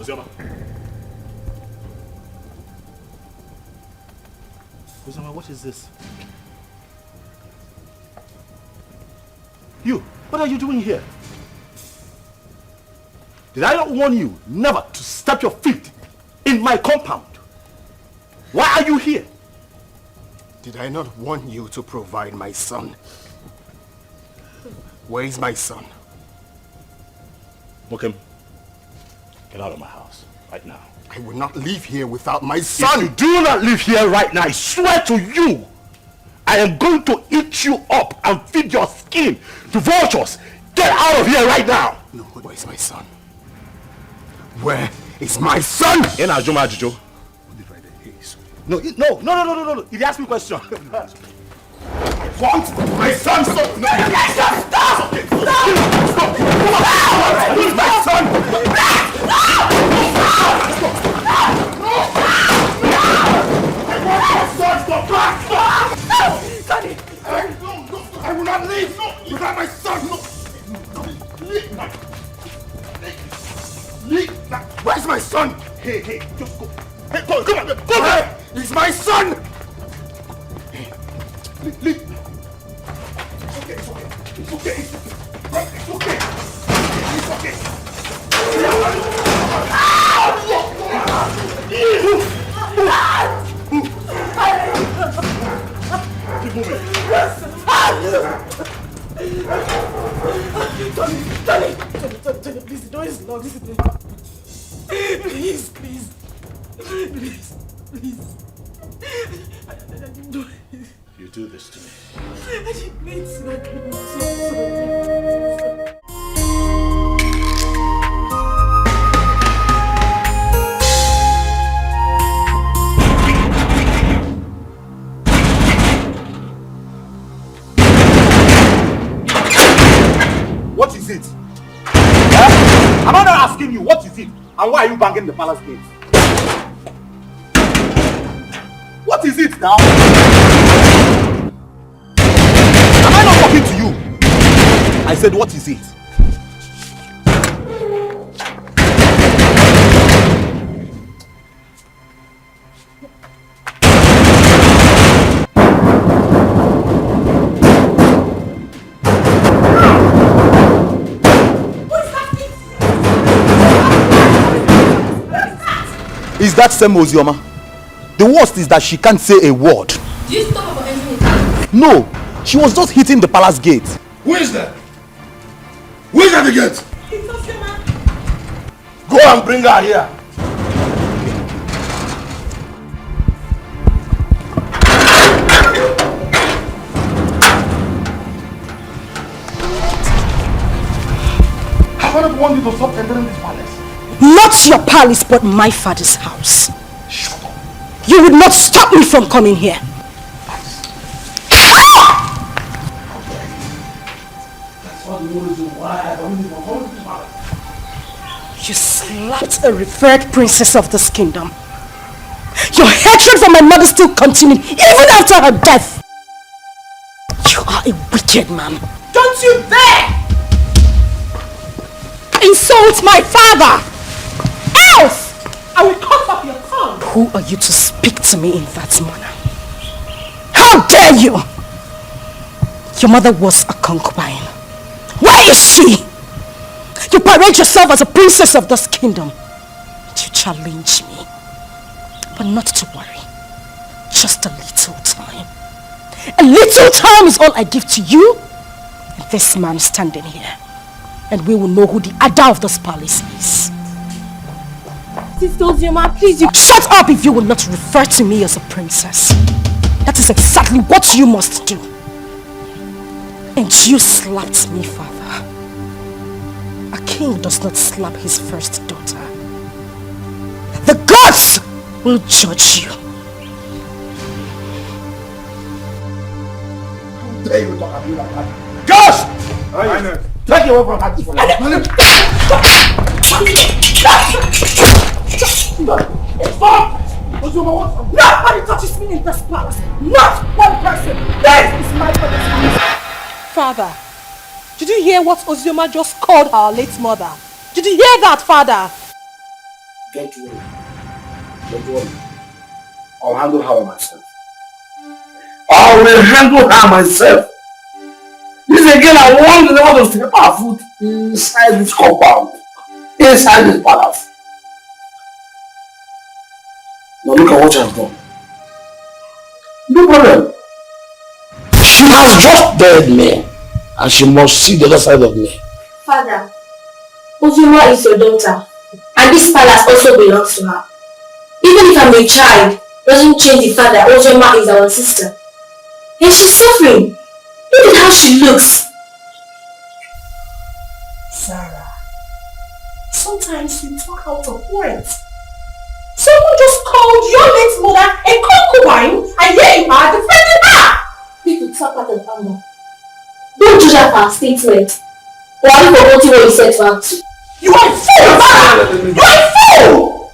Ozioma, what is this? You, what are you doing here? Did I not warn you never to step your feet in my compound? Why are you here? Did I not warn you to provide my son? Where is my son? Mokem, get out of my house right now. I will not leave here without my son! If you do not leave here right now, I swear to you, I am going to eat you up and feed your skin to vultures. Get out of here right now! No, where is my son? Where is my son? In Ajuma Ajujo. No. He asked me a question. What? My son! Stop! No! Stop! Where is my son? I will not leave without my son! Where's my son? Hey, just go. Hey, come on! Where is my son? Leave. It's okay. It's okay. Keep moving. Tony, please, the door is locked. Please. You do this to me. I didn't mean to. What is it? Huh? Am I not asking you what is it? And why are you banging the palace gate? What is it now? Am I not talking to you? I said, what is it? Is that same Ozioma? The worst is that she can't say a word. Do you stop about anything? No, she was just hitting the palace gate. Who is that? Who is at the gate? It's Ozioma. Go and bring her here. Have I not warned you to stop entering this palace? Not your palace, but my father's house. Shut up. You would not stop me from coming here. That's all the reason why I don't even hold this palace. You slapped a revered princess of this kingdom. Your hatred for my mother still continued even after her death. You are a wicked man. Don't you dare insult my father! Else I will cut off your tongue. Who are you to speak to me in that manner? How dare you! Your mother was a concubine. Where is she? You parade yourself as a princess of this kingdom. You challenge me. But not to worry. Just a little time. A little time is all I give to you and this man standing here. And we will know who the Ada of this palace is. Sister Ozioma, please, you... Shut up if you will not refer to me as a princess. That is exactly what you must do. And you slapped me, father. A king does not slap his first daughter. The gods will judge you. How dare you talk to me like that? Gosh! Take you away from her. Stop! Nobody touches me in this palace. Not one person. This is my father's house. Father, did you hear what Ozioma just called our late mother? Did you hear that, Father? Don't worry. Don't worry. I'll handle her myself. I will handle her myself. This again, I want the devil to step our foot inside this compound. Inside this palace. Now look at what she has done. No problem. She has just dared me. And she must see the other side of me. Father, Ozuma is your daughter. And this palace also belongs to her. Even if I'm a child, doesn't change the fact that Ozuma is our sister. And she's suffering. Look at how she looks. Sarah, sometimes you talk out of words. Someone just called your late mother a concubine, and here you are defending her! People talk out of anger. Don't judge her for her statement. Or are you forgetting what you said to her too? You are a fool, Sarah! You are a fool!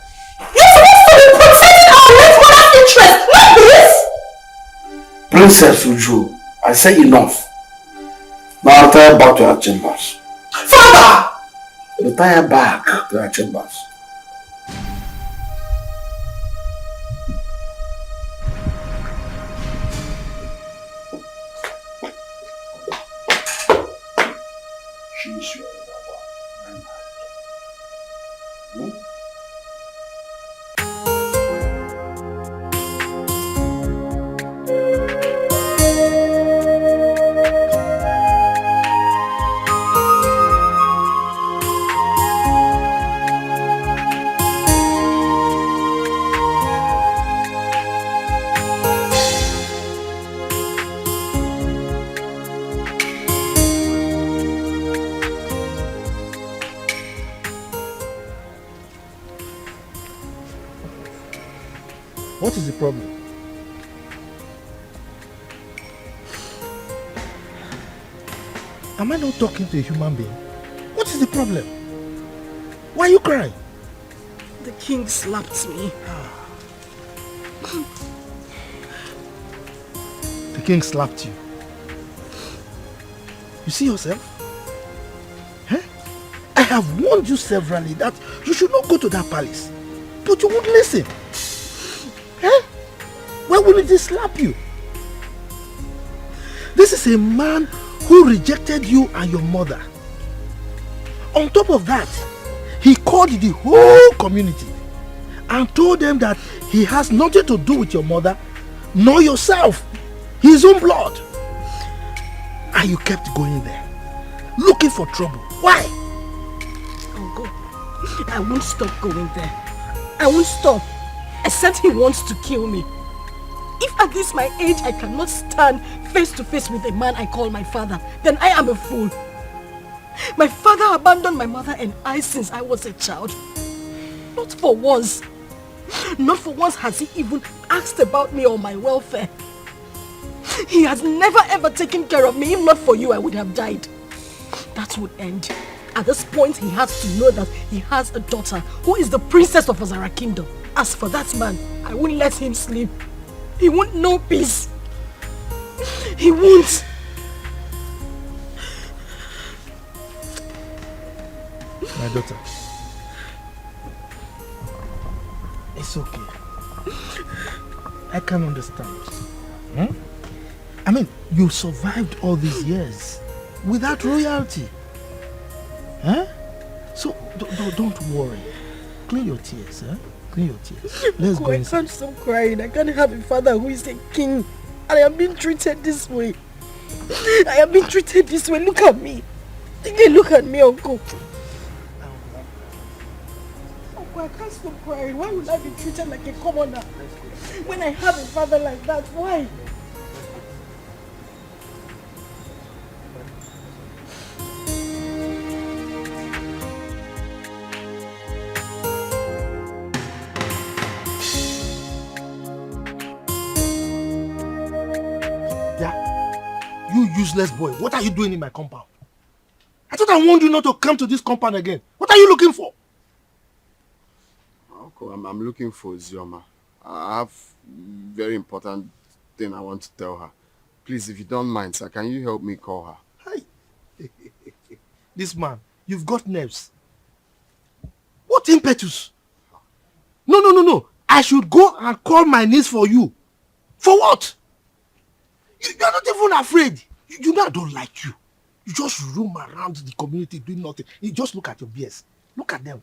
You're supposed to be protecting our late mother's interest, not this! Princess Uju, I say enough. Now retire back to her chambers. Father! Retire back to her chambers. She's your lover. What is the problem? Am I not talking to a human being? What is the problem? Why are you crying? The king slapped me. The king slapped you. You see yourself? Huh? I have warned you severally that you should not go to that palace. But you won't listen. Huh? Why wouldn't he slap you? This is a man who rejected you and your mother. On top of that, he called the whole community and told them that he has nothing to do with your mother nor yourself, his own blood. And you kept going there, looking for trouble. Why? I'll go. I won't stop going there. I won't stop, except he wants to kill me. If at this my age I cannot stand face to face with a man I call my father, then I am a fool. My father abandoned my mother and I since I was a child. Not for once. Not for once has he even asked about me or my welfare. He has never ever taken care of me. If not for you, I would have died. That would end. At this point, he has to know that he has a daughter who is the princess of Azara Kingdom. As for that man, I won't let him sleep. He won't know peace. He won't. My daughter, it's okay. I can understand. I mean, you survived all these years without royalty. Huh? So don't worry. Clean your tears, huh? Clean your tears. Let's go I inside. can't stop crying. I can't have a father who is a king. And I am being treated this way. I am being treated this way. Look at me. Look at me, uncle. Uncle, I can't stop crying. Why would I be treated like a commoner when I have a father like that? Why? You useless boy, what are you doing in my compound? I thought I warned you not to come to this compound again. What are you looking for? Uncle, I'm looking for Zioma. I have very important thing I want to tell her. Please, if you don't mind, sir, can you help me call her? Hi. This man, you've got nerves. What impetus? No. I should go and call my niece for you. For what? You're not even afraid. You know I don't like you. You just roam around the community doing nothing. You just look at your BS. Look at them.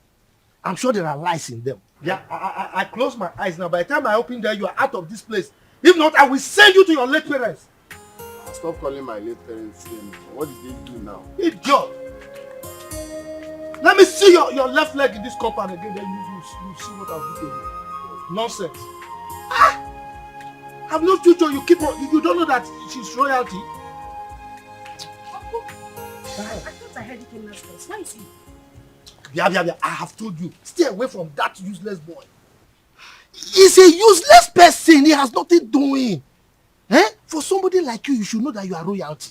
I'm sure there are lies in them. Yeah, I close my eyes now. By the time I open there, you are out of this place. If not, I will send you to your late parents. Stop calling my late parents name. What did they do now? Idiot! Let me see your left leg in this compound again, then you see what I'll do to you. Nonsense. I've no future. You don't know that she's royalty. Uncle, I thought I heard you came last place. Why is he? Yeah. I have told you. Stay away from that useless boy. He's a useless person. He has nothing doing. For somebody like you should know that you are royalty.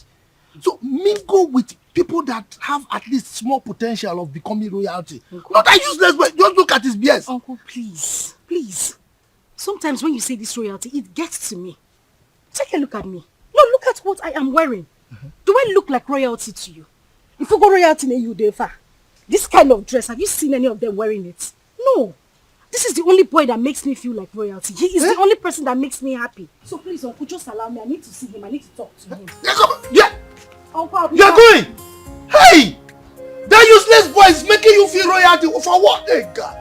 So mingle with people that have at least small potential of becoming royalty. Uncle, not that useless boy. Just look at his BS. Uncle, please. Sometimes when you say this royalty, it gets to me. Take a look at me. No, look at what I am wearing. Do I look like royalty to you? If you go royalty in you, Defa, this kind of dress, have you seen any of them wearing it? No. This is the only boy that makes me feel like royalty. He is the only person that makes me happy. So please, Uncle, just allow me. I need to see him. I need to talk to him. Yeah. Uncle, you're going. Hey! That useless boy is making you feel royalty. For what? Hey, God.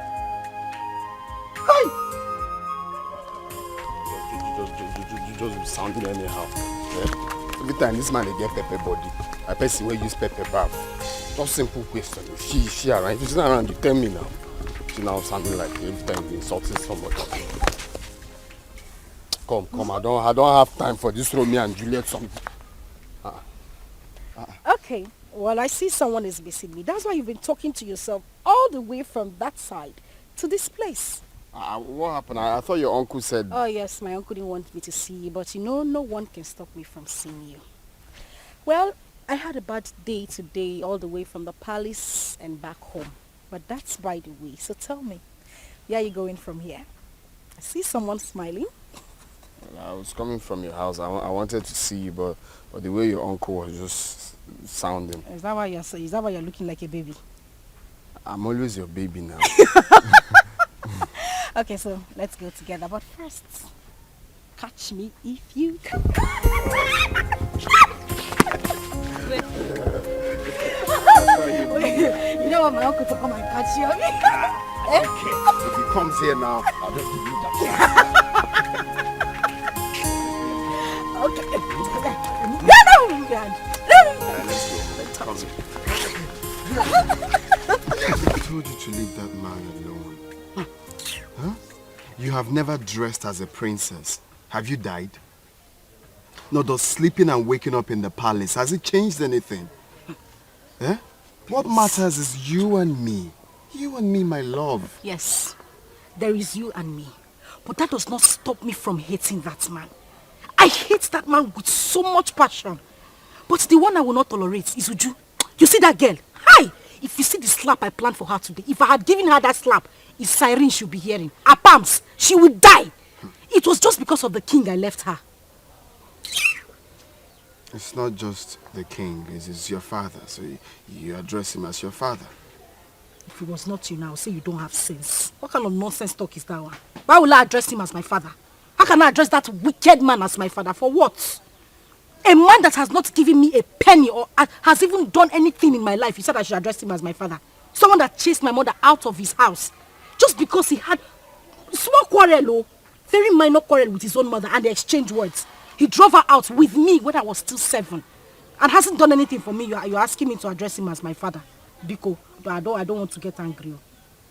Hey! You just be sounding anyhow. Yeah? Every time this man they get pepper body, I person will use pepper bath. Just simple question. She around. If she's not around, you tell me now. She now sounding like every time you're insulting somebody. Come. I don't have time for this Romeo and Juliet song. Okay. Well, I see someone is missing me. That's why you've been talking to yourself all the way from that side to this place. What happened? I thought your uncle said... Oh, yes. My uncle didn't want me to see you. But no one can stop me from seeing you. Well, I had a bad day today all the way from the palace and back home. But that's by the way. So tell me, where are you going from here? I see someone smiling. Well, I was coming from your house. I wanted to see you, but the way your uncle was just sounding. Is that why you're looking like a baby? I'm always your baby now. Okay, so let's go together. But first, catch me if you can. You don't want my uncle to come and catch you, okay? Okay. If he comes here now, I'll just give you that. Okay. Let's go. I told you to leave that man alone. Huh? You have never dressed as a princess. Have you died? No, does sleeping and waking up in the palace, has it changed anything? Eh? What matters is you and me. You and me, my love. Yes, there is you and me. But that does not stop me from hating that man. I hate that man with so much passion. But the one I will not tolerate is Uju. You see that girl? Hi! If you see the slap I planned for her today, if I had given her that slap, it's siren she'll be hearing. Her palms, she would die. It was just because of the king I left her. It's not just the king, it's your father, so you address him as your father. If it was not you now, say you don't have sense. What kind of nonsense talk is that one? Why will I address him as my father? How can I address that wicked man as my father? For what? A man that has not given me a penny or has even done anything in my life, you said I should address him as my father. Someone that chased my mother out of his house just because he had small quarrel, very minor quarrel with his own mother, and they exchanged words. He drove her out with me when I was still 7 and hasn't done anything for me. You're asking me to address him as my father. Biko, but I don't want to get angry.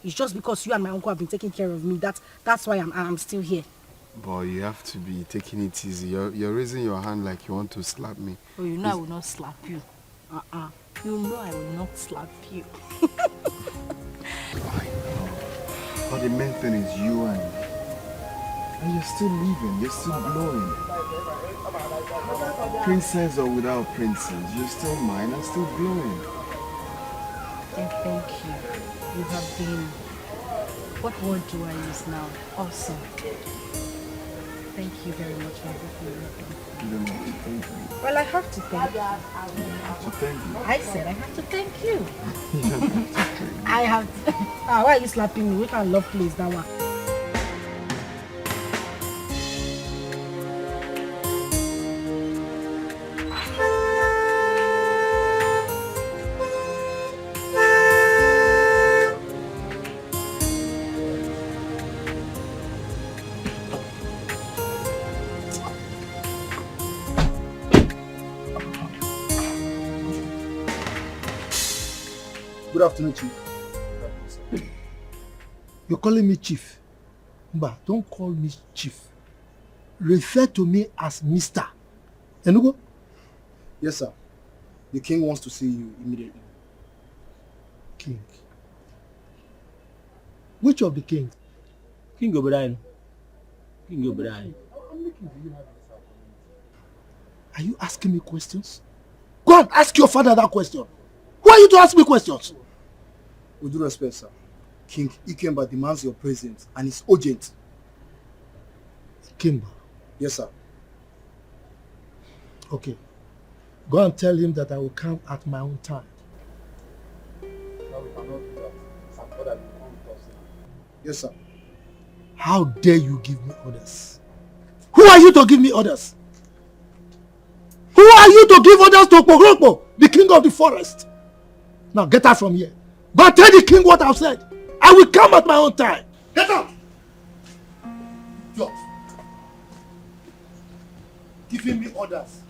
It's just because you and my uncle have been taking care of me. That's why I'm still here. Boy, you have to be taking it easy. You're raising your hand like you want to slap me. Oh, you know I will not slap you. You know I will not slap you. I know. But the main thing is you and me. And you're still living, you're still glowing. Princess or without princess, you're still mine and still glowing. And thank you. You have been, what word do I use now? Awesome. Thank you very much for everything you've done. You don't have to thank me. Well, I have to thank you. You have to thank you. I said I have to thank you. You don't have to thank me. I have to. Why are you slapping me? We can't love please that one. Good afternoon, Chief. You're calling me Chief. Mba, don't call me Chief. Refer to me as Mr. Enugo? Yes, sir. The king wants to see you immediately. King. Which of the king? King Obrien. King Obrien. Are you asking me questions? Go and ask your father that question. Who are you to ask me questions? With due respect, sir. King Ikemba demands your presence and it's urgent. Ikemba? Yes, sir. Okay. Go and tell him that I will come at my own time. No, we cannot do that. Some father will come with us now. Yes, sir. How dare you give me orders? Who are you to give me orders? Who are you to give orders to Pogrokpo, the king of the forest? Now get out from here. Go and tell the king what I've said. I will come at my own time. Get out! Yo. Giving me orders.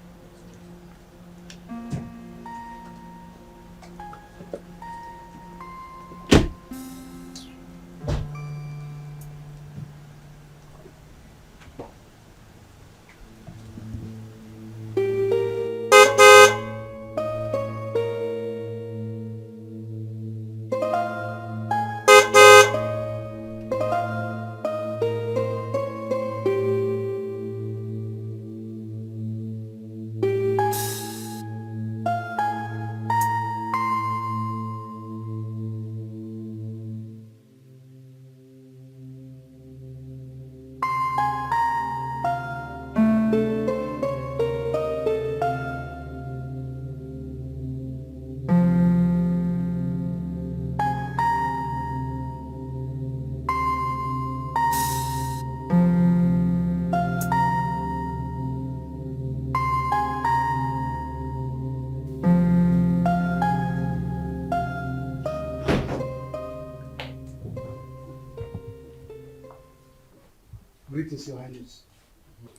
Greetings, Your Highness.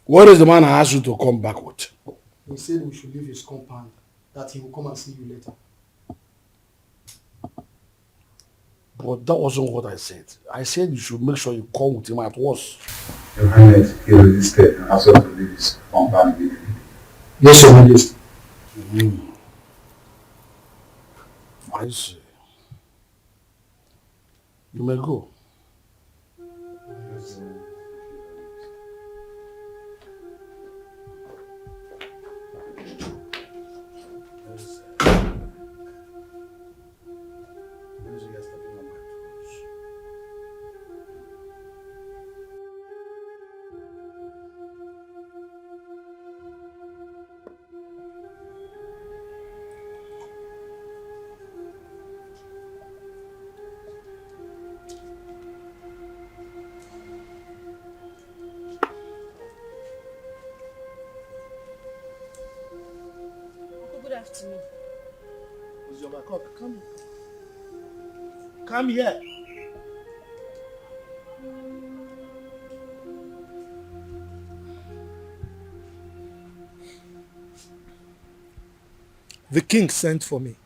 What is the man I asked you to come back with? He said we should leave his compound, that he will come and see you later. But that wasn't what I said. I said you should make sure you come with him at once. Your Highness, he resisted and asked us to leave his compound immediately. Yes, Your Highness. I see. You may go. Good afternoon. Come. Come here. The king sent for me.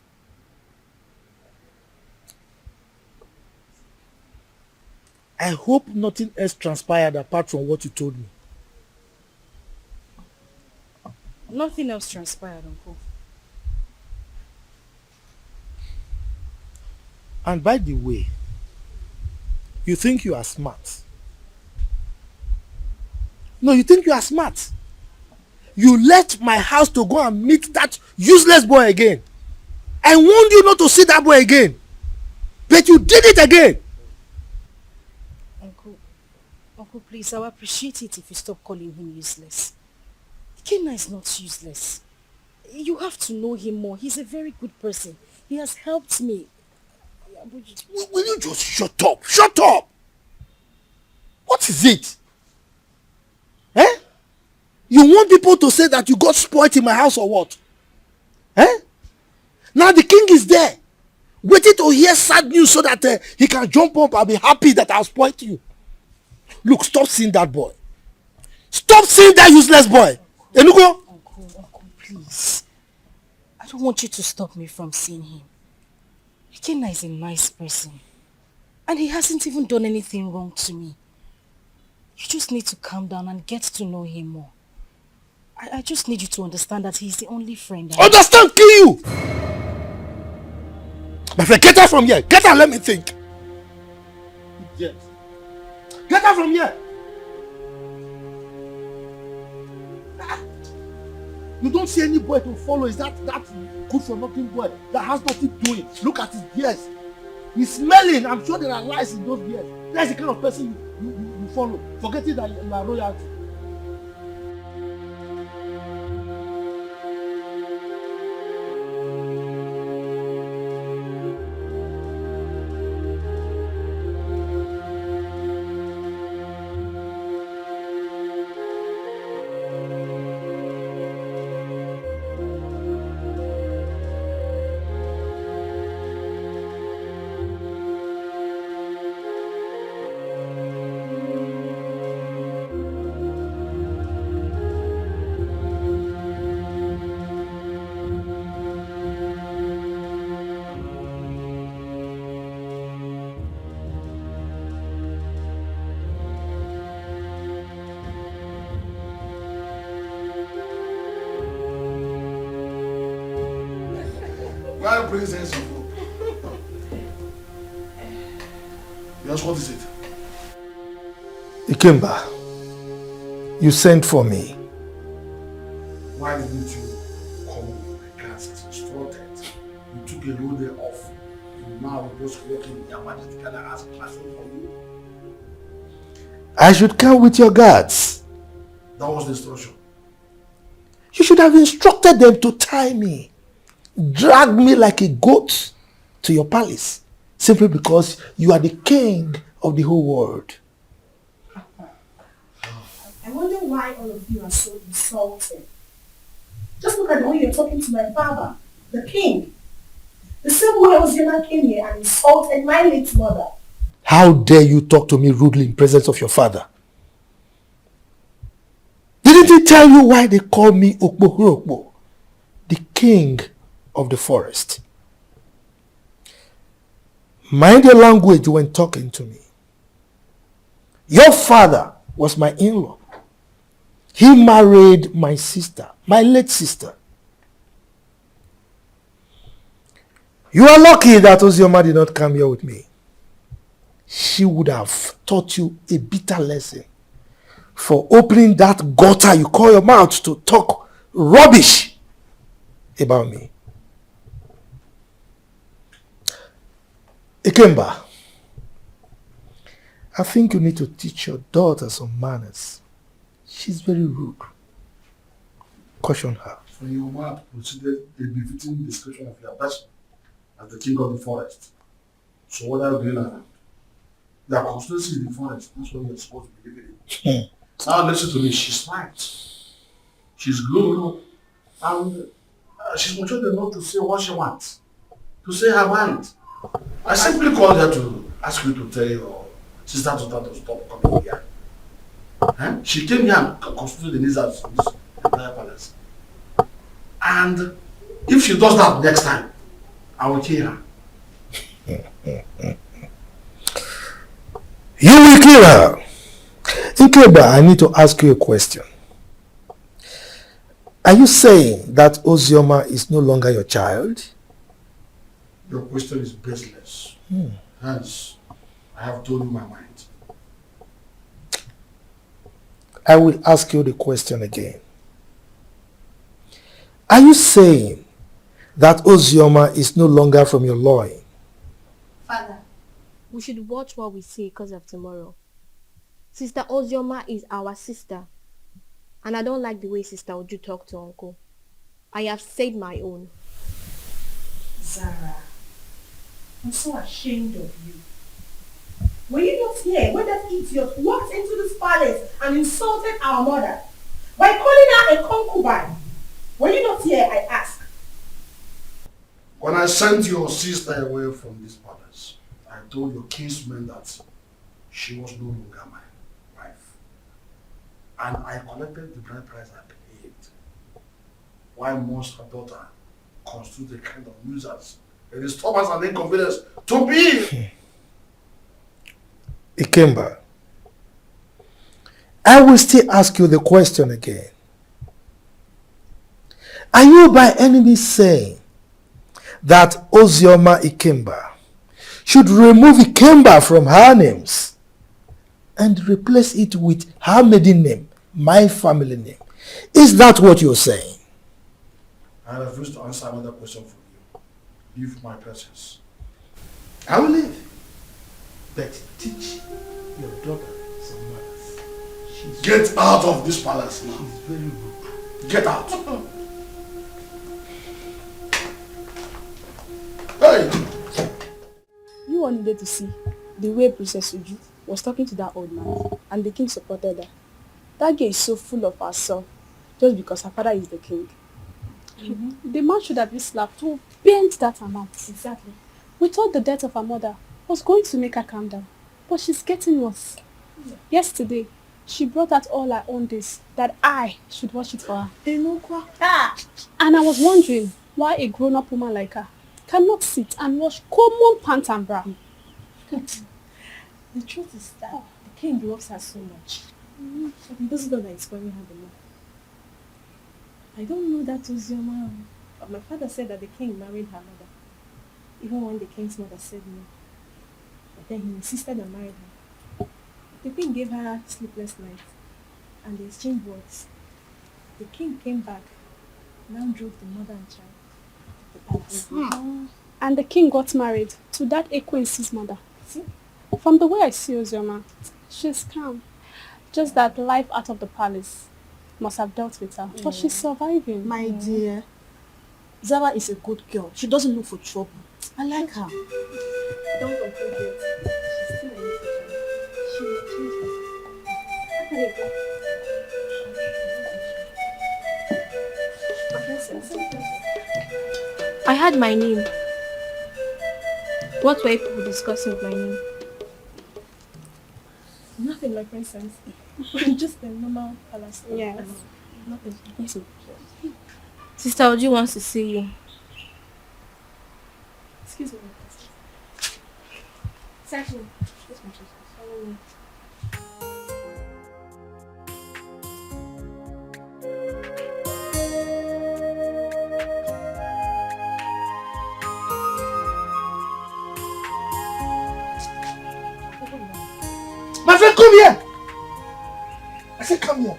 I hope nothing else transpired apart from what you told me. Nothing else transpired, Uncle. And by the way, you think you are smart. No, you think you are smart. You left my house to go and meet that useless boy again. I warned you not to see that boy again. But you did it again. Uncle, please, I would appreciate it if you stop calling him useless. Kenna is not useless. You have to know him more. He's a very good person. He has helped me. Will you just shut up? Shut up! What is it? Eh? You want people to say that you got spoiled in my house or what? Eh? Now the king is there, waiting to hear sad news so that he can jump up and be happy that I spoiled you. Look, stop seeing that boy. Stop seeing that useless boy. Enugo? Uncle, please. I don't want you to stop me from seeing him. Ikenna is a nice person. And he hasn't even done anything wrong to me. You just need to calm down and get to know him more. I just need you to understand that he's the only friend I have. Understand, kill you! My friend, get out from here. Get out, let me think. Yes. Get out from here. You don't see any boy to follow. Is that good for nothing boy that has nothing doing? Look at his beard. He's smelling. I'm sure there are lies in those beards. That's the kind of person you follow. Forgetting that you are royalty. Why bring sense of hope? Yes, what is it? Ikemba, you sent for me. Why didn't you come with my class as instructed? You took a whole day off. And now we're just working in your majesty together as a classroom for you. I should come with your guards. That was the instruction. You should have instructed them to tie me, drag me like a goat to your palace, simply because you are the king of the whole world. I wonder why all of you are so insulted. Just look at the way you're talking to my father, the king. The same way Ozioma came here and insulted my late mother. How dare you talk to me rudely in presence of your father? Didn't he tell you why they call me Okpohurokpo, the king of the forest? Mind your language when talking to me. Your father was my in-law. He married my sister, my late sister. You are lucky that Ozioma did not come here with me. She would have taught you a bitter lesson for opening that gutter you call your mouth to talk rubbish about me. Ikemba, I think you need to teach your daughter some manners. She's very rude. Caution her. So your mother considered a befitting description of your person as the king of the forest. So what are you doing now? Your constituency in the forest. That's what you're supposed to be living in. Now listen to me. She's smart. She's grown up. And she's mature enough to say what she wants. To say her mind. I simply called her to ask you to tell your sister to stop coming here. She came here and constituted the needs of this entire palace. And if she does that next time, I will kill her. You will kill her. Ikemba, I need to ask you a question. Are you saying that Ozioma is no longer your child? Your question is baseless. Hence, I have told you my mind. I will ask you the question again. Are you saying that Ozioma is no longer from your loin? Father, we should watch what we say because of tomorrow. Sister Ozioma is our sister. And I don't like the way Sister Oju talk to Uncle. I have said my own. Zara, I'm so ashamed of you. Were you not here when that idiot walked into this palace and insulted our mother by calling her a concubine? Were you not here, I ask? When I sent your sister away from this palace, I told your kinsman that she was no longer my wife. And I collected the bride price I paid. Why must her daughter constitute a kind of nuisance a disturbance and inconvenience to me. Ikemba, I will still ask you the question again. Are you by any means saying that Ozioma Ikemba should remove Ikemba from her names and replace it with her maiden name, my family name? Is that what you're saying? I refuse to answer another question from you. Leave my presence. I will leave. But teach your daughter some manners. Get out of this palace now. She's very rude. Get out. Hey! You all needed to see the way Princess Uju was talking to that old man, and the king supported her. That girl is so full of herself just because her father is the king. Mm-hmm. The man should have been slapped to bend that amount. Exactly. We thought the death of her mother was going to make her calm down, but she's getting worse. Yeah. Yesterday, she brought out all her own days that I should watch it for her. And I was wondering why a grown-up woman like her cannot sit and watch common pant and bra. The truth is that the king loves her so much. This is not that it's spoiling her the more. I don't know that was your mom, but my father said that the king married her mother, even when the king's mother said no. But then he insisted on marrying her. The king gave her sleepless nights, and they exchanged words. The king came back, now drove the mother and child to the palace. And the king got married to that Ekwensi's mother. See? From the way I see Ozioma, she's calm. Just that life out of the palace must have dealt with her. But she's surviving. My dear, Zara is a good girl. She doesn't look for trouble. I like her. Don't conclude yet. She's still a little child. She will change her. I had my name. What were people discussing with my name? Nothing, my princess. Just a normal palace. Yes. Nothing. Yes. Sister Oji wants to see you. Excuse me, my princess. Exactly. Yes, my princess. Follow me. My friend, come here! I said come here.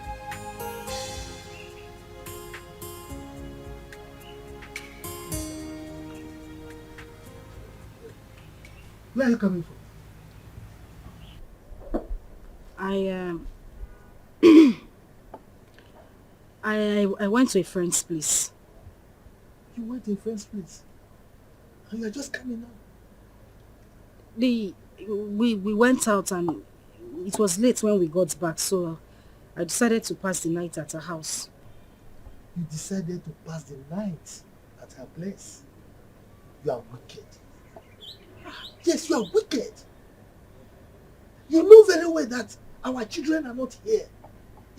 Where are you coming from? I went to a friend's place. You went to a friend's place? And you are just coming out? We went out and it was late when we got back, so I decided to pass the night at her house. You decided to pass the night at her place? You are wicked. Yes, you are wicked. You know very well that our children are not here.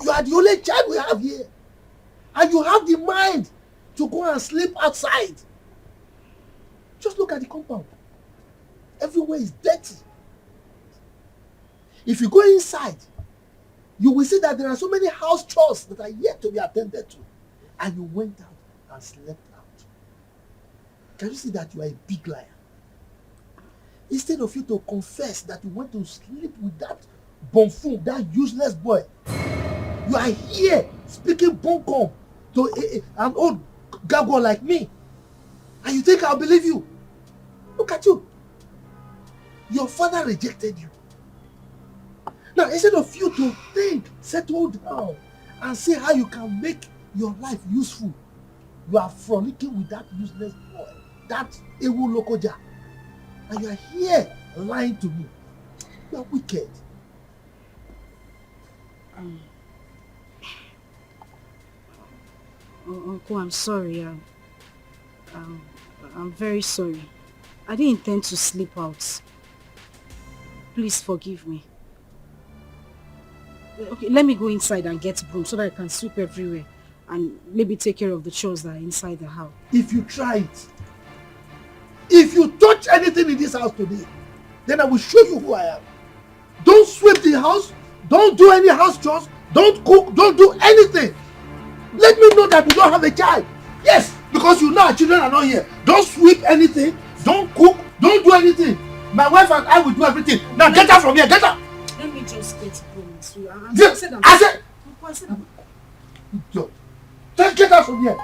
You are the only child we have here. And you have the mind to go and sleep outside. Just look at the compound. Everywhere is dirty. If you go inside, you will see that there are so many house chores that are yet to be attended to. And you went out and slept out. Can you see that you are a big liar? Instead of you to confess that you went to sleep with that buffoon, that useless boy, you are here speaking bunkum to an old gargoyle like me. And you think I'll believe you? Look at you. Your father rejected you. Now, instead of you to think, settle down, and see how you can make your life useful, you are frolicking with that useless boy, that Ewu Lokoja. And you are here lying to me. You are wicked. Uncle, I'm sorry. I'm very sorry. I didn't intend to sleep out. Please forgive me. Okay, let me go inside and get broom so that I can sweep everywhere and maybe take care of the chores that are inside the house. If you try it, If you touch anything in this house today, then I will show you who I am. Don't sweep the house. Don't do any house chores. Don't cook. Don't do anything. Let me know that you don't have a child. Yes, because you know our children are not here. Don't sweep anything. Don't cook. Don't do anything. My wife and I will do everything. Now get out from here. Get out. Let me just get home. I said. Just get out from here.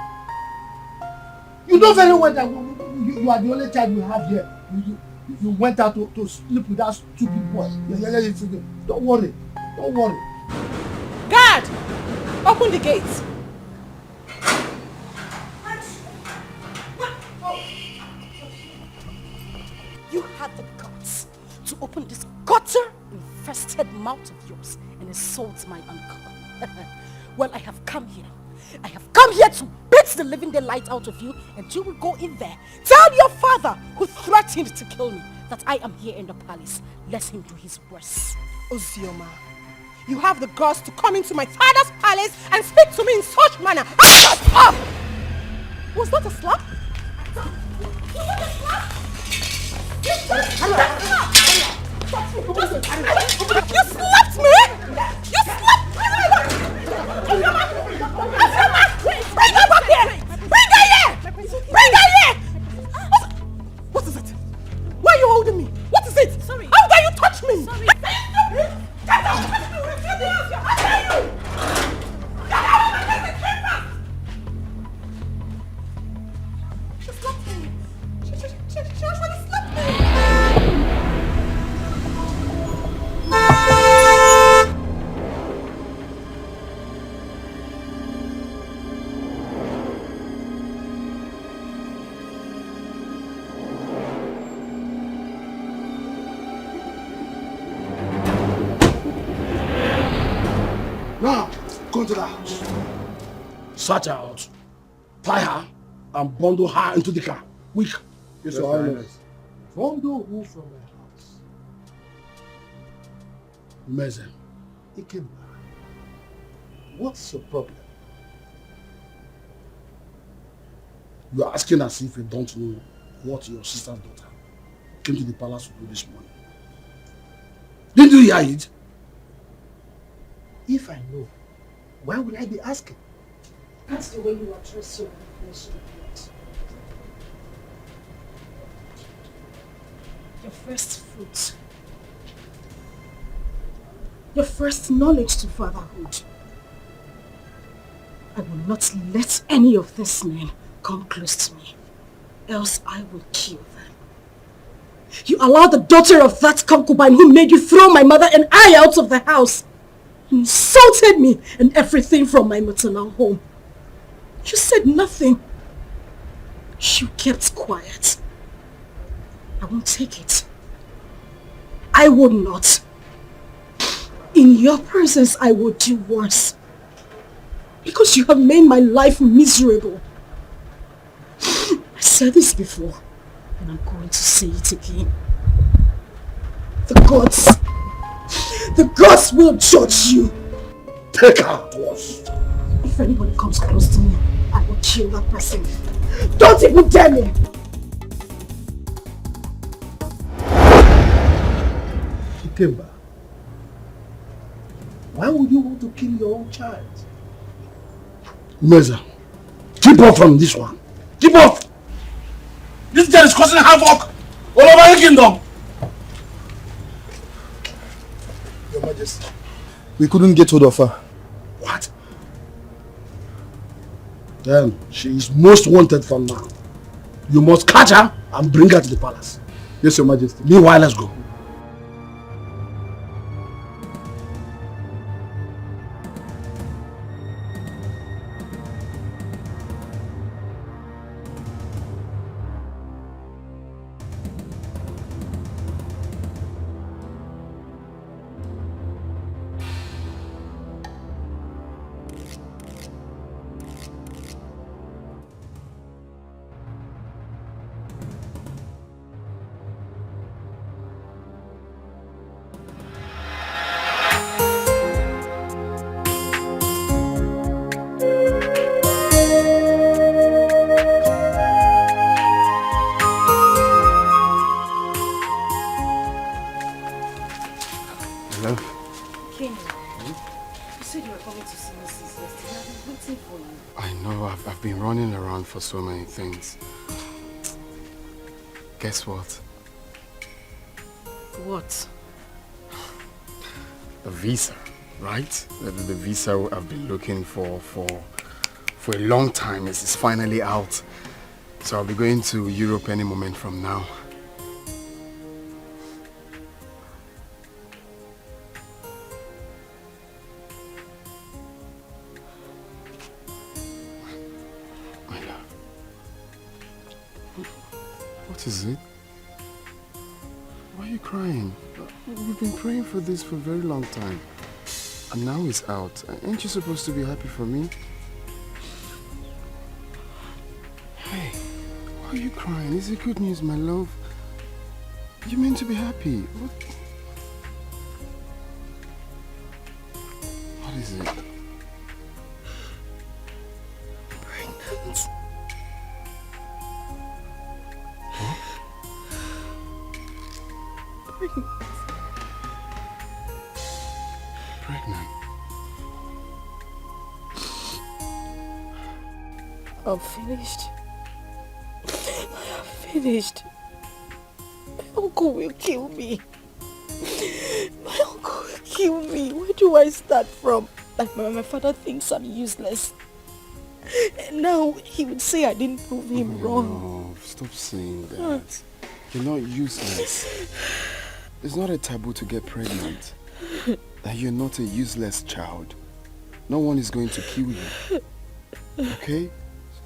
You know very well that you are the only child we have here. You went out to sleep with that stupid boy. Don't worry. Don't worry. Guard! Open the gate. You had the guts to open this gutter-infested mouth of yours and insult my uncle. Well, I have come here. I have come here to beat the living daylight out of you, and you will go in there. Tell your father, who threatened to kill me, that I am here in the palace. Let him do his worst. Ozioma, you have the guts to come into my father's palace and speak to me in such manner. Shut up! Was that a slap? Was that a slap? You slapped me! You slapped me! Bring her back here! Bring her here! Bring her here! What is it? Why are you holding me? What is it? Sorry. How dare you touch me? Sorry. Get out of the house! How dare you? Get out of my face! She slapped me. She actually slapped me. Now, go to the house. Search her out. Tie her and bundle her into the car. Quick. Yes, Your Highness. Bundle who from my house? Mezen. Ikemba. What's your problem? You are asking as if you don't know what your sister's daughter came to the palace to do this morning. Didn't you hear it? If I know, why would I be asking? That's the way you address your nation. Your first fruit. Your first knowledge to fatherhood. I will not let any of these men come close to me, else I will kill them. You allowed the daughter of that concubine who made you throw my mother and I out of the house. You insulted me and everything from my maternal home. You said nothing. You kept quiet. I won't take it. I would not. In your presence, I will do worse. Because you have made my life miserable. I said this before, and I'm going to say it again. The gods will judge you. Take her to us. If anybody comes close to me, I will kill that person. Don't even dare me! Ikemba, why would you want to kill your own child? Meza, keep off from this one. Keep off! This girl is causing havoc all over the kingdom. Your Majesty, we couldn't get hold of her. What? Then she is most wanted from now. You must catch her and bring her to the palace. Yes, Your Majesty. Meanwhile, let's go. for so many things. Guess what? What? The visa, right? The visa I've been looking for a long time is finally out. So I'll be going to Europe any moment from now. My love. What is it? Why are you crying? We've been praying for this for a very long time. And now it's out. Ain't you supposed to be happy for me? Hey, why are you crying? Is it good news, my love? You meant to be happy. What is it? Pregnant. Huh? Pregnant. I'm finished. I am finished. My uncle will kill me. My uncle will kill me. Where do I start from? Like my father thinks I'm useless. And now he would say I didn't prove him wrong. No, stop saying that. You're not useless. It's not a taboo to get pregnant. That you're not a useless child. No one is going to kill you. Okay?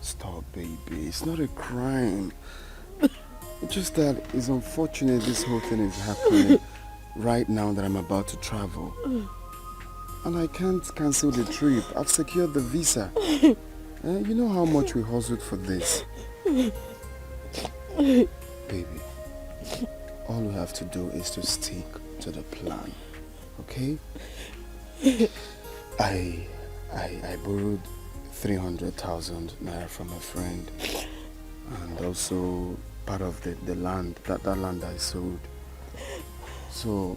Stop, baby. It's not a crime. It's just that it's unfortunate this whole thing is happening right now that I'm about to travel. And I can't cancel the trip. I've secured the visa. You know how much we hustled for this. Baby, all we have to do is to stick to the plan. Okay? I borrowed 300,000 naira from a friend, and also part of the land, that land I sold. So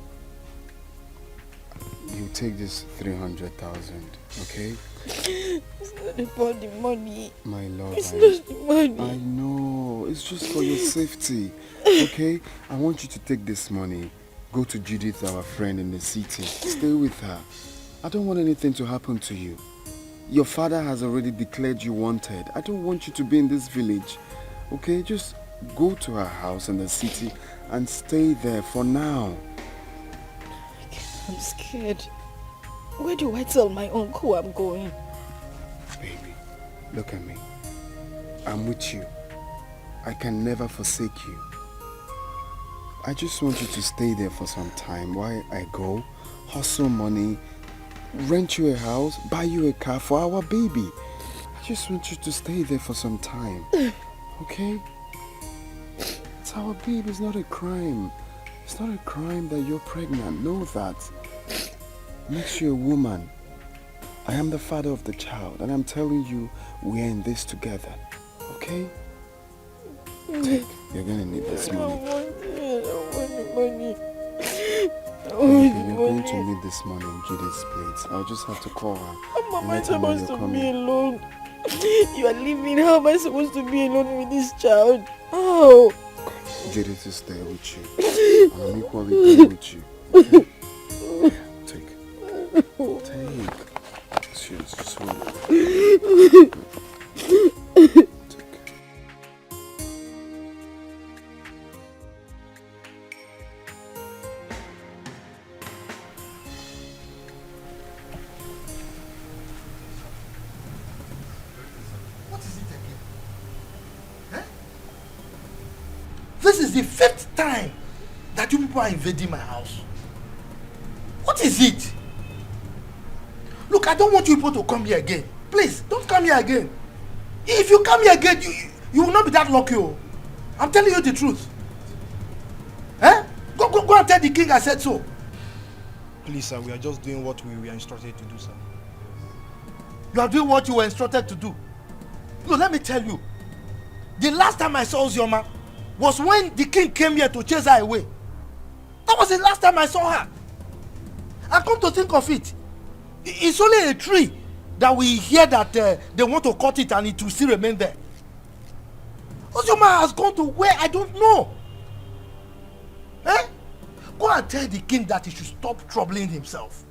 you take this 300,000, okay? It's not about the money. My love, it's not the money. I know, it's just for your safety, okay? I want you to take this money, go to Judith, our friend in the city, stay with her. I don't want anything to happen to you. Your father has already declared you wanted. I don't want you to be in this village, okay? Just go to her house in the city and stay there for now. I'm scared. Where do I tell my uncle I'm going? Baby, look at me. I'm with you. I can never forsake you. I just want you to stay there for some time while I go, hustle money, rent you a house, buy you a car for our baby. I just want you to stay there for some time. Okay? It's our baby, it's not a crime. It's not a crime that you're pregnant. Know that. Makes you a woman. I am the father of the child, and I'm telling you, we're in this together. Okay? Take. You're gonna need this money. I don't want the money. You're going to need this money in Judith's place. I'll just have to call her. How am I supposed to be alone? You are leaving. How am I supposed to be alone with this child? Oh. Judith is there with you. And I'm equally there with you. Okay? Take. Cheers, just hold it. Take. This is the 5th time that you people are invading my house. What is it? Look, I don't want you people to come here again. Please, don't come here again. If you come here again, you will not be that lucky. Oh. I'm telling you the truth. Eh? Go and tell the king I said so. Please, sir, we are just doing what we were instructed to do, sir. You are doing what you were instructed to do. No, let me tell you. The last time I saw Ozioma was when the king came here to chase her away. That was the last time I saw her. And come to think of it, it's only a tree that we hear that they want to cut it and it will still remain there. Ozioma has gone to where I don't know. Eh? Go and tell the king that he should stop troubling himself.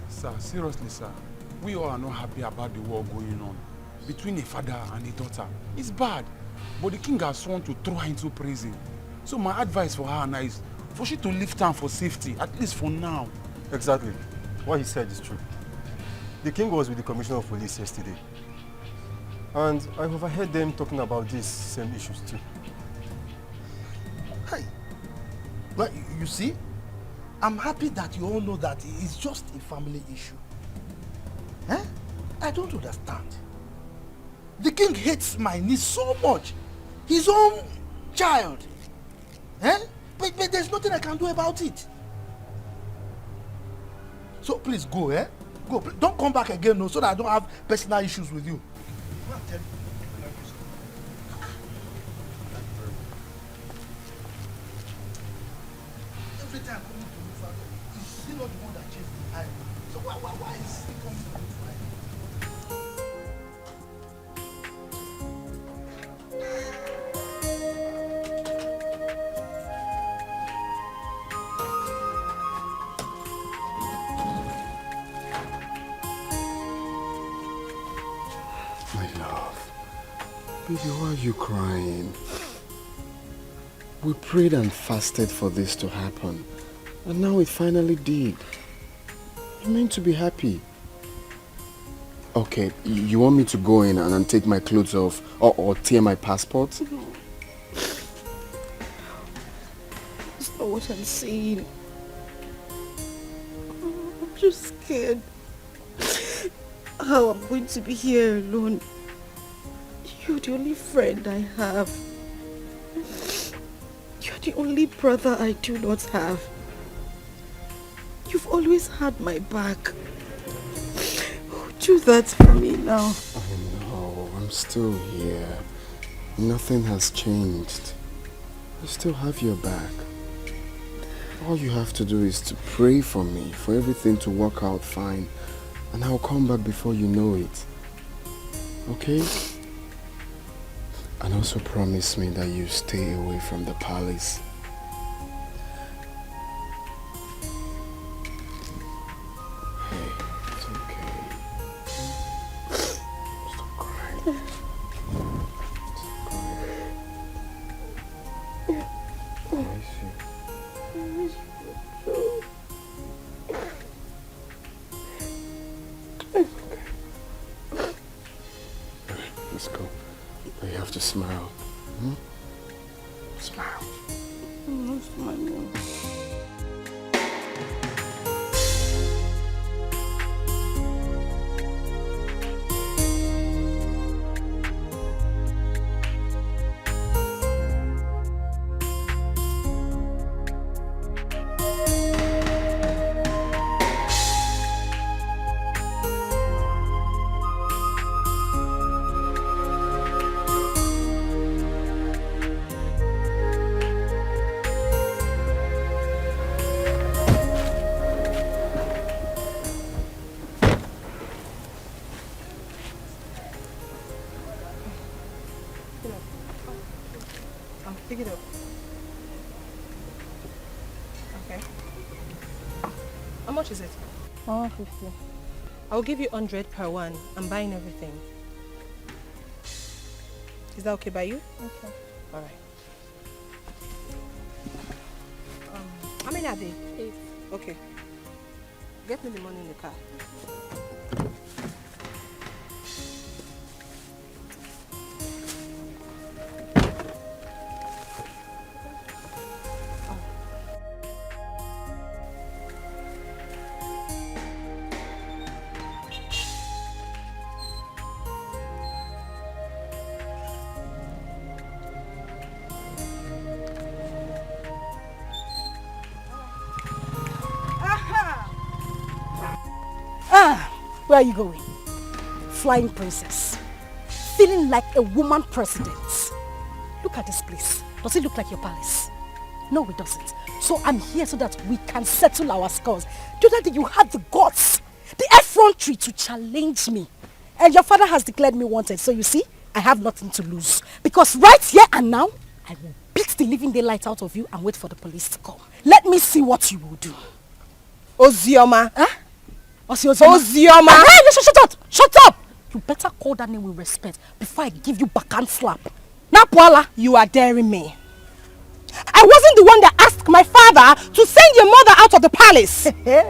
Sir, seriously, sir. We all are not happy about the war going on between a father and a daughter. It's bad. But the king has sworn to throw her into prison. So my advice for her now is for she to leave town for safety, at least for now. Exactly. What he said is true. The king was with the commissioner of police yesterday. And I overheard them talking about these same issues too. Hey, well, you see, I'm happy that you all know that it's just a family issue. Eh? I don't understand. The king hates my niece so much. His own child. Eh? But there's nothing I can do about it. So please go, eh? Go. Don't come back again, no, so that I don't have personal issues with you. Every time coming to me, father, is still not the one that chased the eye. So why is he coming to me? Baby, why are you crying? We prayed and fasted for this to happen. And now it finally did. You're meant to be happy. Okay, you want me to go in and take my clothes off or tear my passport? No. That's not what I'm saying. I'm just scared. How I'm going to be here alone. You're the only friend I have. You're the only brother I do not have. You've always had my back. Do that for me now. I know, I'm still here. Nothing has changed. I still have your back. All you have to do is to pray for me, for everything to work out fine. And I'll come back before you know it. Okay? And also promise me that you stay away from the palace. Hey, it's okay. Stop crying. Stop crying. I miss you. I miss you too. Okay. Alright, let's go. You have to smile. Hmm? Smile. I'm not smiling. Pick it up. Okay. How much is it? 150. I'll give you 100 per one. I'm buying everything. Is that okay by you? Okay. All right. How many are they? 8. Okay. Get me the money in the car. Where are you going? Flying princess. Feeling like a woman president. Look at this place. Does it look like your palace? No, it doesn't. So I'm here so that we can settle our scores. The other day you had the guts, the effrontery to challenge me. And your father has declared me wanted. So you see, I have nothing to lose. Because right here and now, I will beat the living daylight out of you and wait for the police to come. Let me see what you will do. Ozioma. Huh? Ozioma? Ozioma. Shut up! Shut up! You better call that name with respect before I give you backhand slap. Now, Paula, you are daring me. I wasn't the one that asked my father to send your mother out of the palace. So why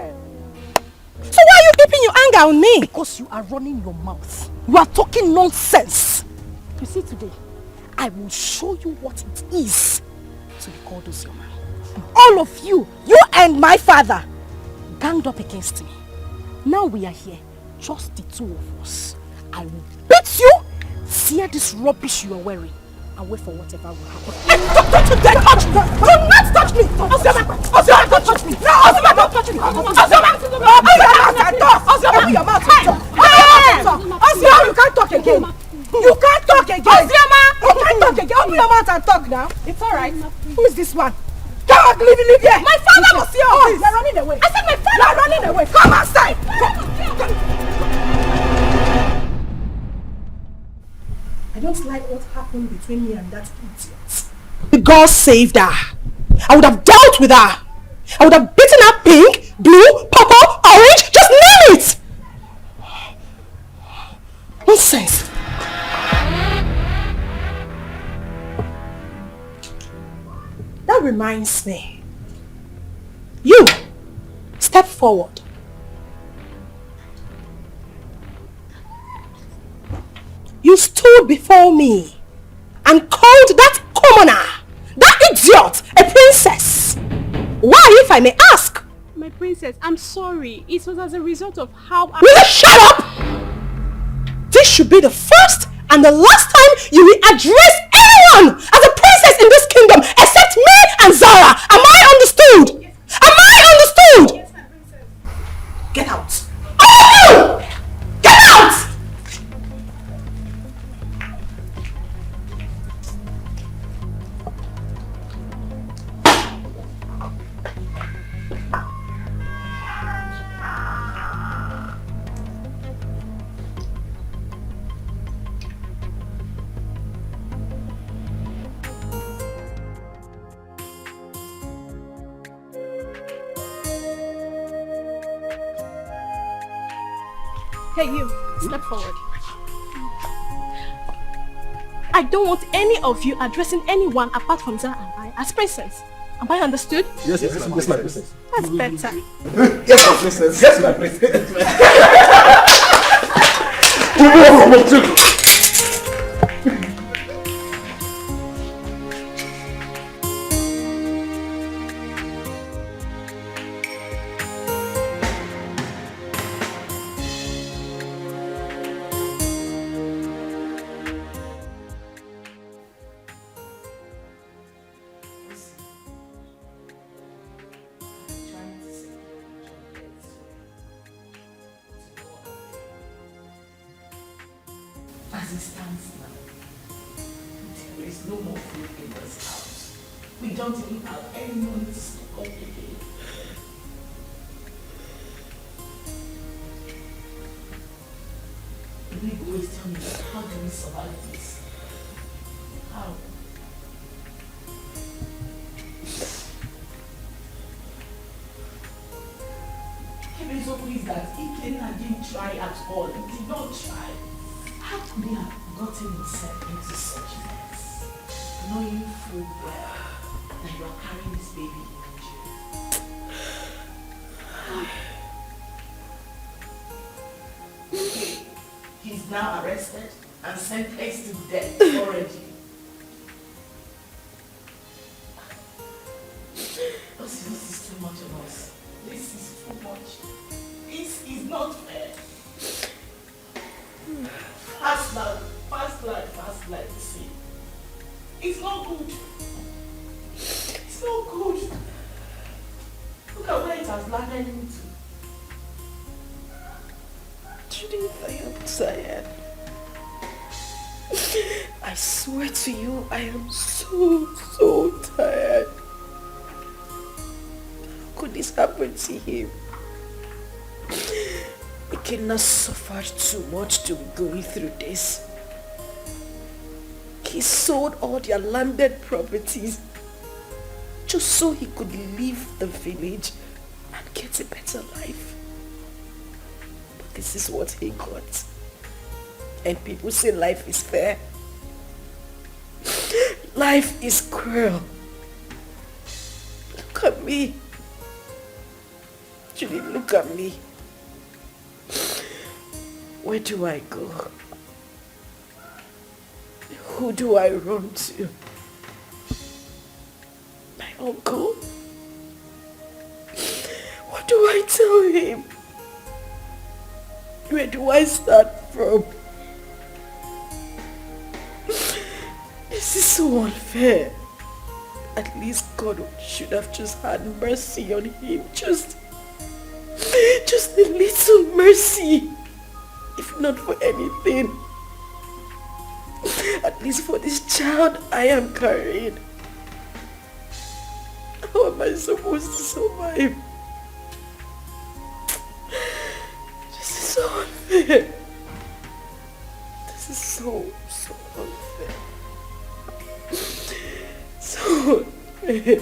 are you keeping your anger on me? Because you are running your mouth. You are talking nonsense. You see today, I will show you what it is to be called Ozioma. All of you and my father, ganged up against me. Now we are here, just the two of us. I will beat you, tear this rubbish you are wearing, and wait for whatever will happen. Don't touch me! Do not touch me! Ozioma, don't touch me! No, Ozioma, don't touch me! Ozioma, open your mouth and talk! Ozioma, you can't talk again! You can't talk again! Ozioma! You can't talk again! Open your mouth and talk now! It's alright. Who is this one? Come on, leave here! My father was here! Oh, you're running away! I said my father! You're running away! Come outside! I don't like what happened between me and that idiot. God saved her. I would have dealt with her. I would have beaten her pink, blue, purple, orange, just name it! Nonsense. That reminds me. You, step forward. You stood before me and called that commoner, that idiot, a princess. Why, if I may ask? My princess, I'm sorry. It was as a result of how I... Will you shut up? This should be the first and the last time you will address anyone as a princess in this kingdom except me and Zara. Am I understood? Am I understood? Yes, my princess. Get out. All of you! Get out! Hey, you, step forward. I don't want any of you addressing anyone apart from Zara and I as princess. Am I understood? Yes, my princess. That's better. Yes, my princess. Yes, my princess. As it stands now, there is no more food in this house. We don't even have any money to stock up again. The big boys tell me, how do we survive this? How? Kevin so pleased that Ikenna didn't try at all. He did not try. How could he have gotten himself into such a mess, knowing full well that you are carrying this baby in jail? He's now arrested and sentenced to death already. This is too much of us. This is too much. This is not fair. Fast life, see. It's not good. It's not good. Look at where it has landed into. Judith, I am tired. I swear to you, I am so tired. How could this happen to him? We cannot suffer too much to be going through this. He sold all their landed properties just so he could leave the village and get a better life. But this is what he got. And people say life is fair. Life is cruel. Look at me. Julie, look at me. Where do I go? Who do I run to? My uncle? What do I tell him? Where do I start from? This is so unfair. At least God should have just had mercy on him. Just a little mercy. If not for anything. At least for this child I am carrying. How am I supposed to survive? This is so unfair. This is so unfair. So unfair.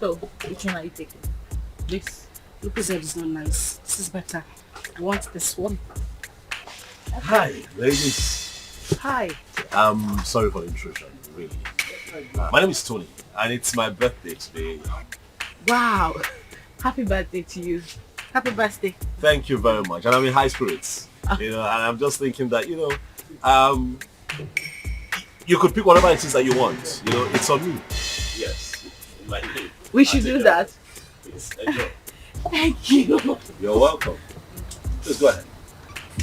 So, which one are you taking? This? Look, said it's not nice. This is better. I want this one. Hi, ladies. Hi. I'm sorry for the intrusion, really. My name is Tony, and it's my birthday today. Wow. Happy birthday to you. Happy birthday. Thank you very much, and I'm in high spirits. You know, and I'm just thinking that, you could pick whatever it is that you want. You know, it's on me. Yes. We should do that. Please, enjoy. Thank you. You're welcome. Just go ahead.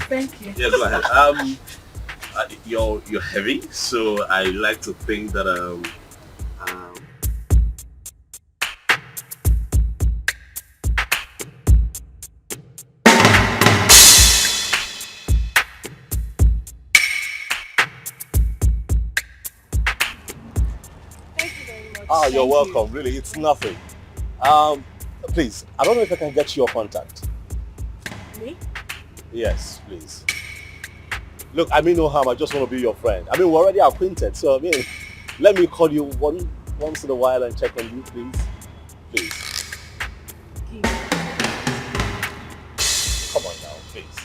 Thank you. Yeah, go ahead. You're heavy, so I like to think that Oh, you're welcome. Really, it's nothing. Please, I don't know if I can get your contact. Me? Yes, please. Look, I mean no harm. I just want to be your friend. I mean, we're already acquainted, so I mean, let me call you once in a while and check on you, please. Please. Come on now, please.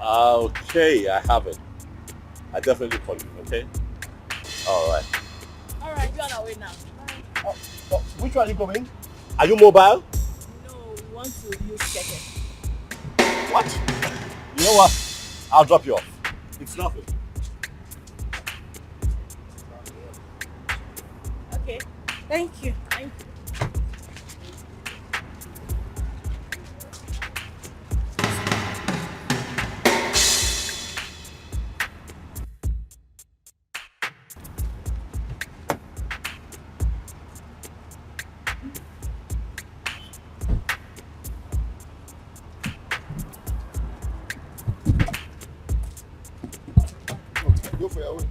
Okay, I have it. I definitely call you, okay? Alright. Alright, you're on our way now. Oh, which one are you going? Are you mobile? No, we want to use Keke. What? You know what? I'll drop you off. It's nothing. Okay. Thank you. Thank you. Go for your way.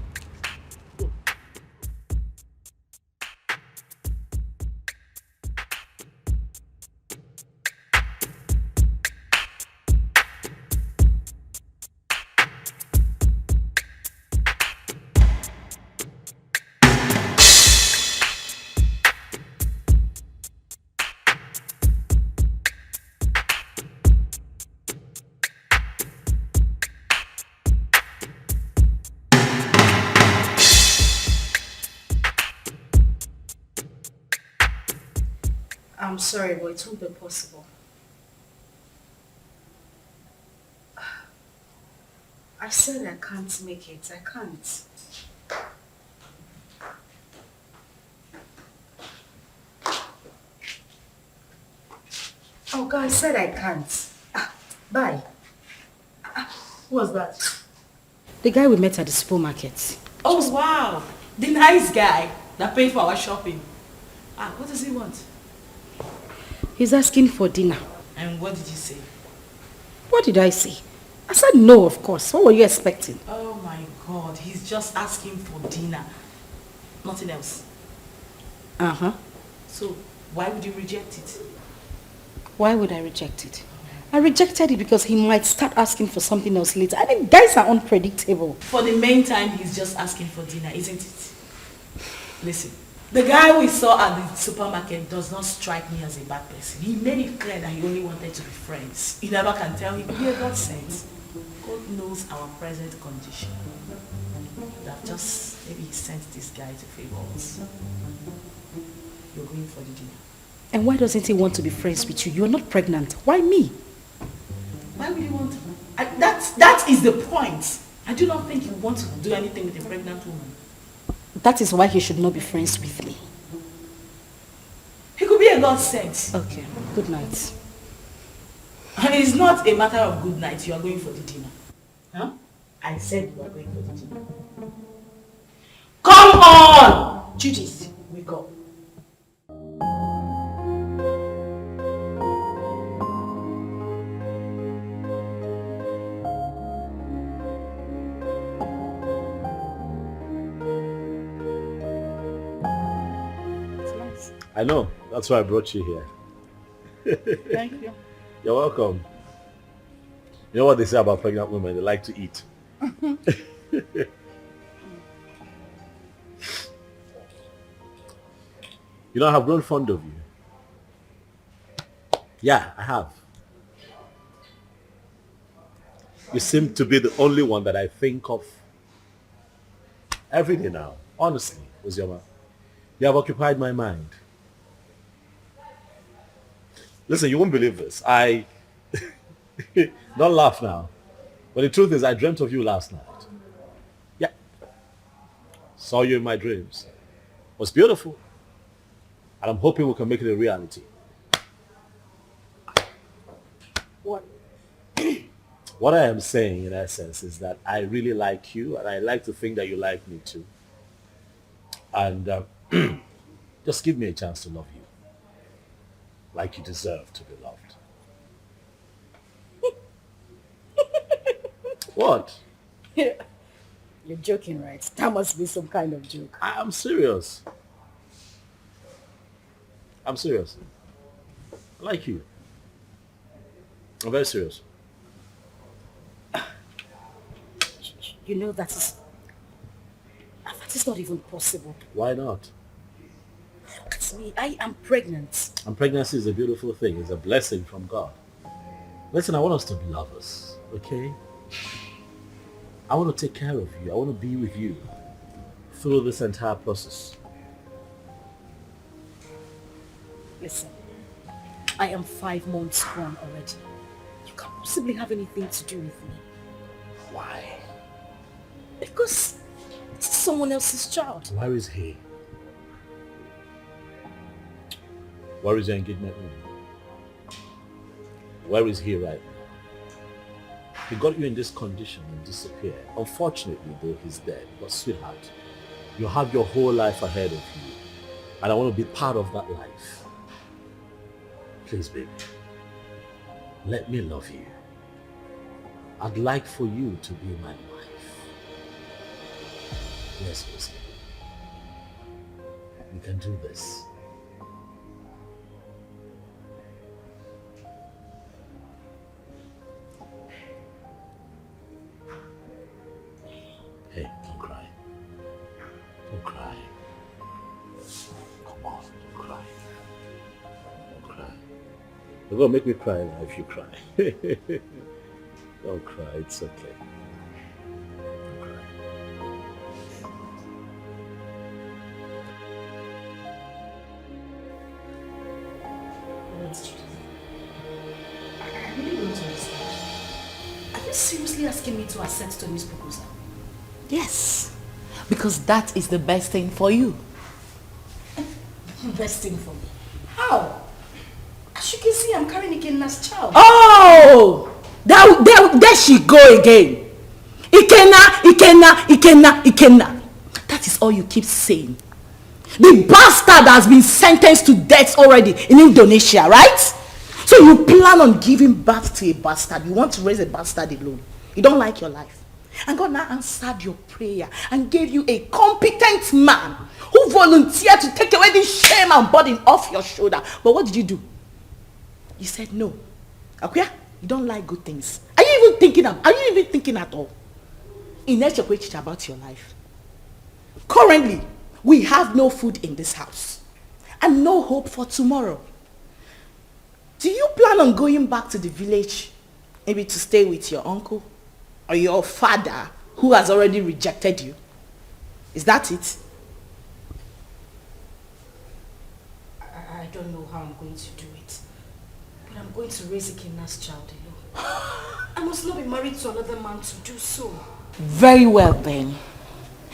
I'm sorry, but it won't be possible. I said I can't make it. I can't. Oh God, I said I can't. Bye. Who was that? The guy we met at the supermarket. Oh, wow. The nice guy that paid for our shopping. What does he want? He's asking for dinner. And what did you say? What did I say? I said no, of course. What were you expecting? Oh my God, he's just asking for dinner. Nothing else. Uh-huh. So, why would you reject it? Why would I reject it? I rejected it because he might start asking for something else later. I mean, guys are unpredictable. For the main time, he's just asking for dinner, isn't it? Listen, the guy we saw at the supermarket does not strike me as a bad person. He made it clear that he only wanted to be friends. You never can tell him, yeah, God sent. God knows our present condition. That just, maybe he sent this guy to favor us. You're going for the dinner. And why doesn't he want to be friends with you? You're not pregnant. Why me? Why would he want to? That is the point. I do not think he wants to do anything with a pregnant woman. That is why he should not be friends with me. He could be a God sent. Okay, good night. And it's not a matter of good night. You are going for the dinner. Huh? I said you are going for the dinner. Come on! Judith, wake up. I know. That's why I brought you here. Thank you. You're welcome. You know what they say about pregnant women? They like to eat. You know, I have grown fond of you. Yeah, I have. You seem to be the only one that I think of every day now. Honestly, Uzioma. You have occupied my mind. Listen, you won't believe this. Don't laugh now. But the truth is, I dreamt of you last night. Yeah. Saw you in my dreams. It was beautiful. And I'm hoping we can make it a reality. What? What I am saying, in essence, is that I really like you, and I like to think that you like me too. And just give me a chance to love you. Like you deserve to be loved. What? You're joking, right? That must be some kind of joke. I'm serious. I'm serious. I like you. I'm very serious. You know that is not even possible. Why not? Look at me. I am pregnant. And pregnancy is a beautiful thing. It's a blessing from God. Listen, I want us to be lovers, okay? I want to take care of you. I want to be with you through this entire process. Listen, I am 5 months gone already. You can't possibly have anything to do with me. Why? Because it's someone else's child. Where is he? Where is your engagement ring? Where is he right now? He got you in this condition and disappeared. Unfortunately, though, he's dead. But sweetheart, you have your whole life ahead of you. And I want to be part of that life. Please, baby, let me love you. I'd like for you to be my wife. Yes, Lucy. We can do this. Hey, don't cry. Don't cry. Come on, don't cry. Don't cry. You're gonna make me cry now if you cry. Don't cry, it's okay. Don't cry. I really don't understand. Are you seriously asking me to accept Tony's proposal? Yes, because that is the best thing for you. Best thing for me? How? As you can see, I'm carrying Ikenna's child. Oh! There she go again. Ikenna. That is all you keep saying. The bastard has been sentenced to death already in Indonesia, right? So you plan on giving birth to a bastard. You want to raise a bastard alone. You don't like your life. And God now answered your prayer and gave you a competent man who volunteered to take away this shame and burden off your shoulder. But what did you do? You said no. Okay? You don't like good things. Are you even thinking at all? In about your life. Currently, we have no food in this house and no hope for tomorrow. Do you plan on going back to the village, maybe to stay with your uncle or your father who has already rejected you? Is that it? I don't know how I'm going to do it, but I'm going to raise Ikenna's child alone. I must not be married to another man to do so. Very well then.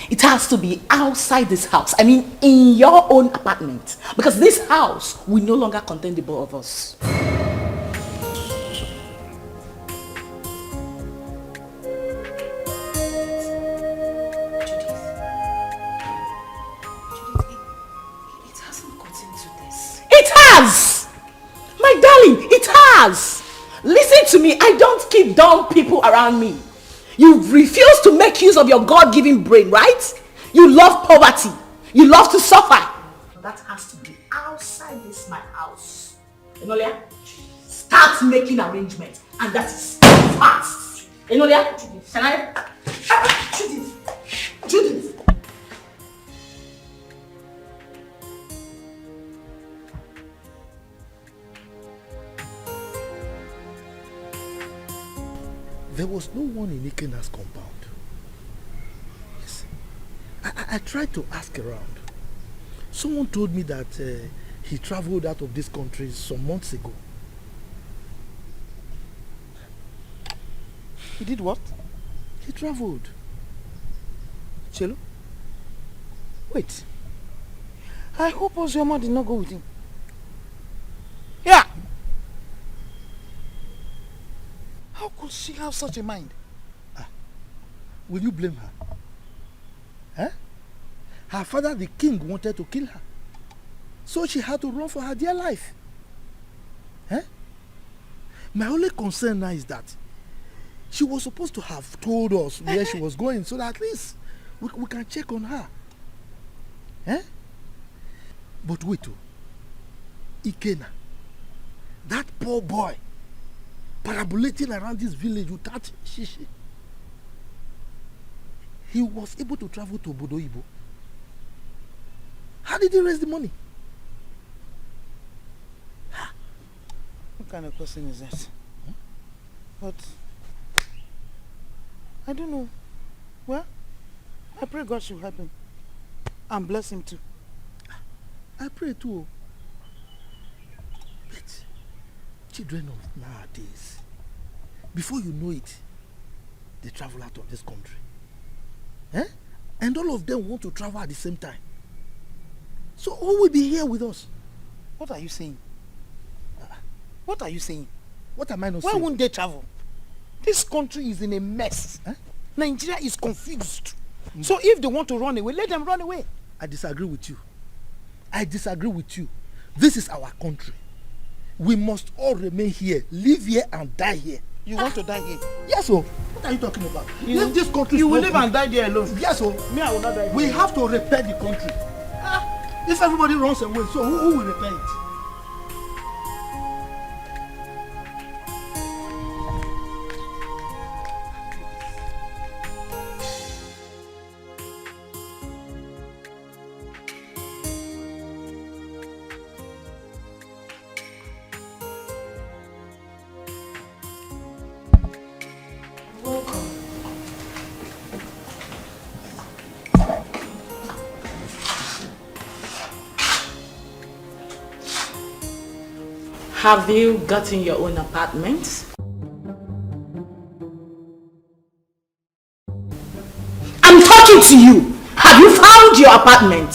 It has to be outside this house. I mean, in your own apartment. Because this house will no longer contain the both of us. It hasn't gotten to this. It has! My darling, it has! Listen to me, I don't keep dumb people around me. You refuse to make use of your God-given brain, right? You love poverty. You love to suffer. That has to be outside this my house. Enolia, start making arrangements. And that is fast. Enolia, can I? Judith. There was no one in Ikenna's compound. Yes. I tried to ask around. Someone told me that he traveled out of this country some months ago. He did what? He traveled. Chelo? Wait. I hope Ozioma did not go with him. Yeah! How could she have such a mind? Will you blame her? Huh? Her father, the king, wanted to kill her. So she had to run for her dear life. Huh? My only concern now is that she was supposed to have told us where she was going so that at least we can check on her. Huh? But wait, Ikenna, that poor boy, parabolating around this village without shishi. He was able to travel to Obodo Ibo. How did he raise the money? What kind of question is that? But I don't know. Well, I pray God should help him and bless him too. I pray too. But children of nowadays, before you know it, they travel out of this country. Eh? And all of them want to travel at the same time. So who will be here with us? What are you saying? What are you saying? What am I not Why saying? Why won't they travel? This country is in a mess. Eh? Nigeria is confused. So if they want to run away, let them run away. I disagree with you. I disagree with you. This is our country. We must all remain here, live here and die here. You want to die here? Yes, sir. What are you talking about? If this country you will live and die there alone. Yes, sir. Me, I will not die. We have to repair the country. If everybody runs away, so who will repair it? Have you gotten your own apartment? I'm talking to you. Have you found your apartment?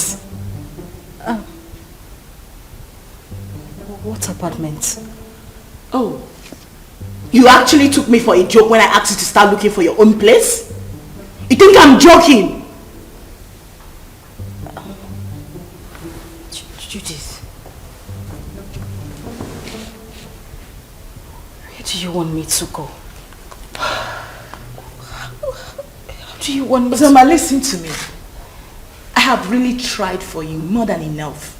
What apartment? Oh, You actually took me for a joke when I asked you to start looking for your own place? You think I'm joking? Judith. Where do you want me to go? How do you want me to... Zama, listen to me. I have really tried for you more than enough.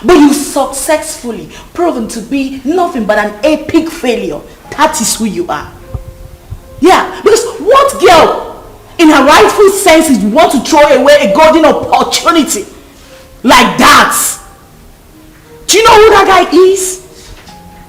But you successfully proven to be nothing but an epic failure. That is who you are. Yeah, because what girl in her rightful senses want to throw away a golden opportunity like that? Do you know who that guy is?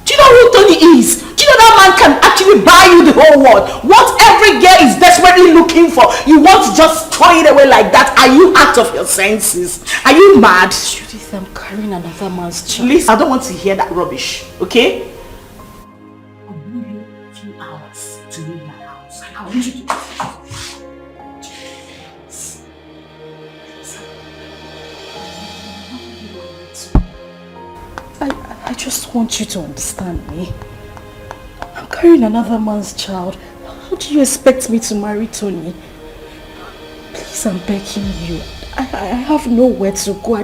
Do you know who Tony is? Do you know that man can actually buy you the whole world? What every girl is desperately looking for, you want to just throw it away like that? Are you out of your senses? Are you mad? Judith, I'm carrying another man's child. Listen, I don't want to hear that rubbish, okay? I'll give you a few hours to leave my house. I want you to... I just want you to understand me. I'm carrying another man's child. How do you expect me to marry Tony? Please, I'm begging you. I have nowhere to go.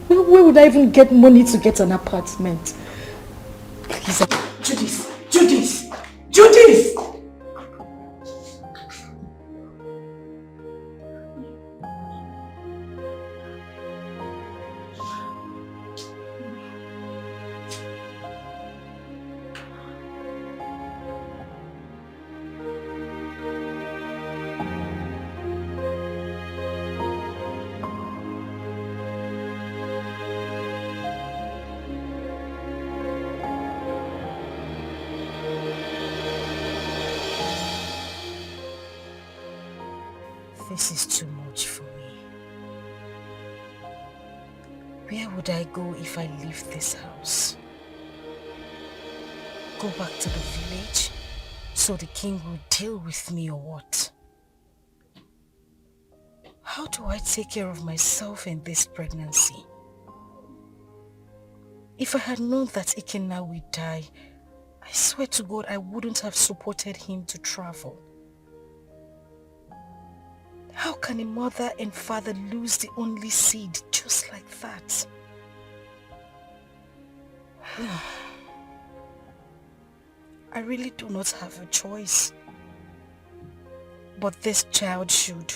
Where would I even get money to get an apartment? Please. Judith! Judith! Judith! This is too much for me. Where would I go if I leave this house? Go back to the village so the king will deal with me or what? How do I take care of myself in this pregnancy? If I had known that Ikenna would die, I swear to God I wouldn't have supported him to travel. How can a mother and father lose the only seed just like that? I really do not have a choice. But this child should.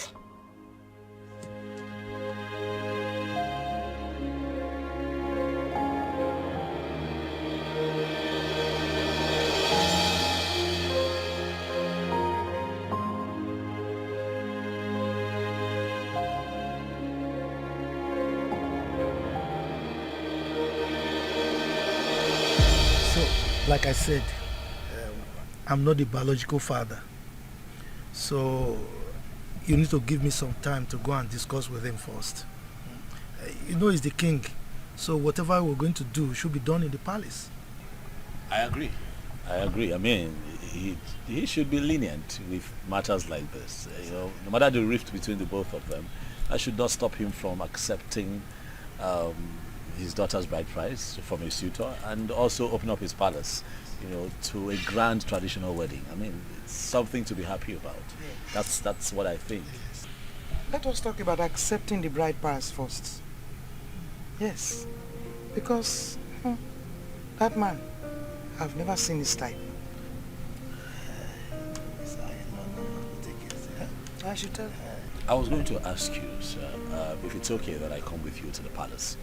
Like I said, I'm not the biological father. So you need to give me some time to go and discuss with him first. You know he's the king. So whatever we're going to do should be done in the palace. I agree. I mean, he should be lenient with matters like this. You know, no matter the rift between the both of them, that should not stop him from accepting his daughter's bride price from a suitor and also open up his palace, you know, to a grand traditional wedding. I mean, it's something to be happy about. That's what I think. Let us talk about accepting the bride price first. Yes, because that man, I've never seen his type. I should tell. I was going to ask you, sir, if it's okay that I come with you to the palace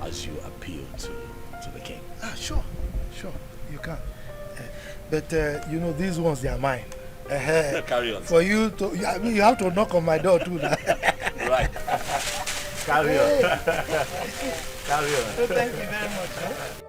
as you appeal to the king. Sure, you can. But you know, these ones, they are mine. Carry on. For you to, I mean, you have to knock on my door too. Right. Carry on. Carry on. So thank you very much.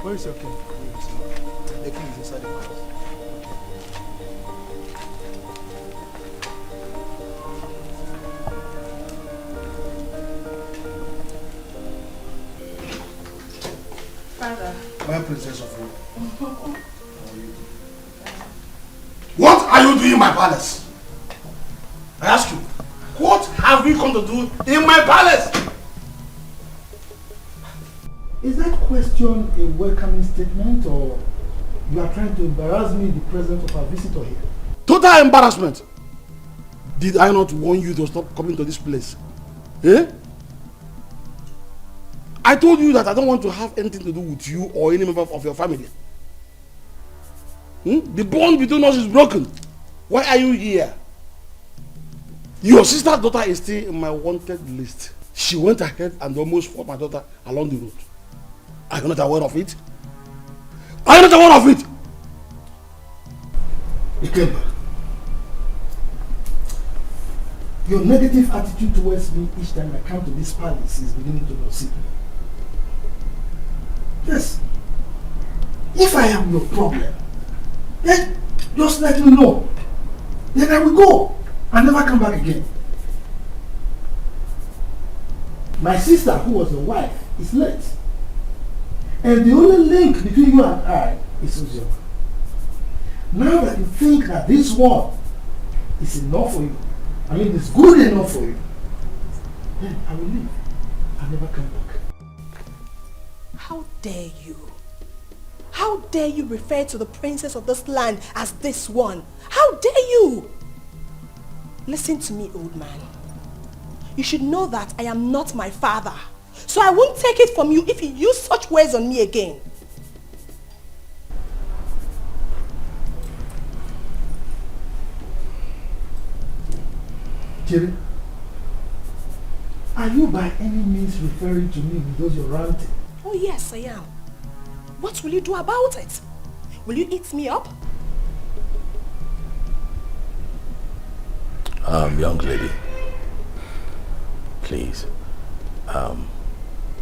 Where is your king? The king is inside the palace. Father. My princess of Rome. What are you doing in my palace? I ask you, what have you come to do in my palace? Is that question a welcoming statement, or you are trying to embarrass me in the presence of our visitor here? Total embarrassment. Did I not warn you to stop coming to this place? Eh? I told you that I don't want to have anything to do with you or any member of your family. The bond between us is broken. Why are you here? Your sister's daughter is still in my wanted list. She went ahead and almost fought my daughter along the road. Are you not aware of it? Are you not aware of it? Ikemba, your negative attitude towards me each time I come to this palace is beginning to lose me. Yes. If I am your problem, then just let me know. Then I will go and never come back again. My sister, who was your wife, is late. And the only link between you and I is Uzoma. Now that you think that this one is enough for you, I mean it's good enough for you, then I will leave and never come back. How dare you? How dare you refer to the princess of this land as this one? How dare you? Listen to me, old man. You should know that I am not my father. So I won't take it from you if you use such words on me again. Jerry, are you by any means referring to me with those you're ranting? Oh yes, I am. What will you do about it? Will you eat me up? Young lady, please,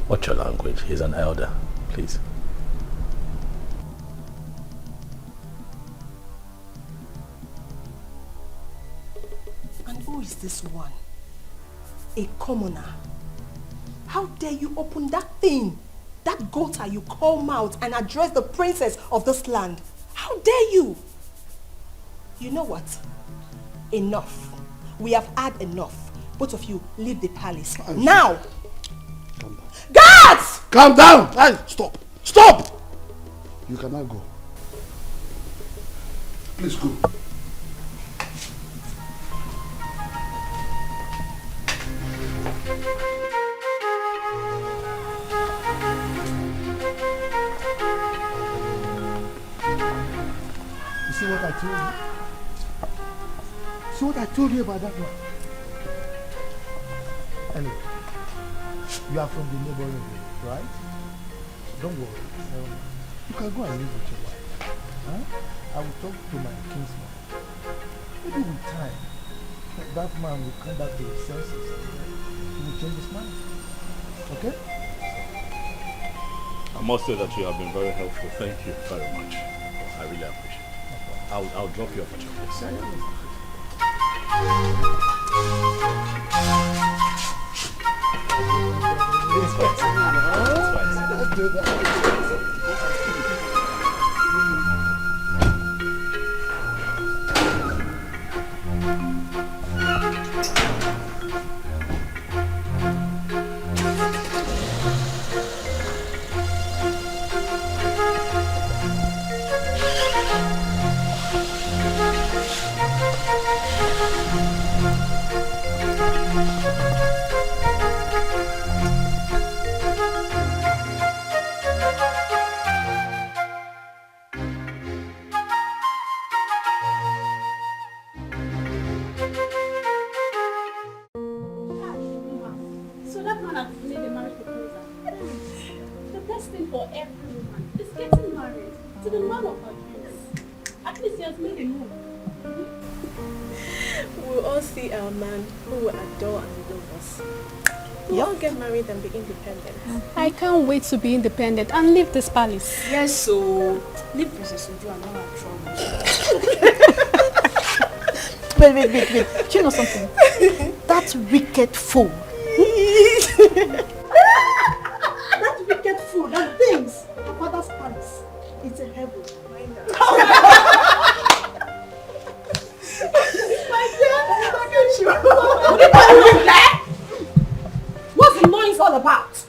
watch your language. He's an elder, please. And who is this one? A commoner. How dare you open that thing, that gutter you call mouth, and address the princess of this land? How dare you? You know what? Enough. We have had enough. Both of you leave the palace. Now! Calm down. Guards! Calm down! Hey, stop! Stop! You cannot go. Please go. You see what I told you? See what I told you about that one? Anyway, you are from the neighboring village, right? Don't worry. You can go and live with your wife. Huh? I will talk to my kinsman. Maybe with time, that man will come back to his senses and he will change his mind. Okay? I must say that you have been very helpful. Thank you very much. I really appreciate it. I'll drop you off at your place. It's fine. Let's do that. We'll all get married and be independent. I can't wait to be independent and leave this palace. Yes, so leave Princess Uju and all our troubles. Wait. Do you know something? That wicked fool. That wicked fool, that thinks her father's palace. It's a heaven. What's the noise all about?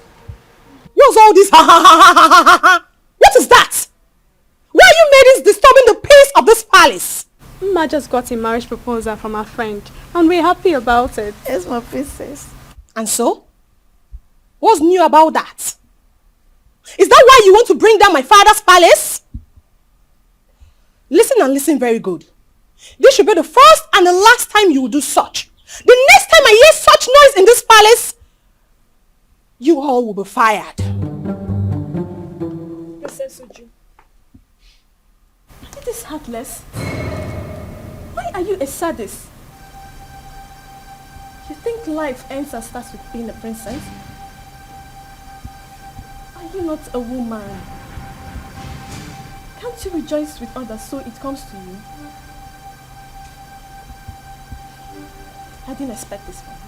What's all this? What is that? Why are you ladies disturbing the peace of this palace? Ma just got a marriage proposal from her friend and we're happy about it. Yes, my princess. And so? What's new about that? Is that why you want to bring down my father's palace? Listen and listen very good. This should be the first and the last time you will do such. The next time I hear such noise in this palace, you all will be fired. Princess Uju, It is heartless. Why are you a sadist? you think life ends and starts with being a princess? Are you not a woman? Can't you rejoice with others so it comes to you? I didn't expect this from you.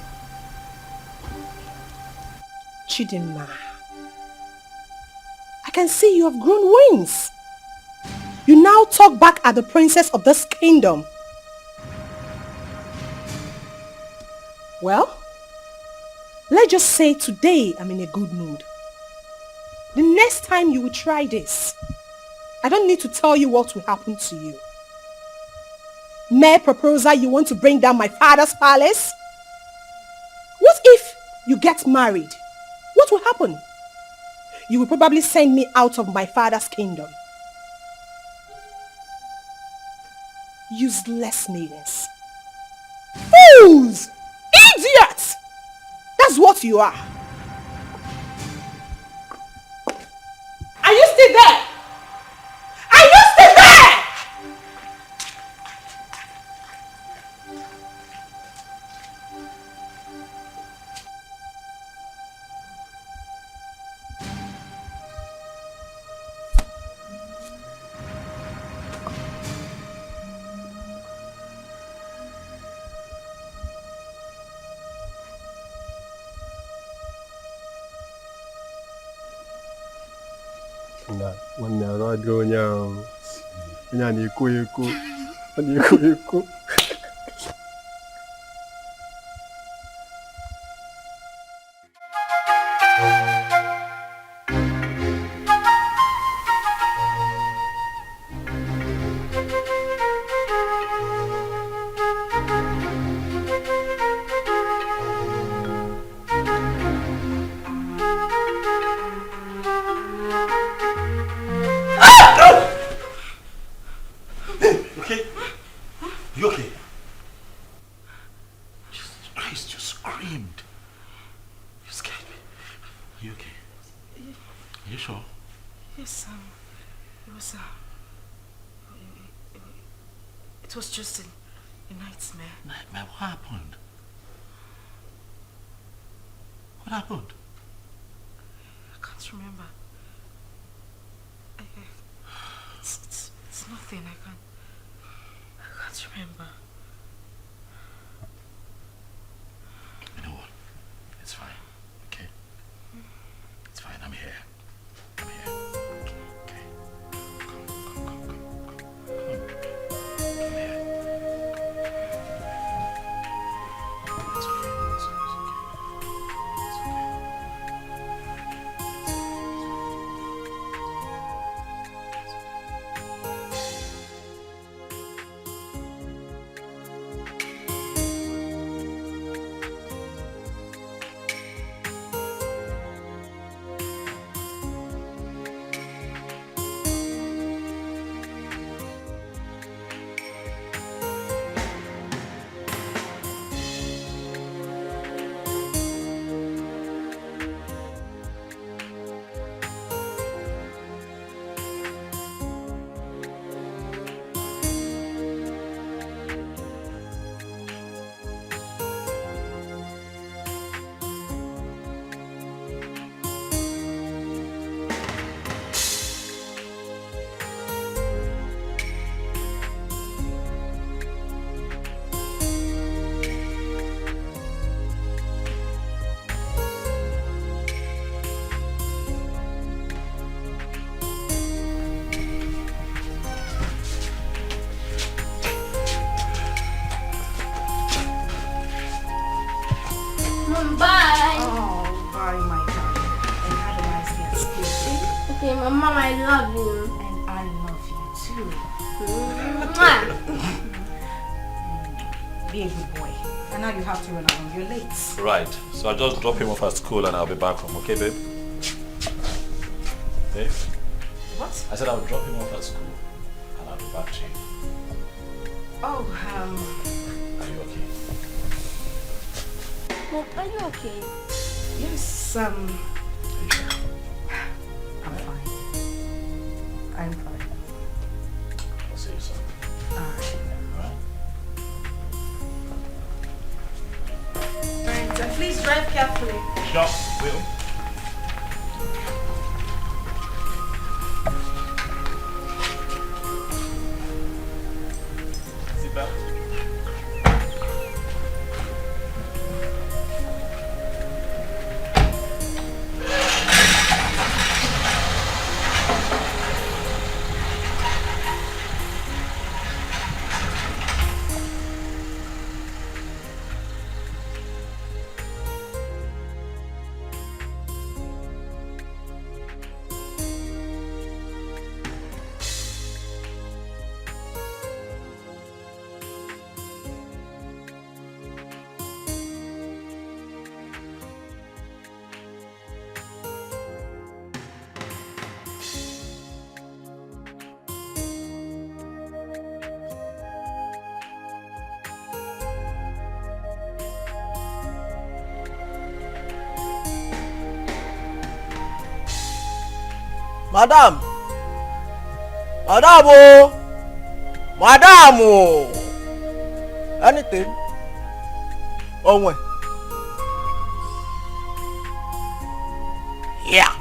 Chidinma, I can see you have grown wings. You now talk back at the princess of this kingdom. Well, let's just say today I'm in a good mood. The next time you will try this, I don't need to tell you what will happen to you. Mere proposal, you want to bring down my father's palace? What if you get married? What will happen? You will probably send me out of my father's kingdom. Useless maidens. Fools! Idiots! That's what you are. Are you still there? Are you still there? Nwanne arụ adịghị onye ahụ. Onye a na-ekwo ekwo. Ọ na-ekwo ekwo. It was just a nightmare. Nightmare? What happened? What happened? I can't remember. It's nothing. I can't remember. You know what? It's fine. Okay? It's fine. I'm here. I'm here. Okay. Come. Mom, I love you. And I love you too. Be a good boy. And now you have to run along. You're late. Right. So I'll just drop him off at school and I'll be back home. Okay, babe? Babe? What? I said I'll drop him off at school and I'll be back to you. Oh, Are you okay? Mom, are you okay? yes, I'm fine. I'm fine. I'll see you soon. Alright. Alright? Alright, and please drive carefully. Sure, will. Seatbelt. Madam! Madam! Oh! Madam! Oh! Anything? Oh, when? Yeah!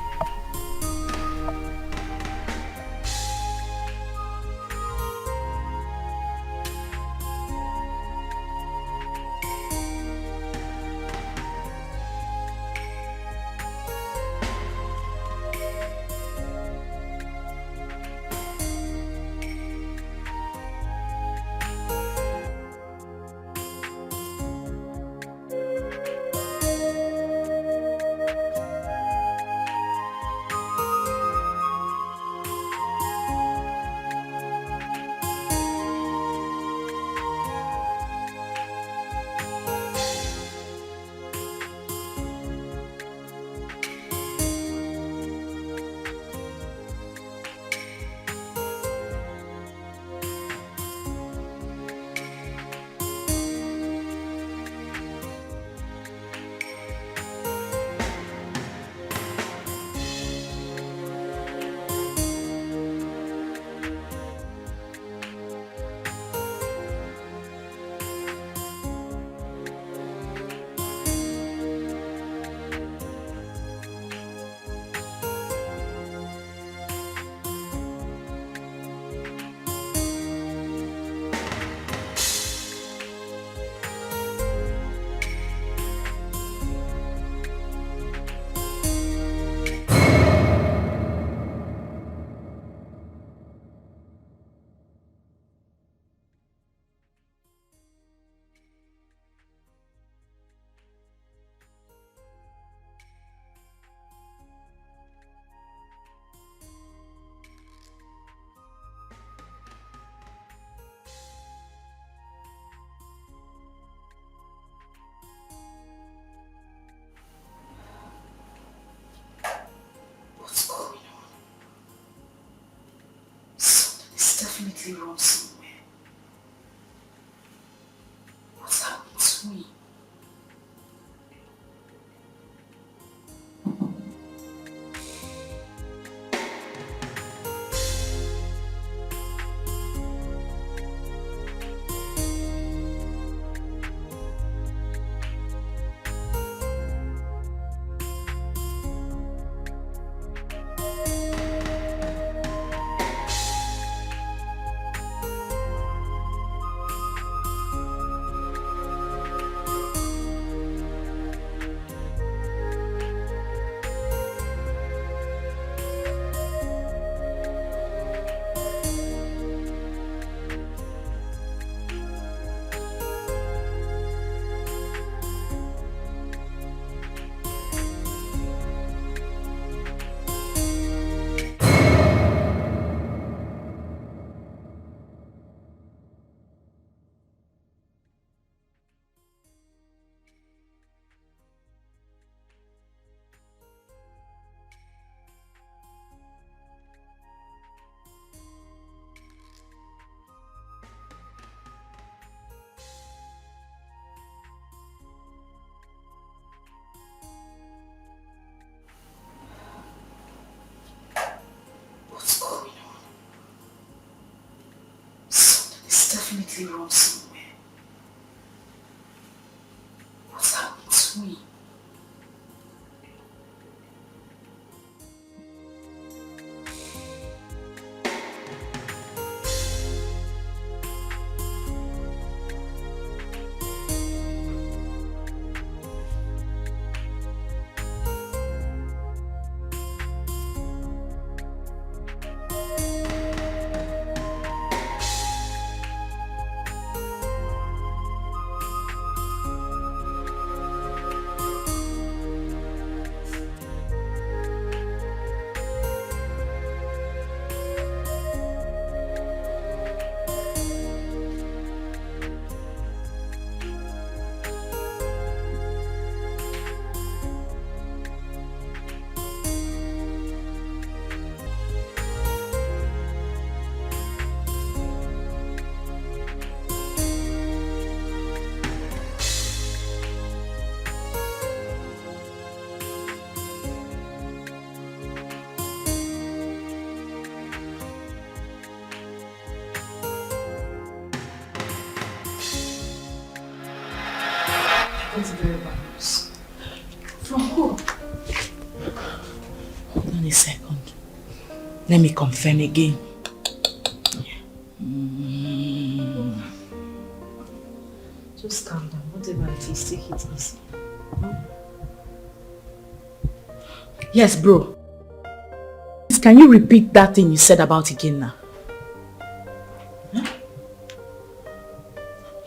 Definitely wrong somewhere. What's happened to me? definitely run somewhere. What's happened to me? That's very bad news. From who? Hold on a second. Let me confirm again. Just calm down. Whatever it is, take it easy. Yes, bro. Can you repeat that thing you said about Ikenna? Huh?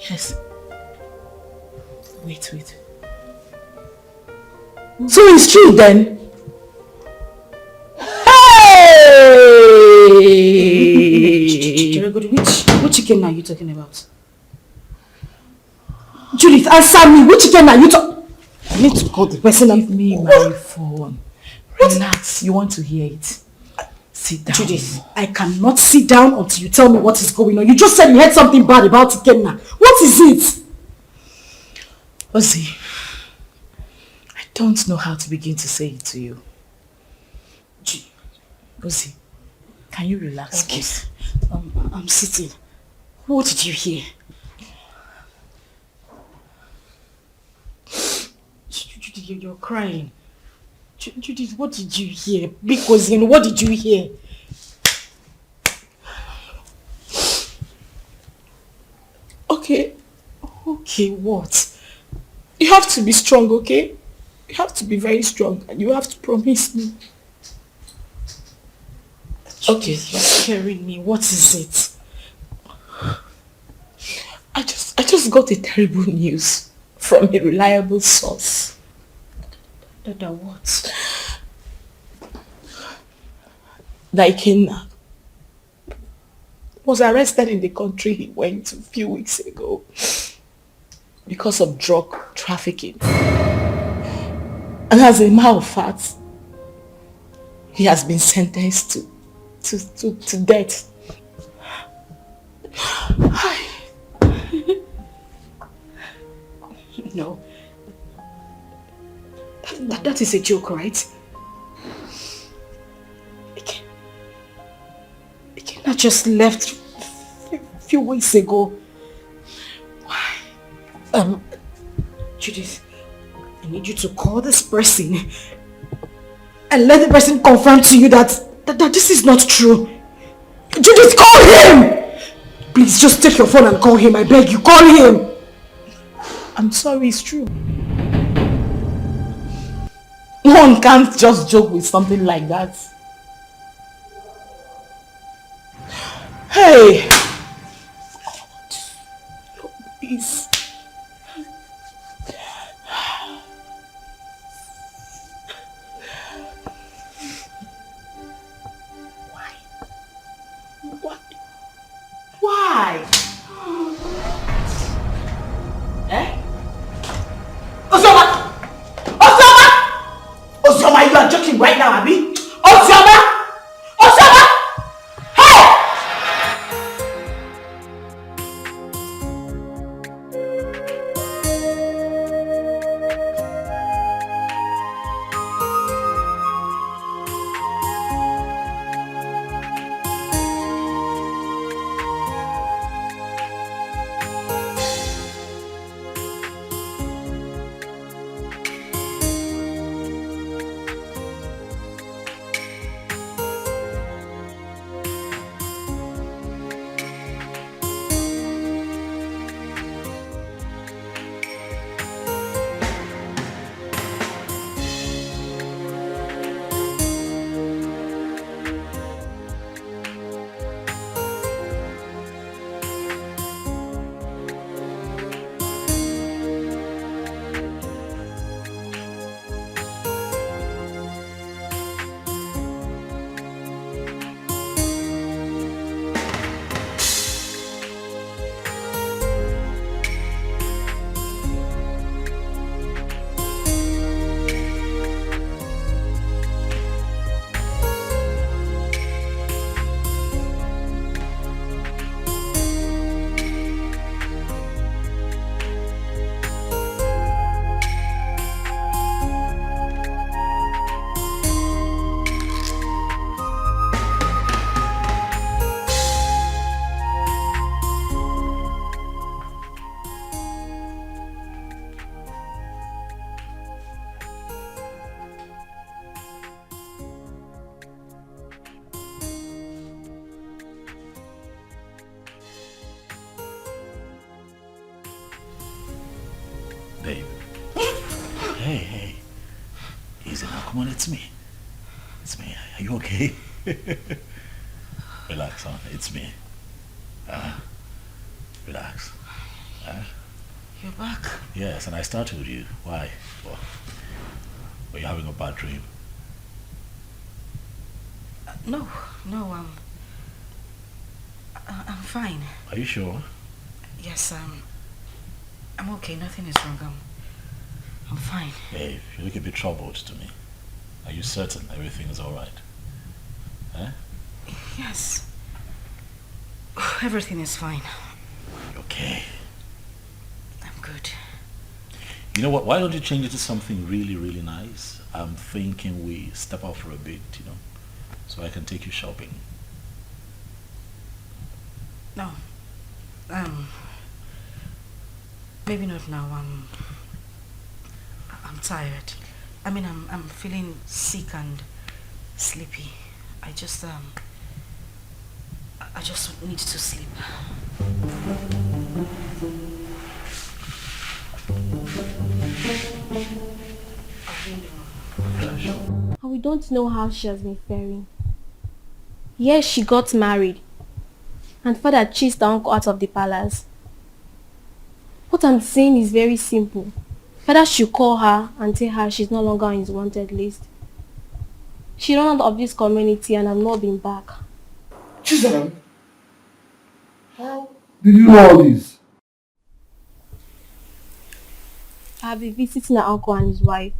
Yes. Wait. So it's true then? Hey! Which Ikenna are you talking about? Judith, answer me. Which Ikenna are you talking? I need to call the person. Give me my phone. Relax. You want to hear it? Sit down. Judith, I cannot sit down until you tell me what is going on. You just said you heard something bad about Ikenna. What is it? Ozzy, I don't know how to begin to say it to you. Ozzy, can you relax, please? I'm sitting. What did you hear? Judith, you're crying. Judith, what did you hear? Because what did you hear? Okay, what? You have to be strong, okay? You have to be very strong and you have to promise me. Okay, you're scaring me. What is it? I just got a terrible news from a reliable source. That what? That Ikenna was arrested in the country he went to a few weeks ago because of drug trafficking. And as a matter of fact, he has been sentenced to death. No. That is a joke, right? Ikenna just left a few weeks ago. Why? Judith, I need you to call this person and let the person confirm to you that this is not true. Judith, call him! Please, just take your phone and call him. I beg you, call him! I'm sorry, it's true. One can't just joke with something like that. Hey! Please. Why? Eh? Ozoma! Ozoma, you are joking right now, Abby? Ozoma! Hey! come on, it's me. It's me. Are you okay? Relax, son. It's me. Relax. You're back? Yes, and I started with you. Why? Well, were you having a bad dream? No, I'm fine. Are you sure? Yes, I'm okay. Nothing is wrong. I'm fine. Hey, you look a bit troubled to me. Are you certain everything is alright? Huh? Yes. Everything is fine. Okay. I'm good. You know what? Why don't you change it to something really, really nice? I'm thinking we step out for a bit, so I can take you shopping. No. Maybe not now. I'm tired. I mean, I'm feeling sick and sleepy. I just need to sleep. And we don't know how she has been faring. Yes, she got married. And father chased her uncle out of the palace. What I'm saying is very simple. Father should call her and tell her she's no longer on his wanted list. She ran out of this community and has not been back. Chisholm, how did you know all this? I have been visiting her uncle and his wife.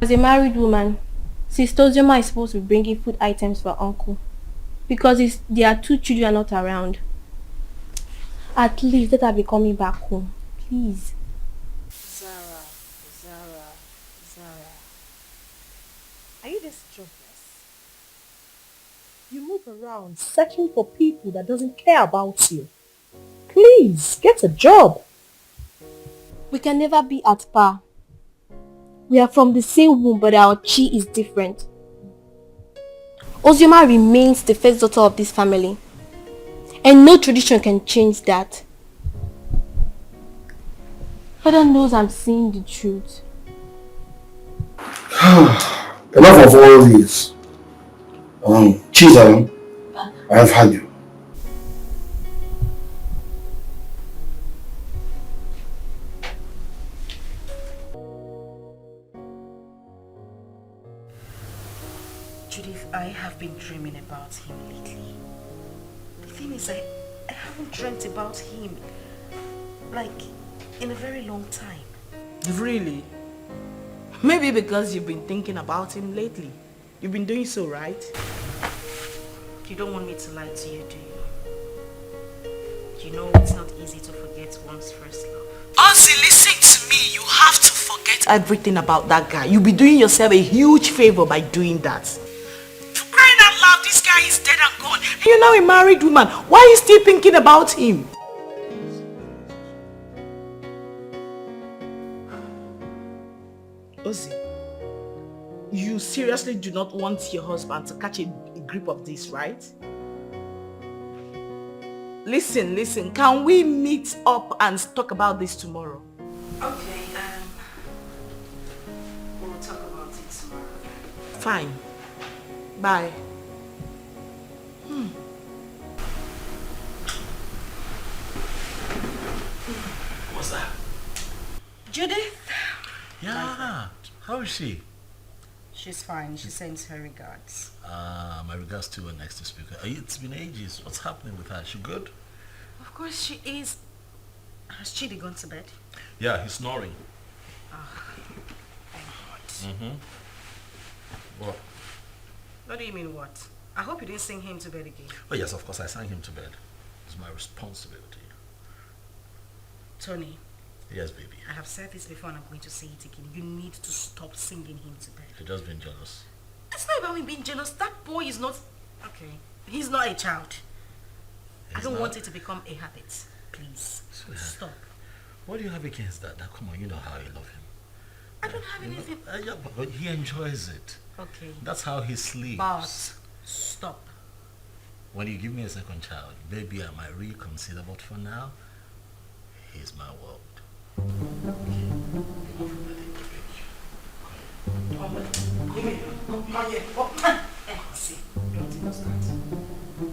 As a married woman, Sister Ozoma is supposed to be bringing food items for her uncle. Because there are 2 children not around. At least let her be coming back home. Please. Zara. Are you this jobless? You move around searching for people that doesn't care about you. Please, get a job. We can never be at par. We are from the same womb, but our chi is different. Ozoma remains the first daughter of this family. And no tradition can change that. Father knows I'm saying the truth. Enough of all this. Chisholm, I have had you. Judith, I have been dreaming about him lately. The thing is, I haven't dreamt about him, like, in a very long time. Really? Maybe because you've been thinking about him lately. You've been doing so, right? You don't want me to lie to you, do you? You know it's not easy to forget one's first love. Ozzy, listen to me. You have to forget everything about that guy. You'll be doing yourself a huge favor by doing that. For crying out loud, this guy is dead and gone. You're now a married woman. Why are you still thinking about him? Ozzy, you seriously do not want your husband to catch a grip of this, right? Listen, can we meet up and talk about this tomorrow? Okay, we'll talk about it tomorrow. Fine. Bye. What's that? Judith? Yeah. How is she? She's fine. She sends her regards. My regards to her next speaker. It's been ages. What's happening with her? She good? Of course she is. Has Chidi gone to bed? Yeah, he's snoring. Thank God. What? What do you mean what? I hope you didn't sing him to bed again. Oh yes, of course I sang him to bed. It's my responsibility. Tony. Yes, baby. I have said this before and I'm going to say it again. You need to stop singing him to bed. You're just being jealous. It's not about me being jealous. That boy is not... Okay. He's not a child. I don't want it to become a habit. Please. Stop. What do you have against that? Come on, you know how I love him. I don't have anything... Yeah, but he enjoys it. Okay. That's how he sleeps. But stop. When you give me a second child, maybe I might reconsider, but for now, he's my world. Okay. Not yet. See, don't even start.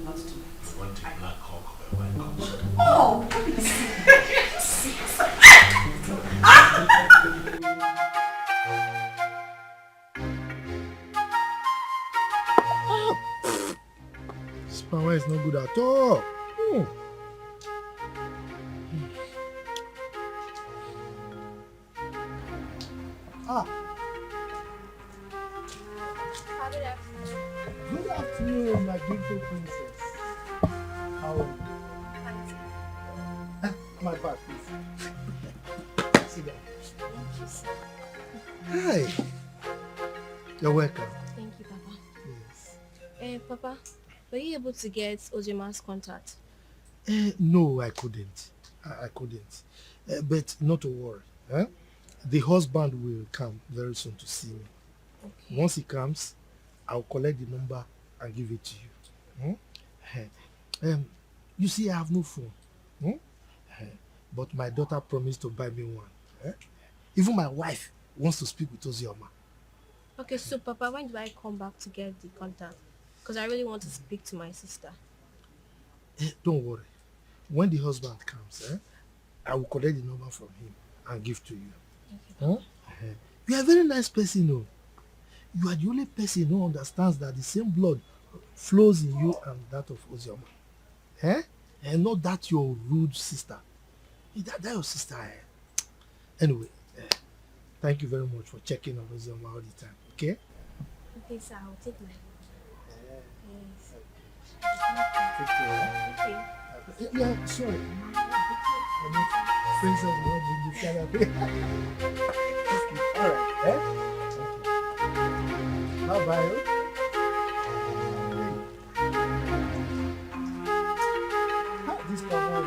Not tonight. You want a black cock or a white cock? Oh, please. This power is not good at all. Good afternoon, my beautiful princess. How are you? My back, please. Sit down. Hi. You're welcome. Thank you, Papa. Yes. Papa, were you able to get Ojima's contact? No, I couldn't. I couldn't. But not to worry. The husband will come very soon to see me. Okay. Once he comes, I'll collect the number and give it to you. You see, I have no phone. But my daughter promised to buy me one. Even my wife wants to speak with Ozioma. Okay, so Papa, when do I come back to get the contact? Because I really want to speak to my sister. Don't worry. When the husband comes, I will collect the number from him and give to you. Okay. You are a very nice person, no? You are the only person who understands that the same blood flows in you and that of Ozioma. And not that your rude sister. That your sister. Anyway, thank you very much for checking on Ozioma all the time. Okay? Okay, sir. I'll take my Take care. Yeah, sorry. Friends of the world, you Alright, Bye-bye. This cover,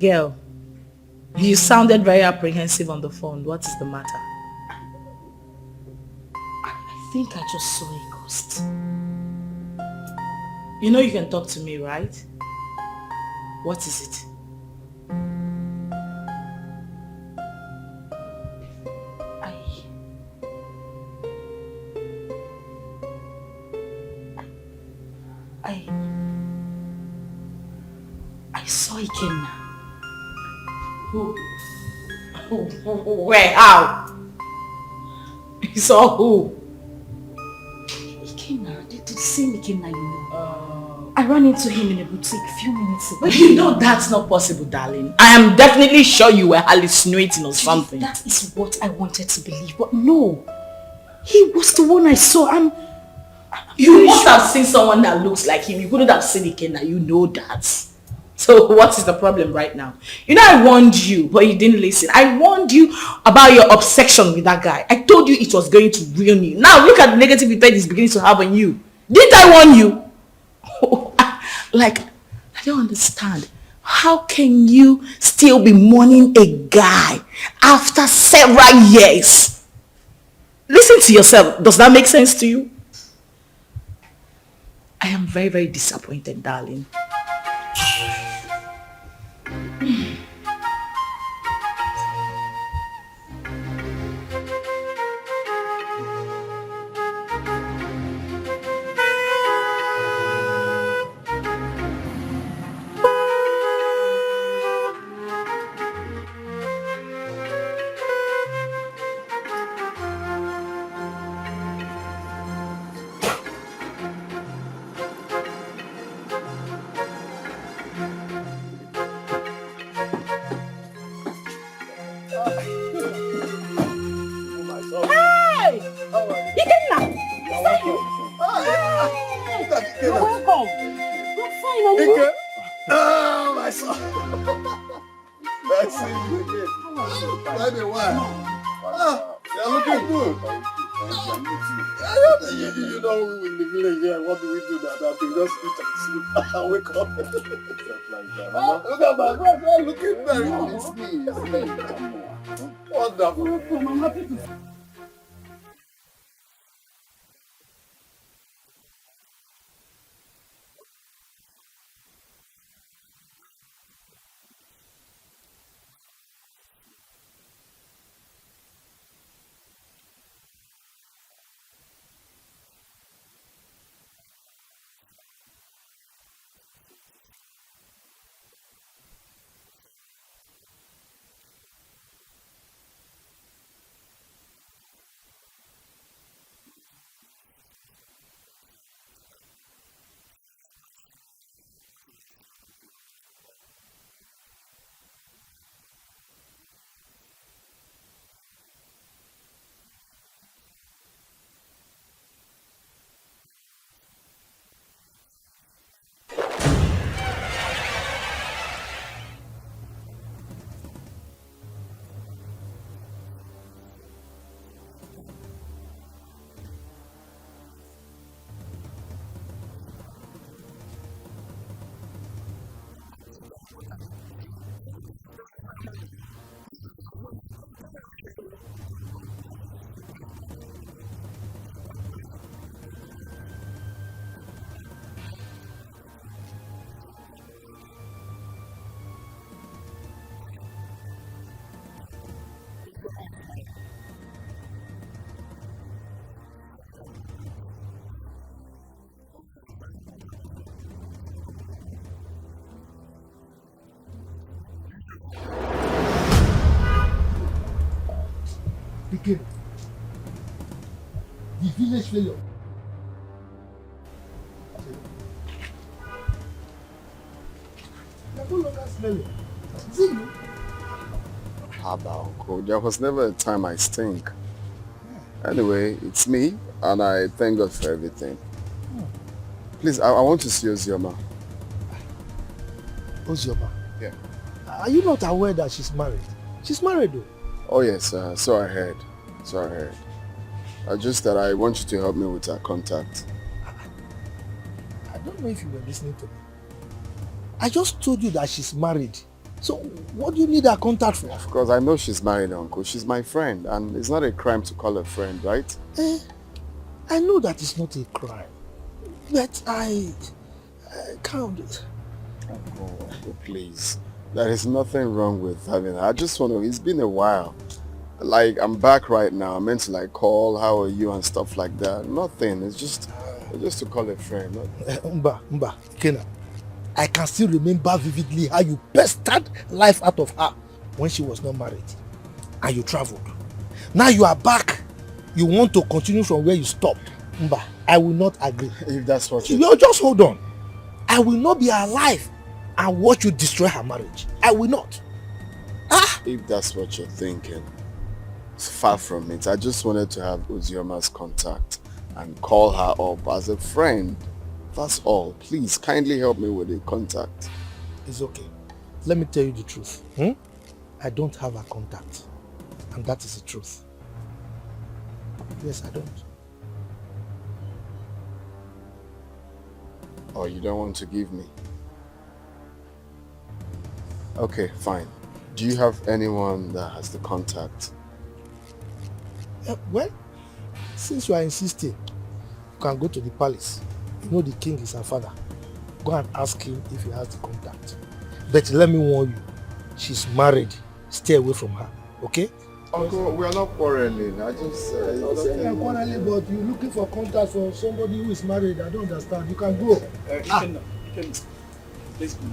Girl, you sounded very apprehensive on the phone. What is the matter? I think I just saw a ghost. You know you can talk to me, right? What is it? I saw Ikenna. Who? Where? How? You saw who? Ikenna, the same Ikenna you know. I ran into him in a boutique a few minutes ago. But you know that's not possible, darling. I am definitely sure you were hallucinating or something. That is what I wanted to believe, but no. He was the one I saw. You must have seen someone that looks like him. You couldn't have seen Ikenna. You know that. So what is the problem right now? You know I warned you, but you didn't listen. I warned you about your obsession with that guy. I told you it was going to ruin you. Now look at the negative effect it's beginning to have on you. Didn't I warn you? Like, I don't understand. How can you still be mourning a guy after several years? Listen to yourself. Does that make sense to you? I am very, very disappointed, darling. Wake up. Look at my brother looking very wonderful. I'm happy to. Again, the village failure. no longer smelling. Is it you? Haba, Uncle. There was never a time I stink. Anyway, it's me, and I thank God for everything. Please, I want to see Ozioma. Ozioma? Yeah. Are you not aware that she's married? She's married though. Oh yes, so I heard. Just that I want you to help me with her contact. I don't know if you were listening to me. I just told you that she's married. So what do you need her contact for? Of course, I know she's married, Uncle. She's my friend, and it's not a crime to call her friend, right? I know that it's not a crime. But I can't. Uncle, please. There is nothing wrong with having her. I just want to, it's been a while. Like, I'm back right now. I meant to like call, how are you and stuff like that. Nothing. It's just to call a friend. Mba, Kena. I can still remember vividly how you pestered life out of her when she was not married. And you traveled. Now you are back. You want to continue from where you stopped. Mba, I will not agree. If that's what you just hold on. I will not be alive and watch you destroy her marriage. I will not. If that's what you're thinking, it's far from it. I just wanted to have Ozioma's contact and call her up as a friend. That's all. Please, kindly help me with the contact. It's okay. Let me tell you the truth. I don't have a contact. And that is the truth. Yes, I don't. Oh, you don't want to give me? Okay, fine. Do you have anyone that has the contact? Well, since you are insisting, you can go to the palace. You know the king is her father. Go and ask him if he has the contact. But let me warn you, she's married. Stay away from her, okay? Uncle, we are not quarreling. I just... You are quarreling, but you're looking for contact for somebody who is married. I don't understand. You can go. Please go.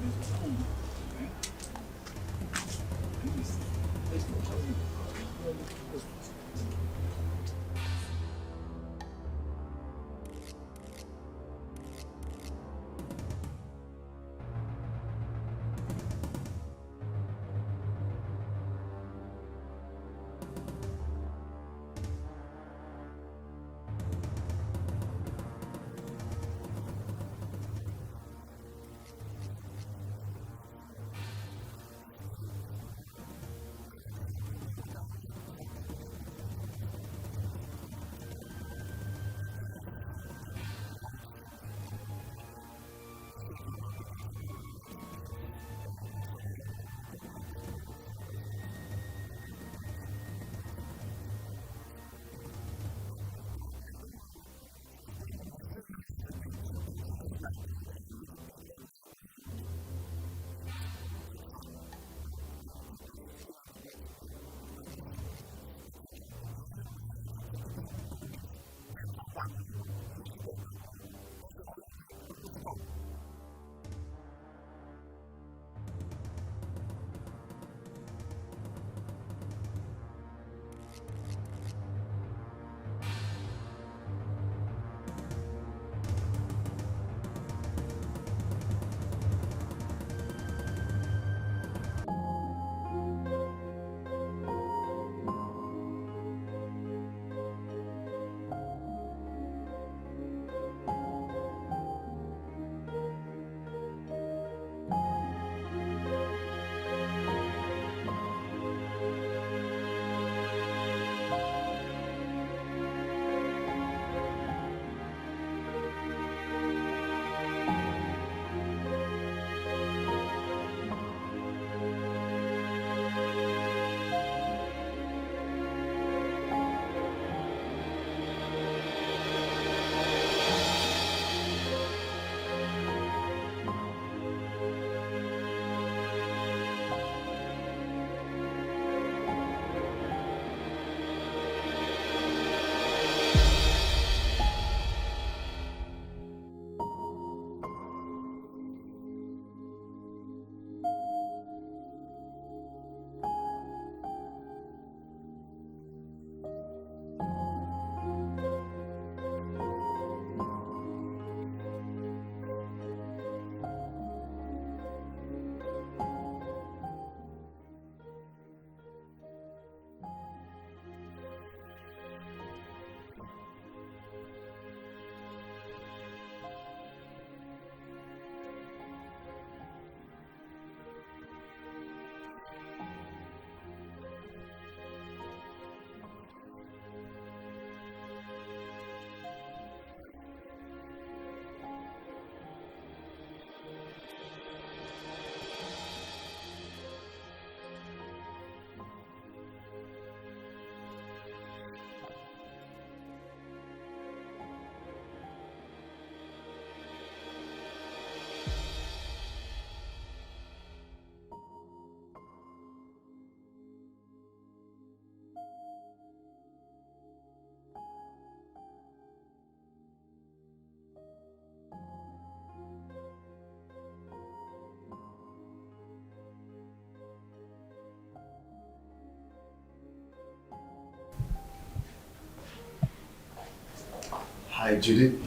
Hi, Judy.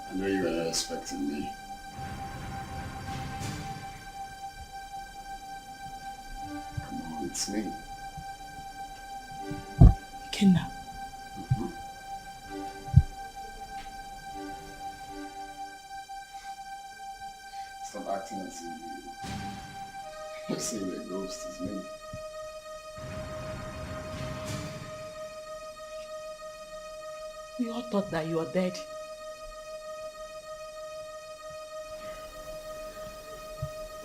I know you were not expecting me. Come on, it's me. Ikenna. Stop acting as if you're saying the ghost is me. We all thought that you were dead.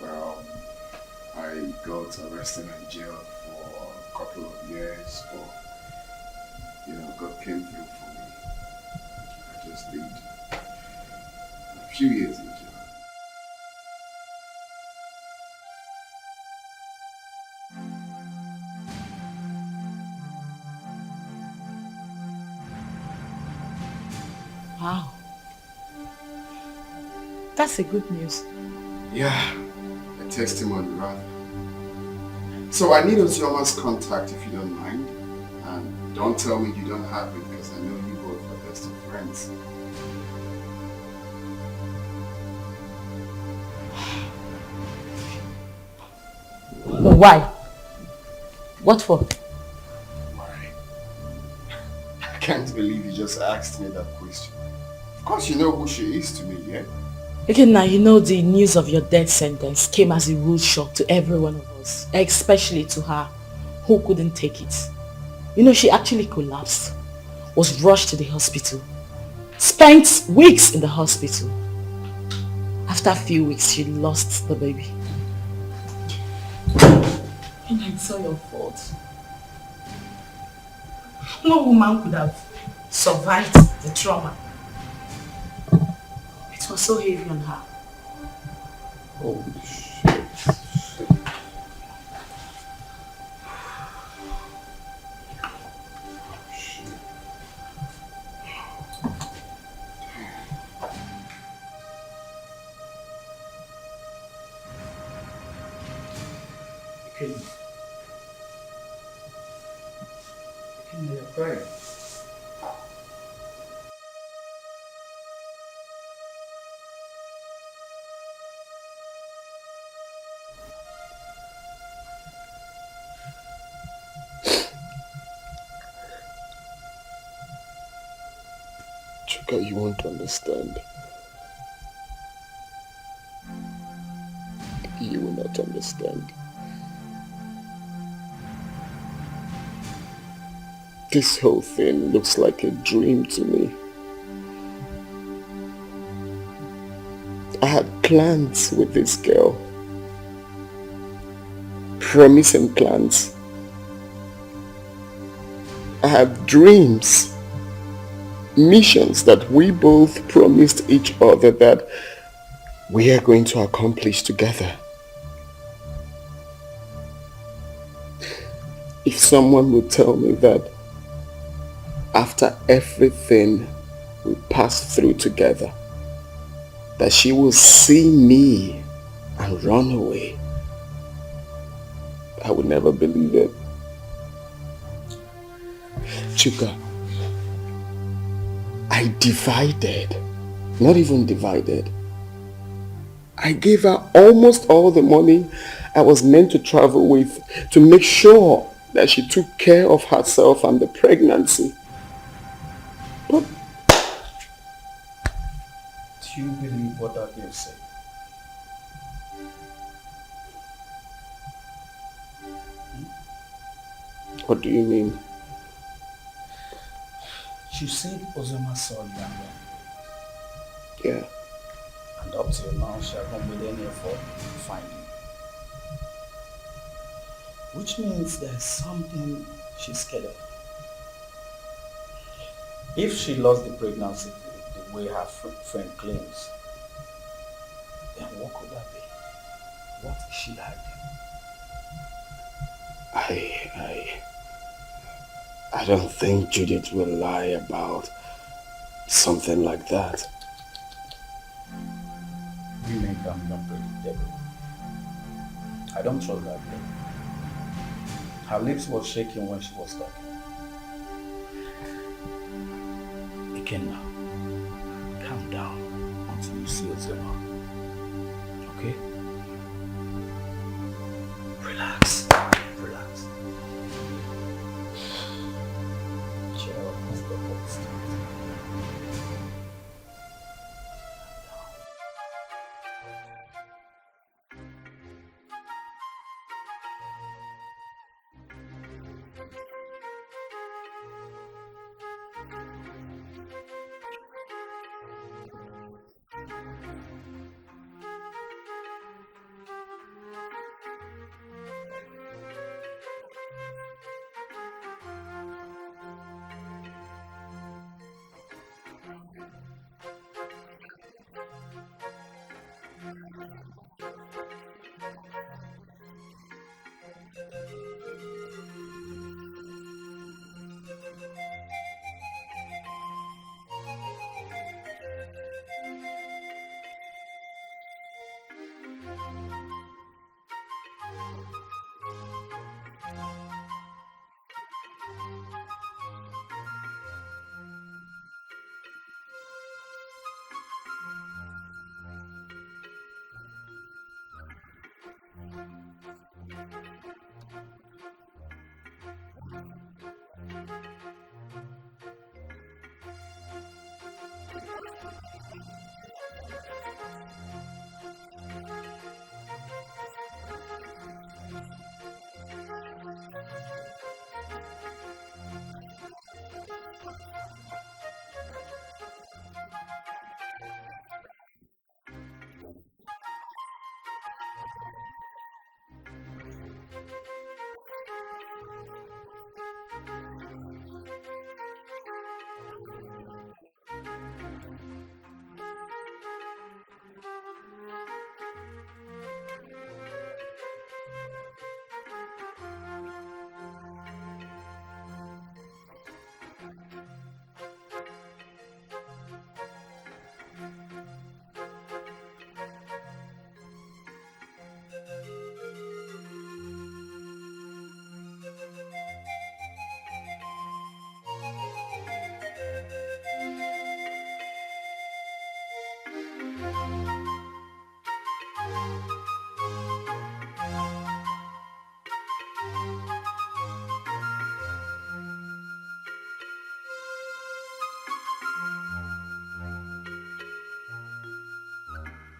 Well, I got arrested and jailed for a couple of years, but God came through for me. I just did a few years in jail. Wow. That's a good news. Yeah, a testimony rather. So I need Ozioma's contact if you don't mind. And don't tell me you don't have it because I know you both are best of friends. Why? What for? Why? I can't believe you just asked me that question. Of course you know who she is to me, yeah? Okay, now you know the news of your death sentence came as a rude shock to every one of us, especially to her, who couldn't take it. You know, she actually collapsed, was rushed to the hospital, spent weeks in the hospital. After a few weeks, she lost the baby. And it's all your fault. No woman could have survived the trauma. It was so heavy on her. Oh, shit. Okay, you're crying. Chuka, you won't understand. You will not understand. This whole thing looks like a dream to me. I had plans with this girl. Promising plans. I had dreams. Missions that we both promised each other that we are going to accomplish together. If someone would tell me that after everything we passed through together, that she will see me and run away, I would never believe it. Chuka, I divided, not even divided. I gave her almost all the money I was meant to travel with to make sure that she took care of herself and the pregnancy. But do you believe what that girl said? What do you mean? She said Ozoma saw you and ran. Yeah. And up till now, she hasn't made any effort to find you. Which means there's something she's scared of. If she lost the pregnancy the way her friend claims, then what could that be? What is she hiding? I don't think Judith will lie about something like that. Women can be unpredictable. I don't trust that girl. Her lips were shaking when she was talking. Ikenna, calm down until you see Ozema. Okay? Relax. Relax. Cheer up, Mr. Host.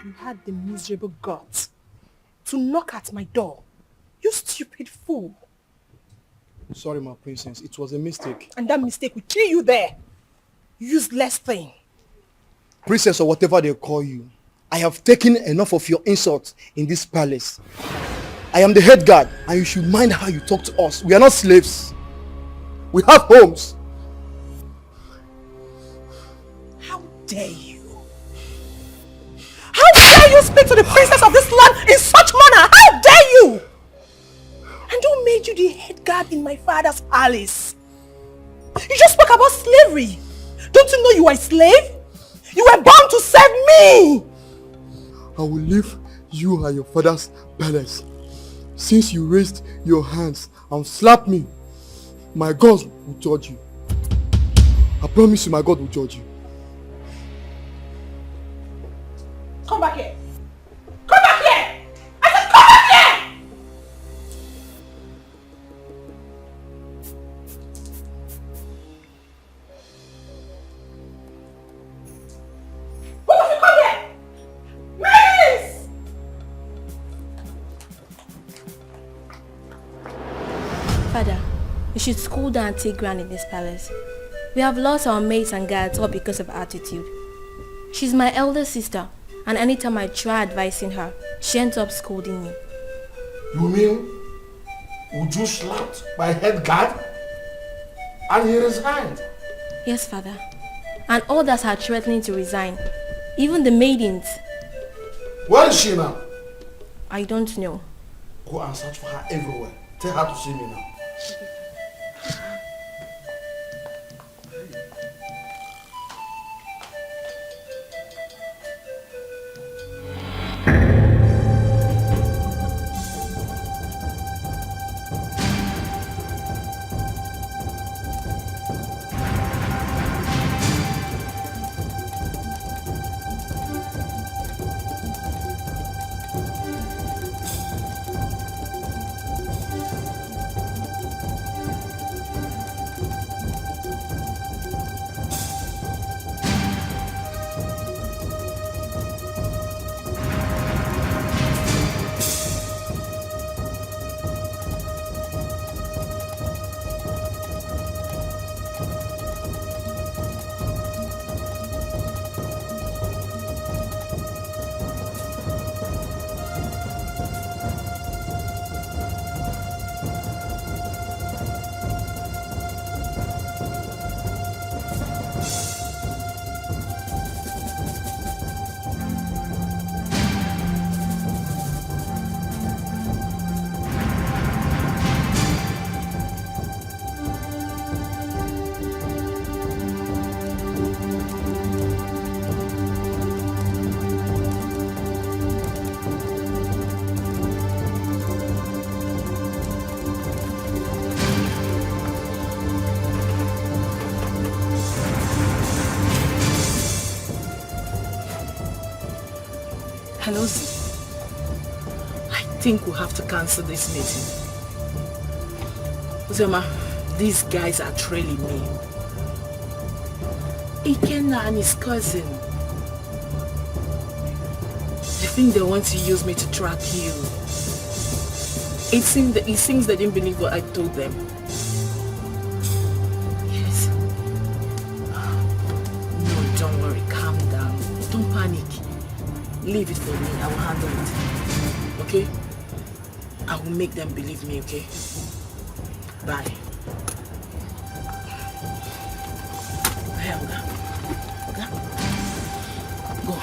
You had the miserable guts to knock at my door. You stupid fool. Sorry, my princess. It was a mistake. And that mistake will kill you there. Useless thing. Princess or whatever they call you, I have taken enough of your insults in this palace. I am the head guard and you should mind how you talk to us. We are not slaves. We have homes. How dare you? How dare you speak to the princess of this land in such manner? How dare you? And who made you the head guard in my father's palace? You just spoke about slavery. Don't you know you are a slave? You were born to serve me. I will leave you and your father's palace. Since you raised your hands and slapped me, my God will judge you. I promise you my God will judge you. Come back here. Come back here. I said come back here. What have you come here? Miss! Father, you should school down and take ground in this palace. We have lost our maids and guards all because of attitude. She's my elder sister, and anytime I try advising her, she ends up scolding me. You mean Uju slapped my head guard and he resigned? Yes, Father. And others are threatening to resign. Even the maidens. Where is she now? I don't know. Go and search for her everywhere. Tell her to see me now. think we'll have to cancel this meeting. Uzoma, these guys are trailing me. Ikenna and his cousin. They think they want to use me to track you. It seems they didn't believe what I told them. Yes. No, don't worry. Calm down. Don't panic. Leave it for me. I will handle it. Okay? I will make them believe me, okay? Bye. Hey, Oga. Oga. Go.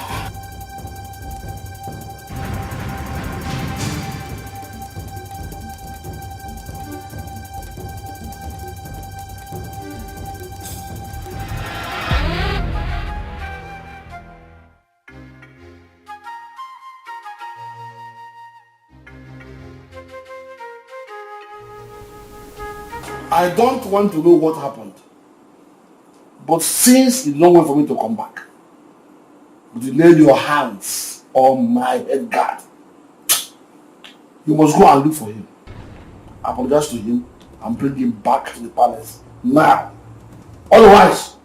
I don't want to know what happened. But since you don't wait for me to come back, you lay your hands on my head guard. You must go and look for him. Apologize to him and bring him back to the palace now. Otherwise,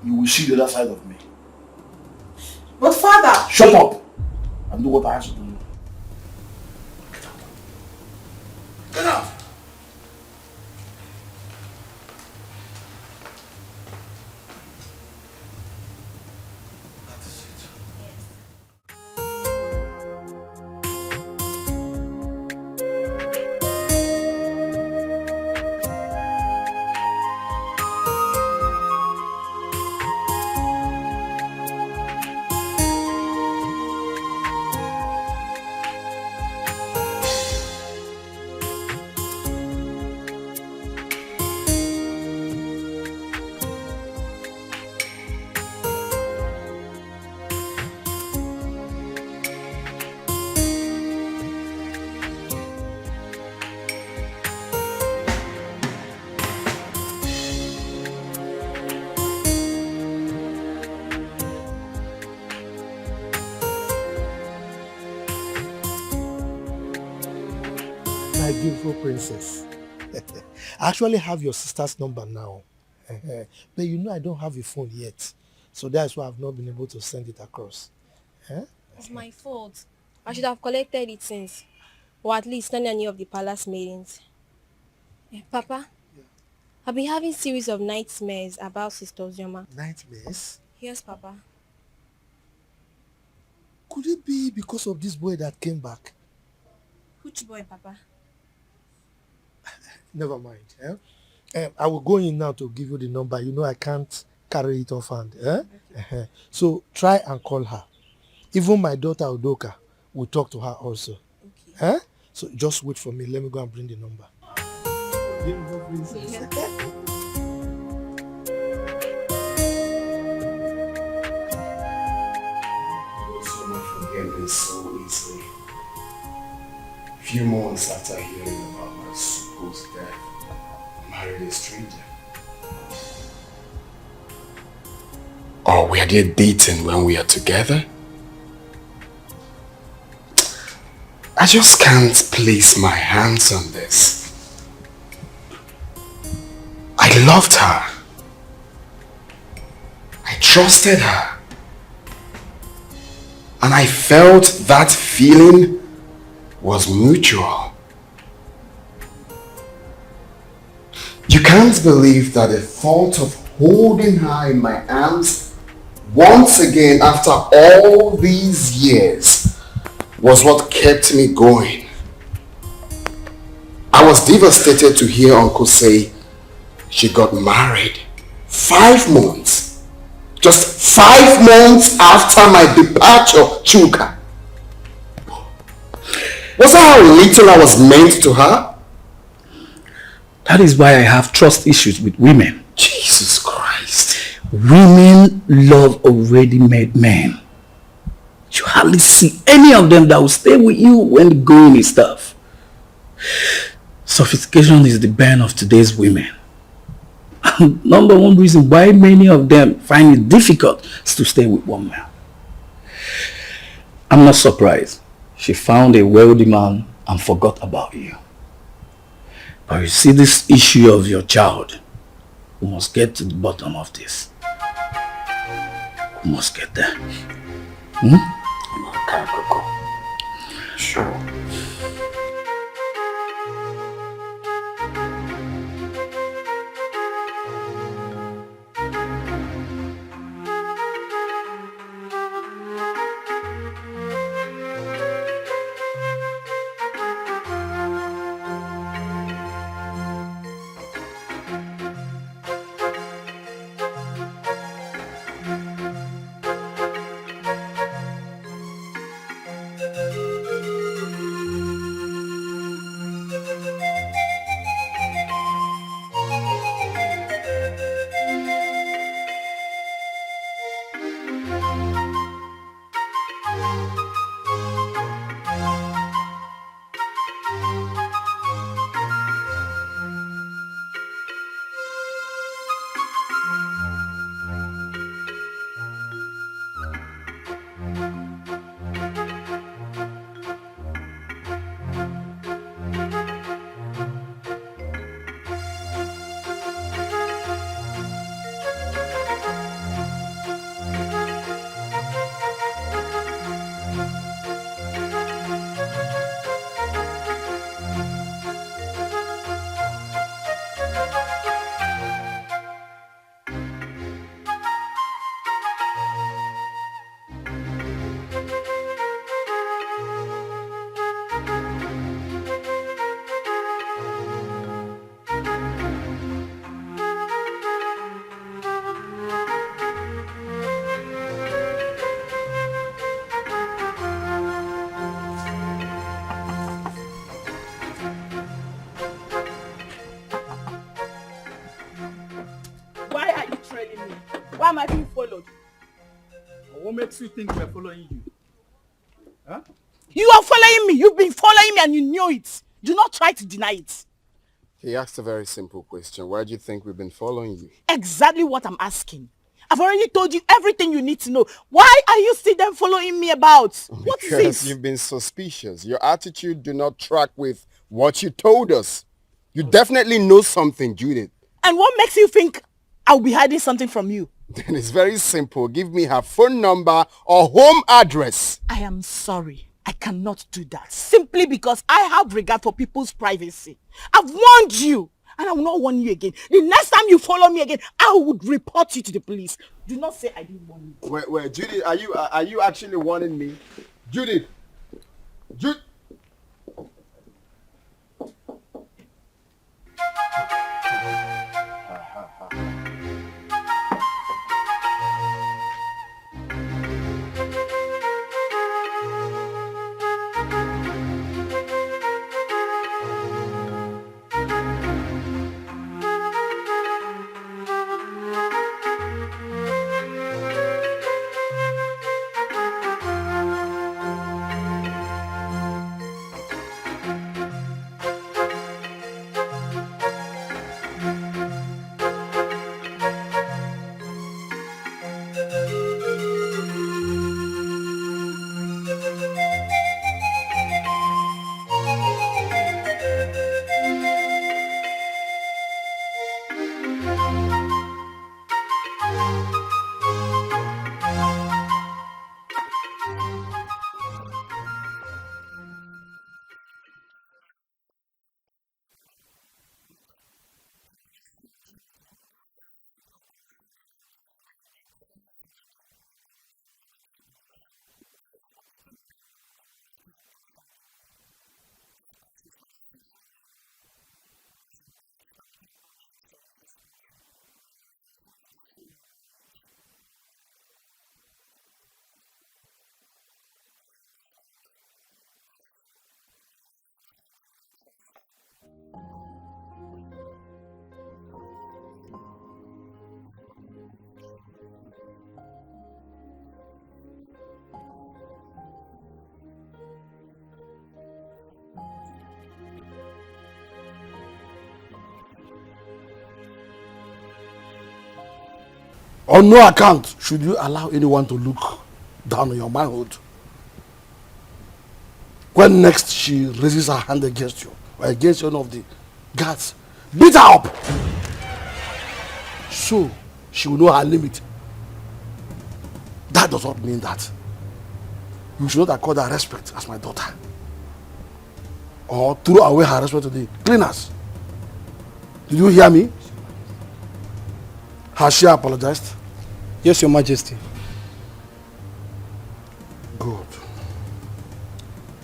you will see the other side of me. But father... Shut up and do what I ask you to do. Get out! My beautiful princess. I actually have your sister's number now. But you know I don't have a phone yet. So that's why I've not been able to send it across. It's my fault. I should have collected it since. Or at least not any of the palace meetings. Papa, I've been having series of nightmares about Sister Uzoma. Nightmares? Yes, Papa. Could it be because of this boy that came back? Which boy, Papa? Never mind. I will go in now to give you the number. You know I can't carry it off hand. Okay. So try and call her. Even my daughter Udoka will talk to her also. Okay. So just wait for me. Let me go and bring the number. Beautiful princess. Yeah. Forget this so easily. Few months after hearing about my supposed death, I married a stranger. Or were they dating when we are together? I just can't place my hands on this. I loved her. I trusted her. And I felt that feeling was mutual. You can't believe that the thought of holding her in my arms once again after all these years was what kept me going. I was devastated to hear Uncle say she got married 5 months. Just 5 months after my departure, Chuka. Was that how little I was meant to her? That is why I have trust issues with women. Jesus Christ. Women love already made men. You hardly see any of them that will stay with you when the going is tough. Sophistication is the bane of today's women. And number one reason why many of them find it difficult is to stay with one man. I'm not surprised. She found a wealthy man and forgot about you. But you see, this issue of your child, we must get to the bottom of this. We must get there. Okay, Coco. Sure. Why am I being followed? What makes you think we're following you? Huh? You are following me. You've been following me and you knew it. Do not try to deny it. He asked a very simple question. Why do you think we've been following you? Exactly what I'm asking. I've already told you everything you need to know. Why are you still then following me about? What is Because it? you've been suspicious. Your attitude do not track with what you told us. You definitely know something, Judith. And what makes you think I'll be hiding something from you? Then it's very simple. Give me her phone number or home address. I am sorry. I cannot do that. Simply because I have regard for people's privacy. I've warned you. And I will not warn you again. The next time you follow me again, I would report you to the police. Do not say I didn't warn you. Wait, Judith, are you actually warning me? Judith! Judith! On no account should you allow anyone to look down on your manhood. When next she raises her hand against you, or against one of the guards, beat her up. So she will know her limit. That does not mean that you should not accord her respect as my daughter. Or throw away her respect to the cleaners. Did you hear me? Has she apologized? Yes, Your Majesty. Good.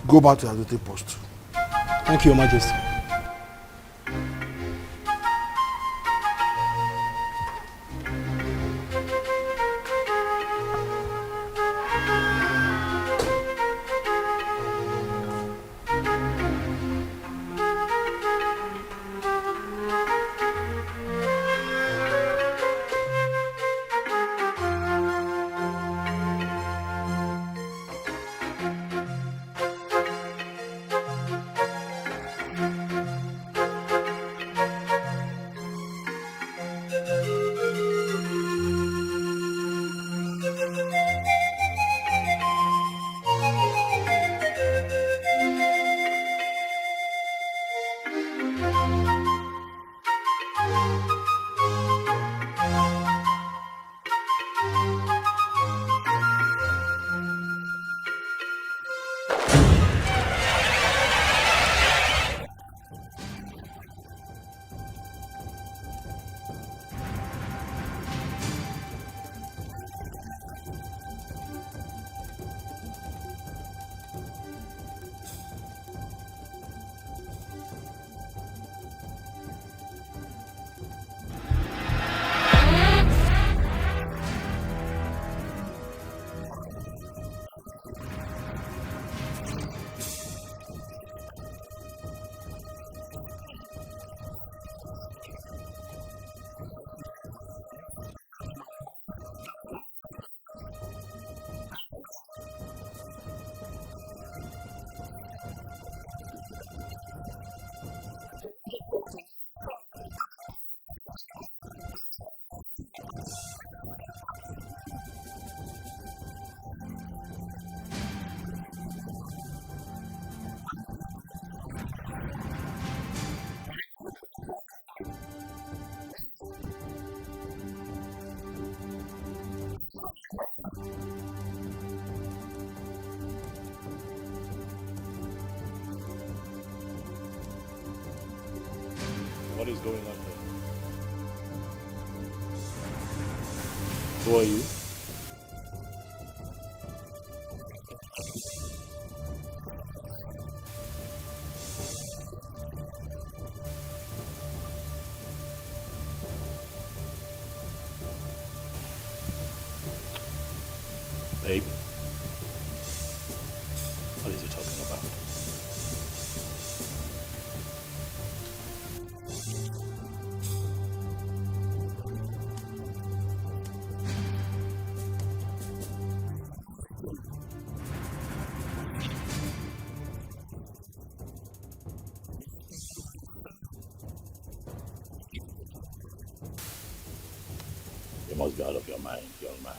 Go back to your duty post. Thank you, Your Majesty. What is going on here? Who are you? Babe, what is he talking about? You must be out of your mind, young man.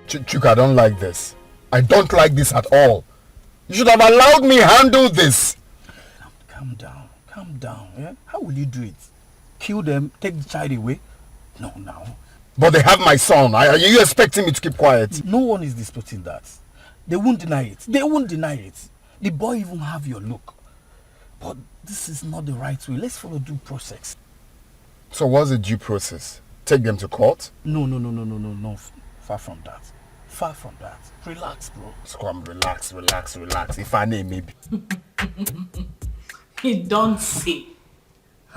Chuka, I don't like this. I don't like this at all. You should have allowed me handle this. Calm down. Yeah? How will you do it? Kill them, take the child away? No, now. But they have my son. Are you expecting me to keep quiet? No one is disputing that. They won't deny it. The boy even have your look. But this is not the right way. Let's follow due process. So what's the due process? Take them to court? No. Far from that. Far from that. Relax, bro. Come, relax. If I name maybe. You don't see.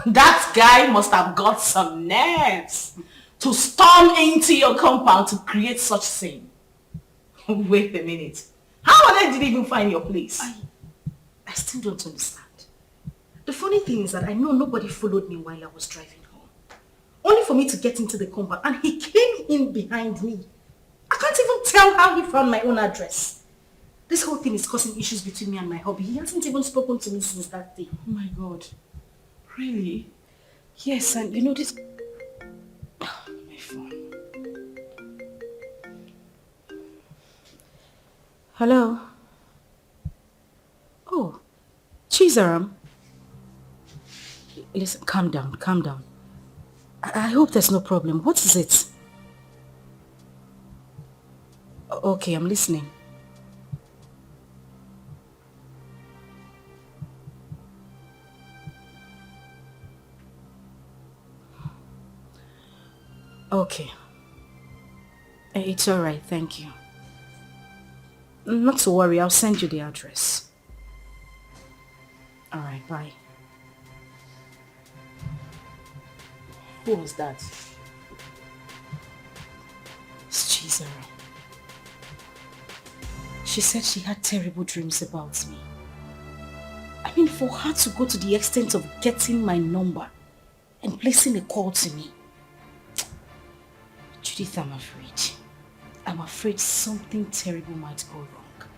That guy must have got some nerves to storm into your compound to create such scene. Wait a minute. How on earth did you even find your place? I still don't understand. The funny thing is that I know nobody followed me while I was driving home. Only for me to get into the compound and he came in behind me. I can't even tell how he found my own address. This whole thing is causing issues between me and my hubby. He hasn't even spoken to me since that day. Oh my God. Really? Yes, and you know this... My phone. Hello? Oh, Chizaram. Listen, calm down. I hope there's no problem. What is it? Okay, I'm listening. Okay. It's alright, thank you. Not to worry, I'll send you the address. Alright, bye. Who was that? It's Chizara. She said she had terrible dreams about me. I mean, for her to go to the extent of getting my number and placing a call to me. Judith, I'm afraid. I'm afraid something terrible might go wrong.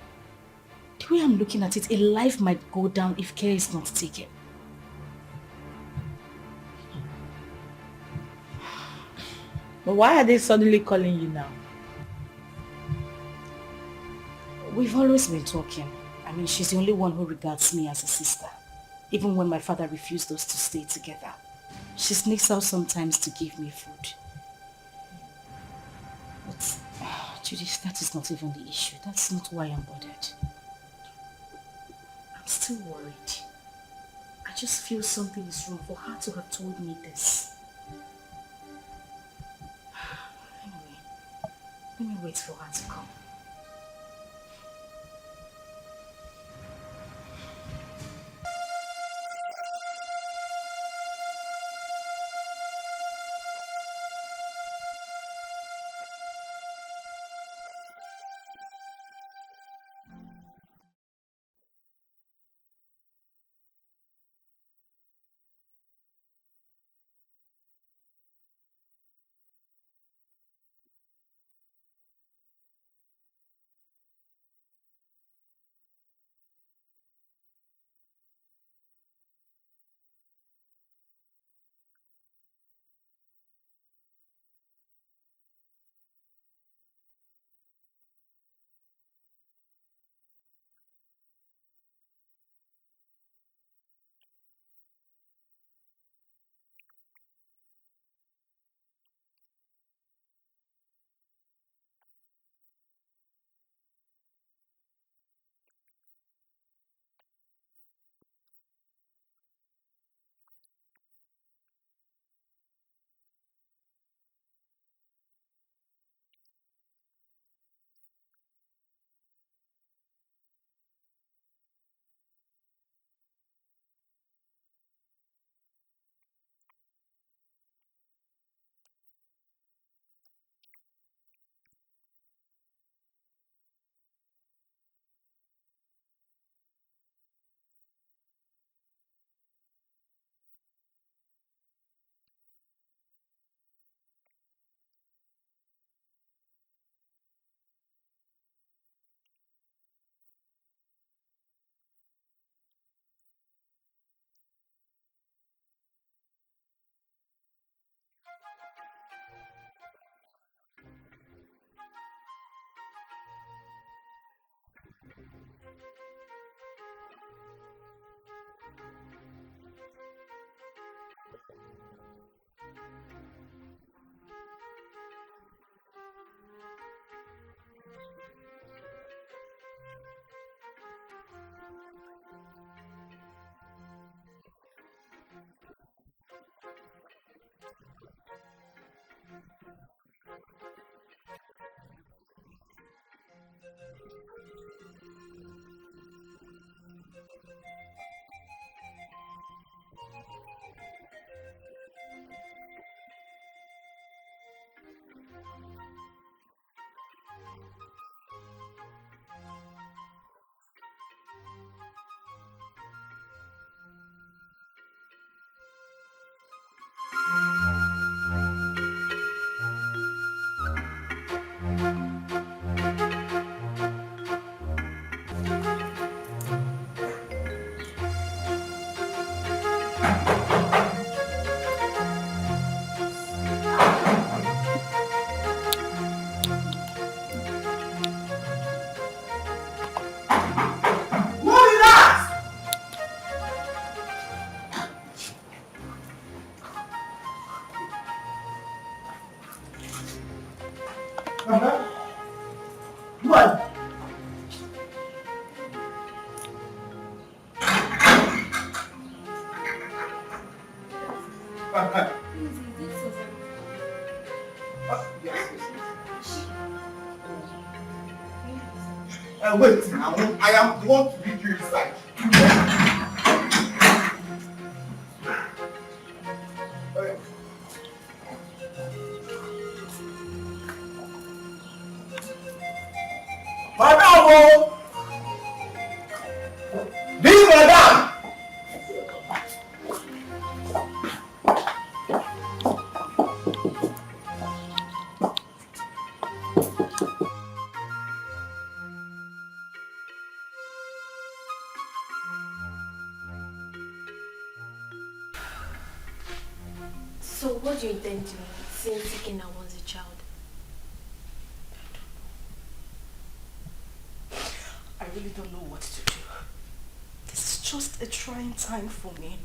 The way I'm looking at it, a life might go down if care is not taken. But why are they suddenly calling you now? We've always been talking. I mean, she's the only one who regards me as a sister. Even when my father refused us to stay together. She sneaks out sometimes to give me food. But, Judith, that is not even the issue. That's not why I'm bothered. I'm still worried. I just feel something is wrong for her to have told me this. Anyway, let me wait for her to come. What? Wait, now I am the one to lead you inside. Madam! This madam! So what do you intend doing since Ikena wants a child? I really don't know what to do. This is just a trying time for me.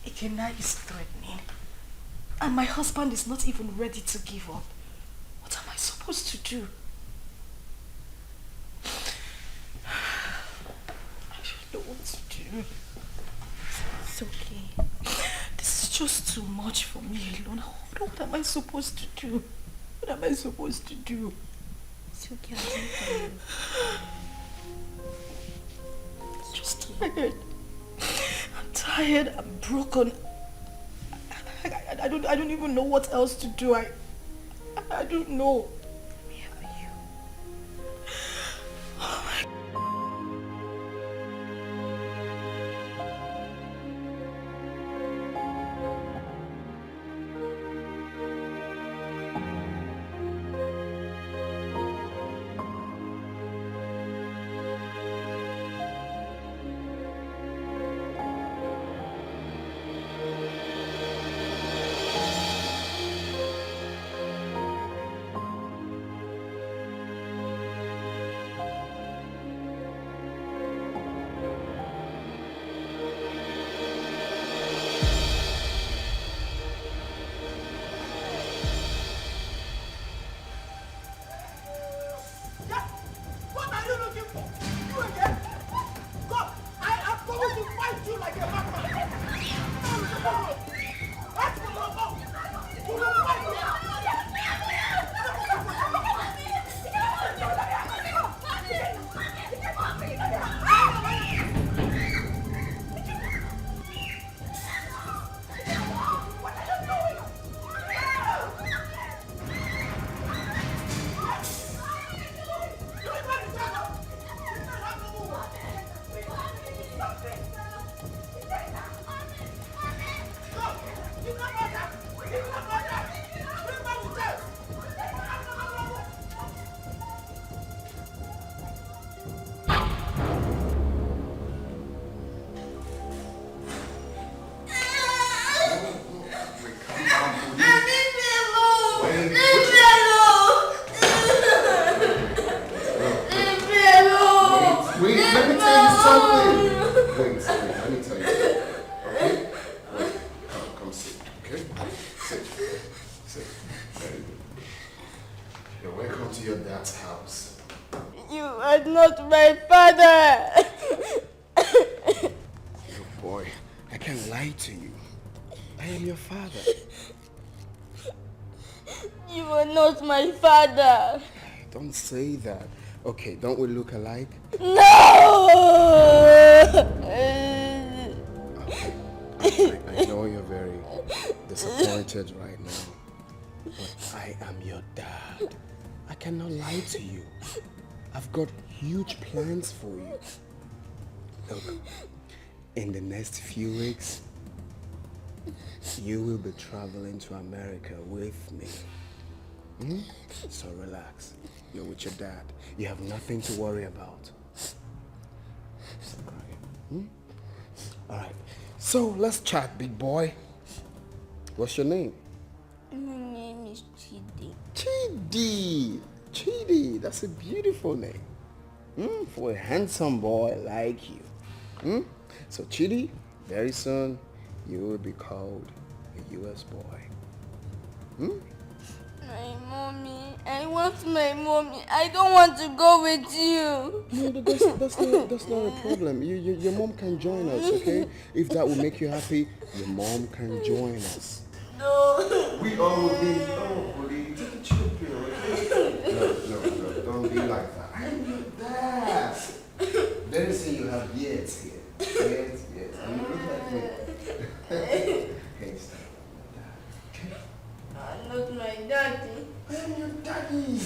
Ikena is threatening. And my husband is not even ready to give up. What am I supposed to do? I don't know what to do. It's okay. This is just too much for me alone. What am I supposed to do? What am I supposed to do? It's okay, I'll do it for you. I'm just tired. I'm tired. I'm broken. I don't even know what else to do. I don't know. Let me help you. Oh my God. Don't say that. Okay, don't we look alike? No! I know you're very disappointed right now, but I am your dad. I cannot lie to you. I've got huge plans for you. Look, in the next few weeks, you will be traveling to America with me. So relax. You're with your dad. You have nothing to worry about. Stop crying. Alright. So let's chat, big boy. What's your name? My name is Chidi. Chidi! Chidi, that's a beautiful name. For a handsome boy like you. So Chidi, very soon you will be called a US boy. My mommy. I want my mommy. I don't want to go with you. No, that's not a problem. Your mom can join us, okay? If that will make you happy, your mom can join us. No. We all will be. Oh, buddy, take a chill pill, okay? No, don't be like that. I'm your dad. Let us say you have years here. Yes. And you look like me. Hey, stop. I'm not my daddy. I'm your daddy.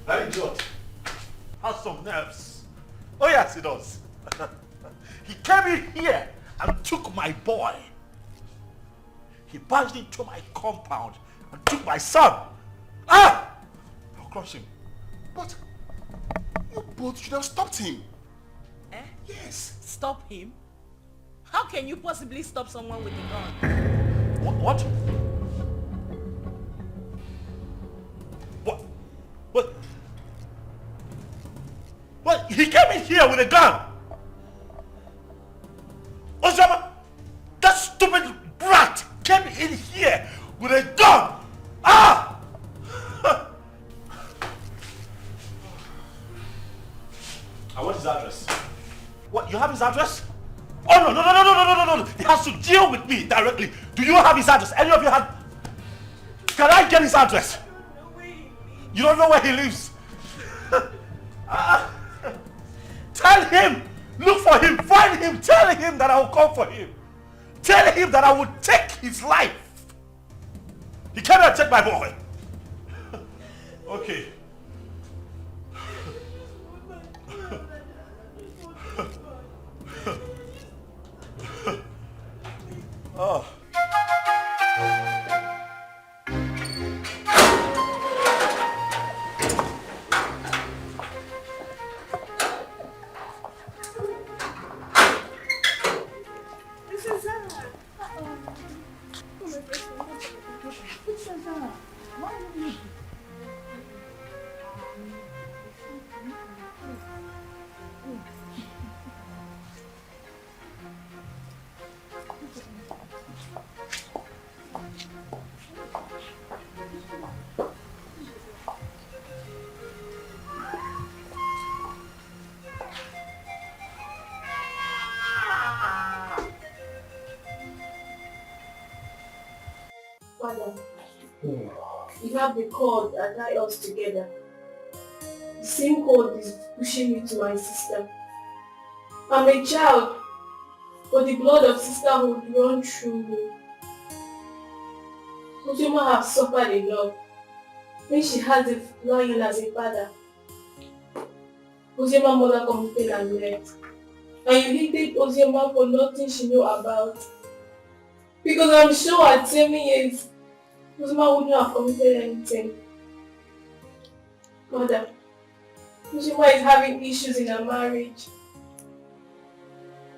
Daddy George has some nerves. Oh yes, he does. He came in here and took my boy. He barged into my compound and took my son. I'll crush him. But you both should have stopped him. Eh? Yes. Stop him? How can you possibly stop someone with a gun? What? What? He came in here with a gun. Osama, that stupid brat came in here with a gun. I want his address. What? You have his address? Oh no! He has to deal with me directly. Do you have his address? Any of you have? Can I get his address? You don't know where he lives. Tell him, look for him, find him, tell him that I will come for him. Tell him that I will take his life. He cannot take my boy. Okay. Oh. Father, you have the cord that tie us together. The same cord is pushing me to my sister. I'm a child, but the blood of sisterhood runs through me. Ojima has suffered enough when she has a lion as a father. Oziema's mother committed and left. And you hated Oziema for nothing she knew about. Because I'm sure at 7 years, Oziema wouldn't have committed anything. Mother, Oziema is having issues in her marriage.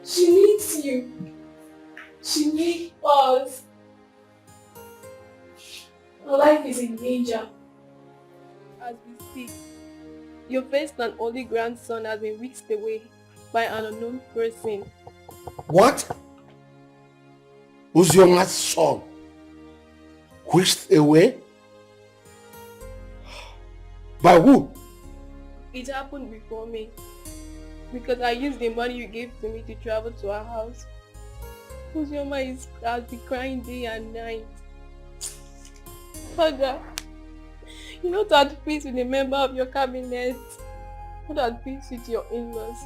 She needs you. She needs us. Her life is in danger. As we speak, your first and only grandson has been whisked away by an unknown person. What? Uzioma's son whisked away? By who? It happened before me. Because I used the money you gave to me to travel to our house. Uzioma has been crying day and night. Father, you're not at peace with a member of your cabinet. Not at peace with your in-laws.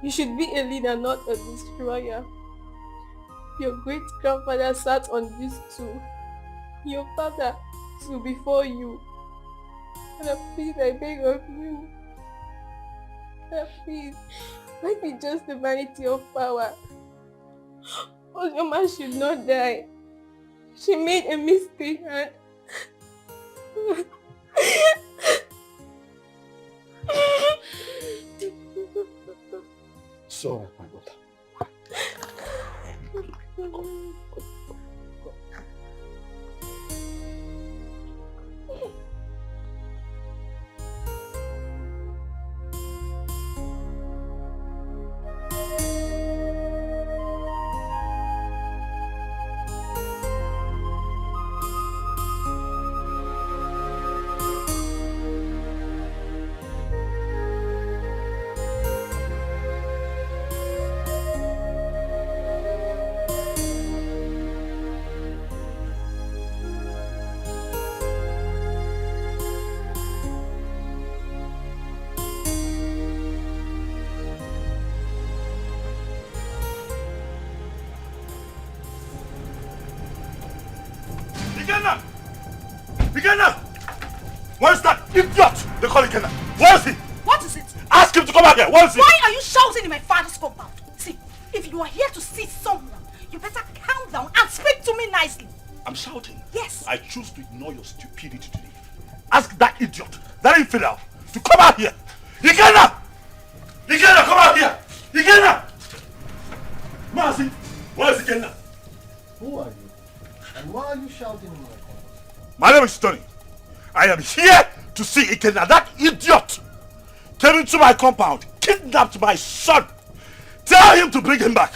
You should be a leader, not a destroyer. Your great-grandfather sat on this stool. Your father stood before you. Father, please, I beg of you. Father, please, let me just the vanity of power. Ozioma should not die. She made a mistake and... So, my daughter. Ikenna! Where is that idiot they call Ikenna? Where is he? What is it? Ask him to come back here. Where is he? Why are you shouting in my father's compound? See, if you are here to see someone, you better calm down and speak to me nicely. I'm shouting. Yes. I choose to ignore your stupidity today. Ask that idiot, that infidel, to come out here. Ikenna! Ikenna, come out here! Ikenna! Mazi, where is Ikenna? Who are you? And why are you shouting in my compound? My name is Tony. I am here to see Ikenna. That idiot came into my compound, kidnapped my son. Tell him to bring him back.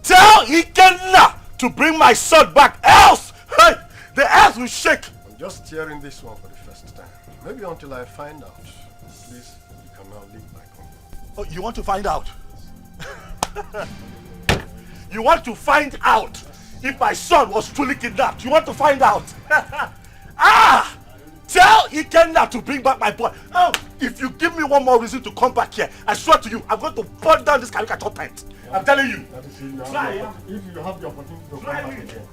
Tell Ikenna to bring my son back, else hey, the earth will shake. I'm just hearing this one for the first time. Maybe until I find out. Please, you can now leave my compound. Oh, you want to find out? You want to find out if my son was truly kidnapped? You want to find out? Ah! Tell Ikenna to bring back my boy. Oh, if you give me one more reason to come back here, I swear to you, I'm going to burn down this caricature tent. I'm telling you. That is if you have the opportunity to come back again.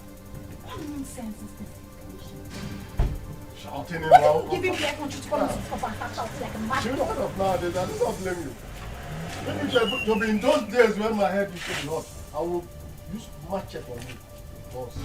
What nonsense is this? Shouting What around. are you giving me a country to come and stop and start shouting like a mad Children dog? of nowadays, I do not blame you. Maybe you'll be in those days when my head used to be hot. I will use machete on you. Boss.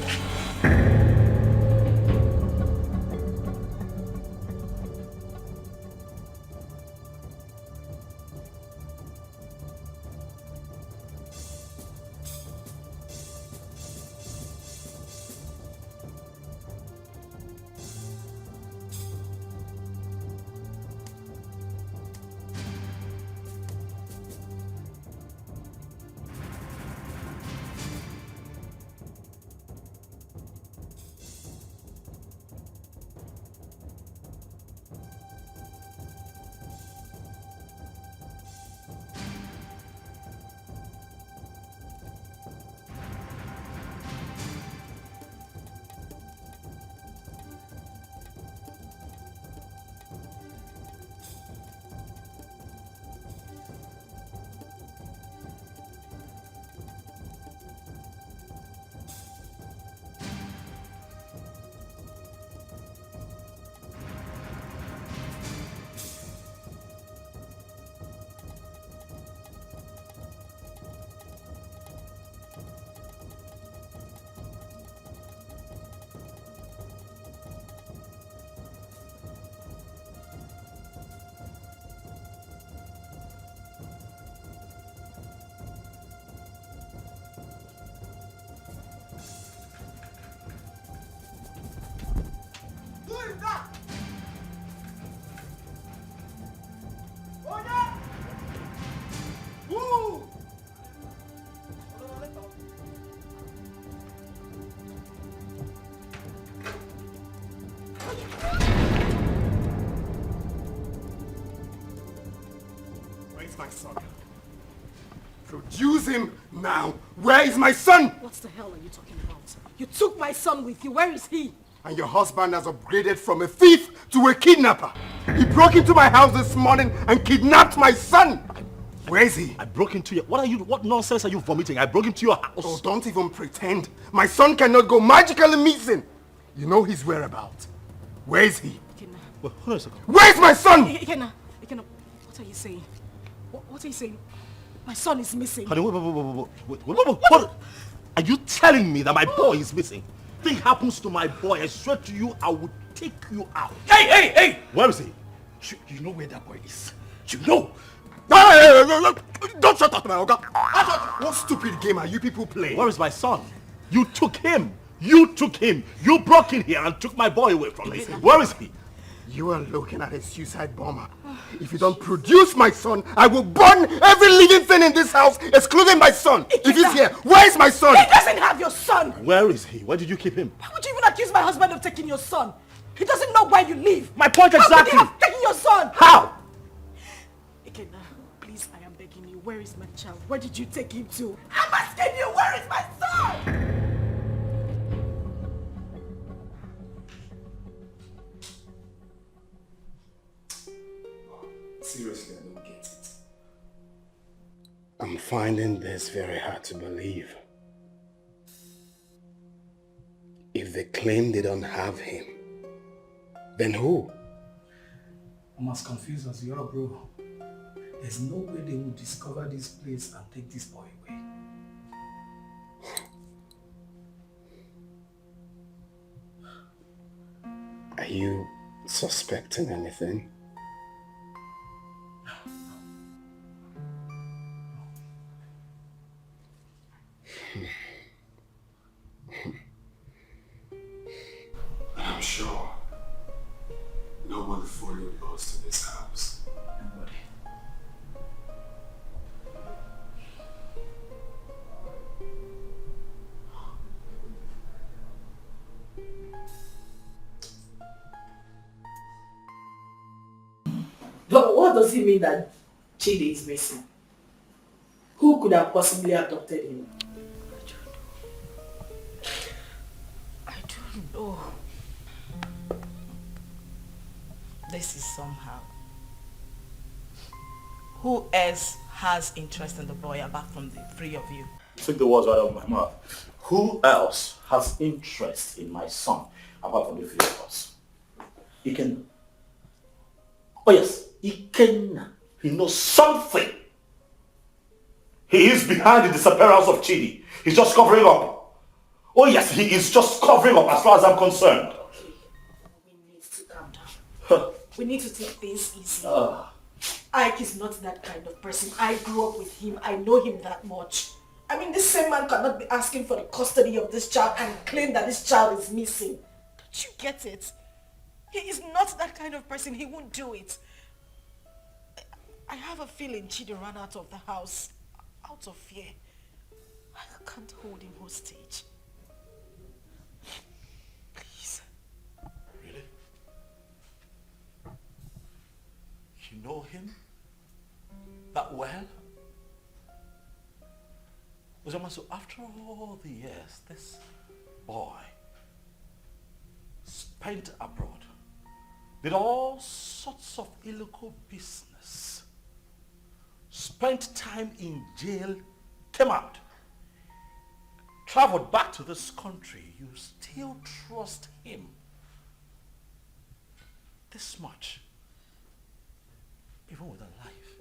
My son. Produce him now. Where is my son? What the hell are you talking about? You took my son with you. Where is he? And your husband has upgraded from a thief to a kidnapper. He broke into my house this morning and kidnapped my son. Where is he? I broke into your... What nonsense are you vomiting? I broke into your house. Oh, don't even pretend. My son cannot go magically missing. You know his whereabouts. Where is he? Well, hold on a second. Where is my son? Ikenna, what are you saying? What are you saying? My son is missing. Honey, what? Are you telling me that my boy is missing? Thing happens to my boy, I swear to you, I will take you out. Hey! Where is he? You know where that boy is? You know? Don't shut up, my Oga. What stupid game are you people playing? Where is my son? You took him. You broke in here and took my boy away from me. Where is he? You are looking at a suicide bomber. If you don't produce my son, I will burn every living thing in this house, excluding my son. If he's here, where is my son? He doesn't have your son. Where is he? Where did you keep him? Why would you even accuse my husband of taking your son? He doesn't know where you live. My point exactly. How could he have taken your son? How? Ikenna, please, I am begging you. Where is my child? Where did you take him to? I'm asking you, where is my son? Seriously, I don't get it. I'm finding this very hard to believe. If they claim they don't have him, Then who? I'm as confused as you are, bro. There's no way they will discover this place and take this boy away. Are you suspecting anything? I'm sure no one followed us to this house. Nobody. But what does it mean that Chidi is missing? Who could have possibly abducted him? I don't know. This is somehow. Who else has interest in the boy apart from the three of you? Took the words right out of my mouth. Who else has interest in my son apart from the three of us? Ikenna. Oh yes, Ikenna. He knows something. He is behind the disappearance of Chidi. He's just covering up. Oh yes, he is just covering up as far as I'm concerned. We need to calm down. We need to take things easy. Ike is not that kind of person. I grew up with him. I know him that much. I mean, this same man cannot be asking for the custody of this child and claim that this child is missing. Don't you get it? He is not that kind of person. He won't do it. I have a feeling Chidi ran out of the house out of fear. I can't hold him hostage. Please. Really? You know him that well? Uzoma, so after all the years, this boy spent abroad, did all sorts of illegal business, spent time in jail, came out, traveled back to this country. You still trust him this much, even with the life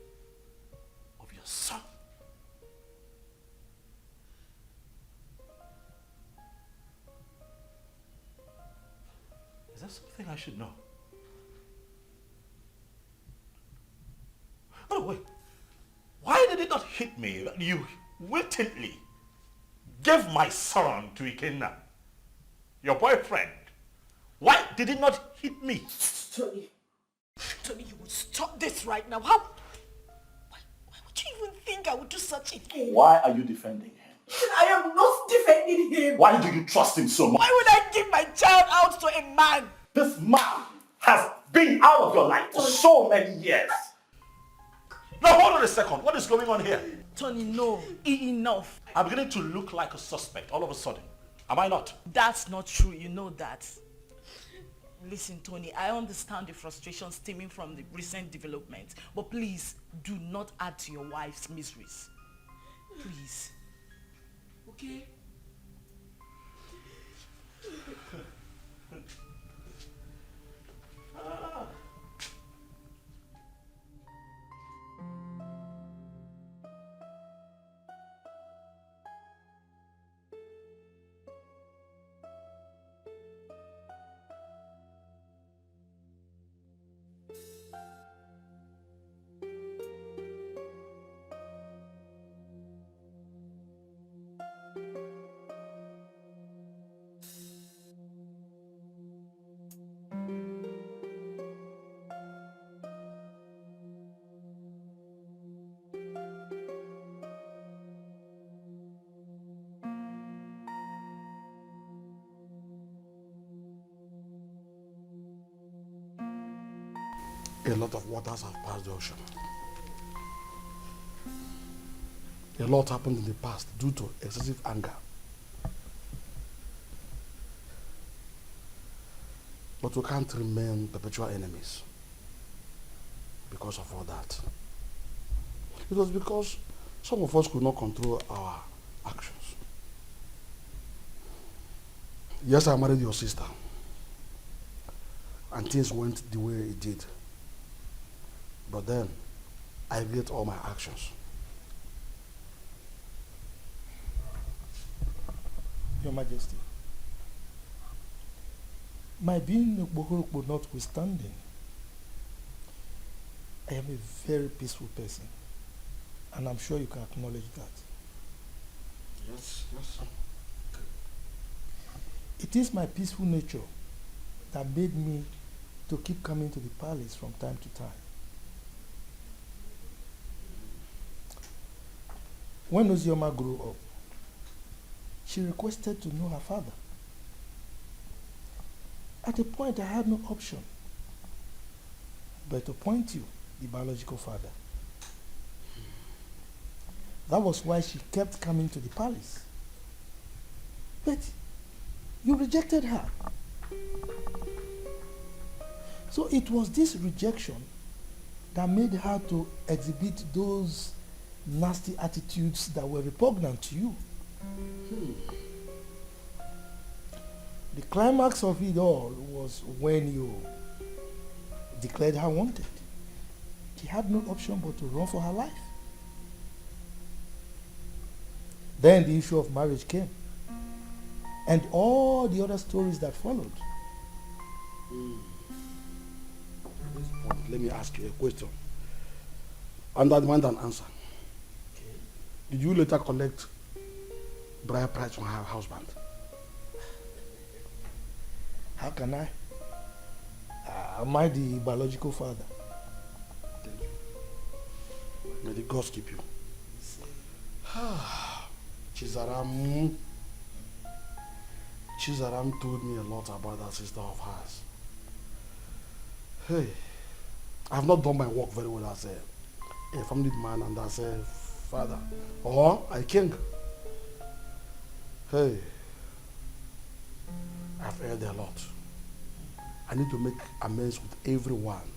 of your son. Is that something I should know? By the way, why did it not hit me that you wittingly gave my son to Ikenna, your boyfriend? Why did it not hit me? Tony, you would stop this right now. Why would you even think I would do such a thing? Why are you defending him? I am not defending him. Why do you trust him so much? Why would I give my child out to a man? This man has been out of your life for so many years. Now hold on a second. What is going on here? Tony, no. Enough. I'm beginning to look like a suspect all of a sudden. Am I not? That's not true. You know that. Listen, Tony, I understand the frustration stemming from the recent development. But please, do not add to your wife's miseries. Please. Okay? A lot of waters have passed the ocean. A lot happened in the past due to excessive anger. But we can't remain perpetual enemies because of all that. It was because some of us could not control our actions. Yes, I married your sister. and things went the way it did. But then, I regret all my actions. Your Majesty, my being a Bohorokbo notwithstanding, I am a very peaceful person, and I'm sure you can acknowledge that. Yes, yes. It is my peaceful nature that made me to keep coming to the palace from time to time. When Ozioma grew up, she requested to know her father. At a point, I had no option but to point you, the biological father. That was why she kept coming to the palace. But you rejected her. So it was this rejection that made her to exhibit those nasty attitudes that were repugnant to you. The climax of it all was when you declared her wanted. She had no option but to run for her life. Then the issue of marriage came, and all the other stories that followed. At this point, let me ask you a question. And I demand an answer. Okay. Did you later collect bride price from her husband? How can I? Am I the biological father? Thank you. May the gods keep you. Chizaram told me a lot about that sister of hers. Hey, I have not done my work very well as a family man and as a father or a king. Hey, I've erred a lot. I need to make amends with everyone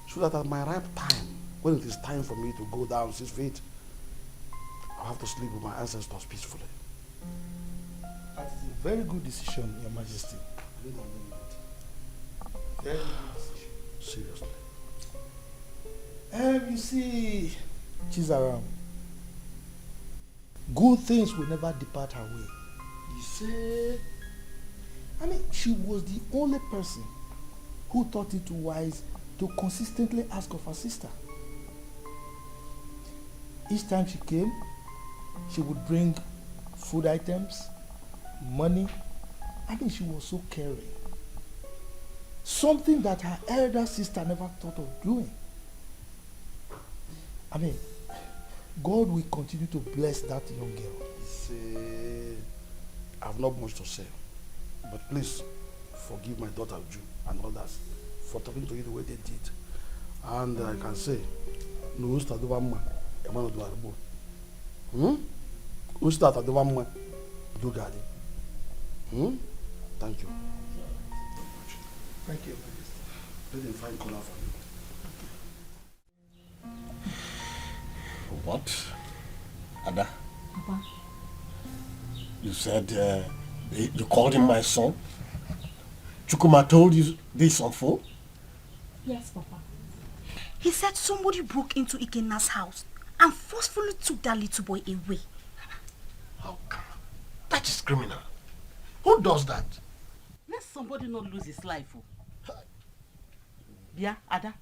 so that at my ripe time, when it is time for me to go down 6 feet, I'll have to sleep with my ancestors peacefully. That is a very good decision, Your Majesty. Very good decision. Seriously. You see, Chizaram, good things will never depart her way. You say? I mean, she was the only person who thought it wise to consistently ask of her sister. Each time she came, she would bring food items, money. I mean, she was so caring. Something that her elder sister never thought of doing. I mean, God will continue to bless that young girl. See, I have not much to say. But please, forgive my daughter Ju and others for talking to you the way they did. And I can say, no Usta Dovamma, Emmanuel Duarbo. Usta Dovamma, Dugadi. Thank you. Thank you. Let them find color for you. What? Ada? Papa. You said you called him my son? Chukuma told you this on phone? Yes, Papa. He said somebody broke into Ikena's house and forcefully took that little boy away. How come? That is criminal. Who does that? Let somebody not lose his life. Yeah, Ada,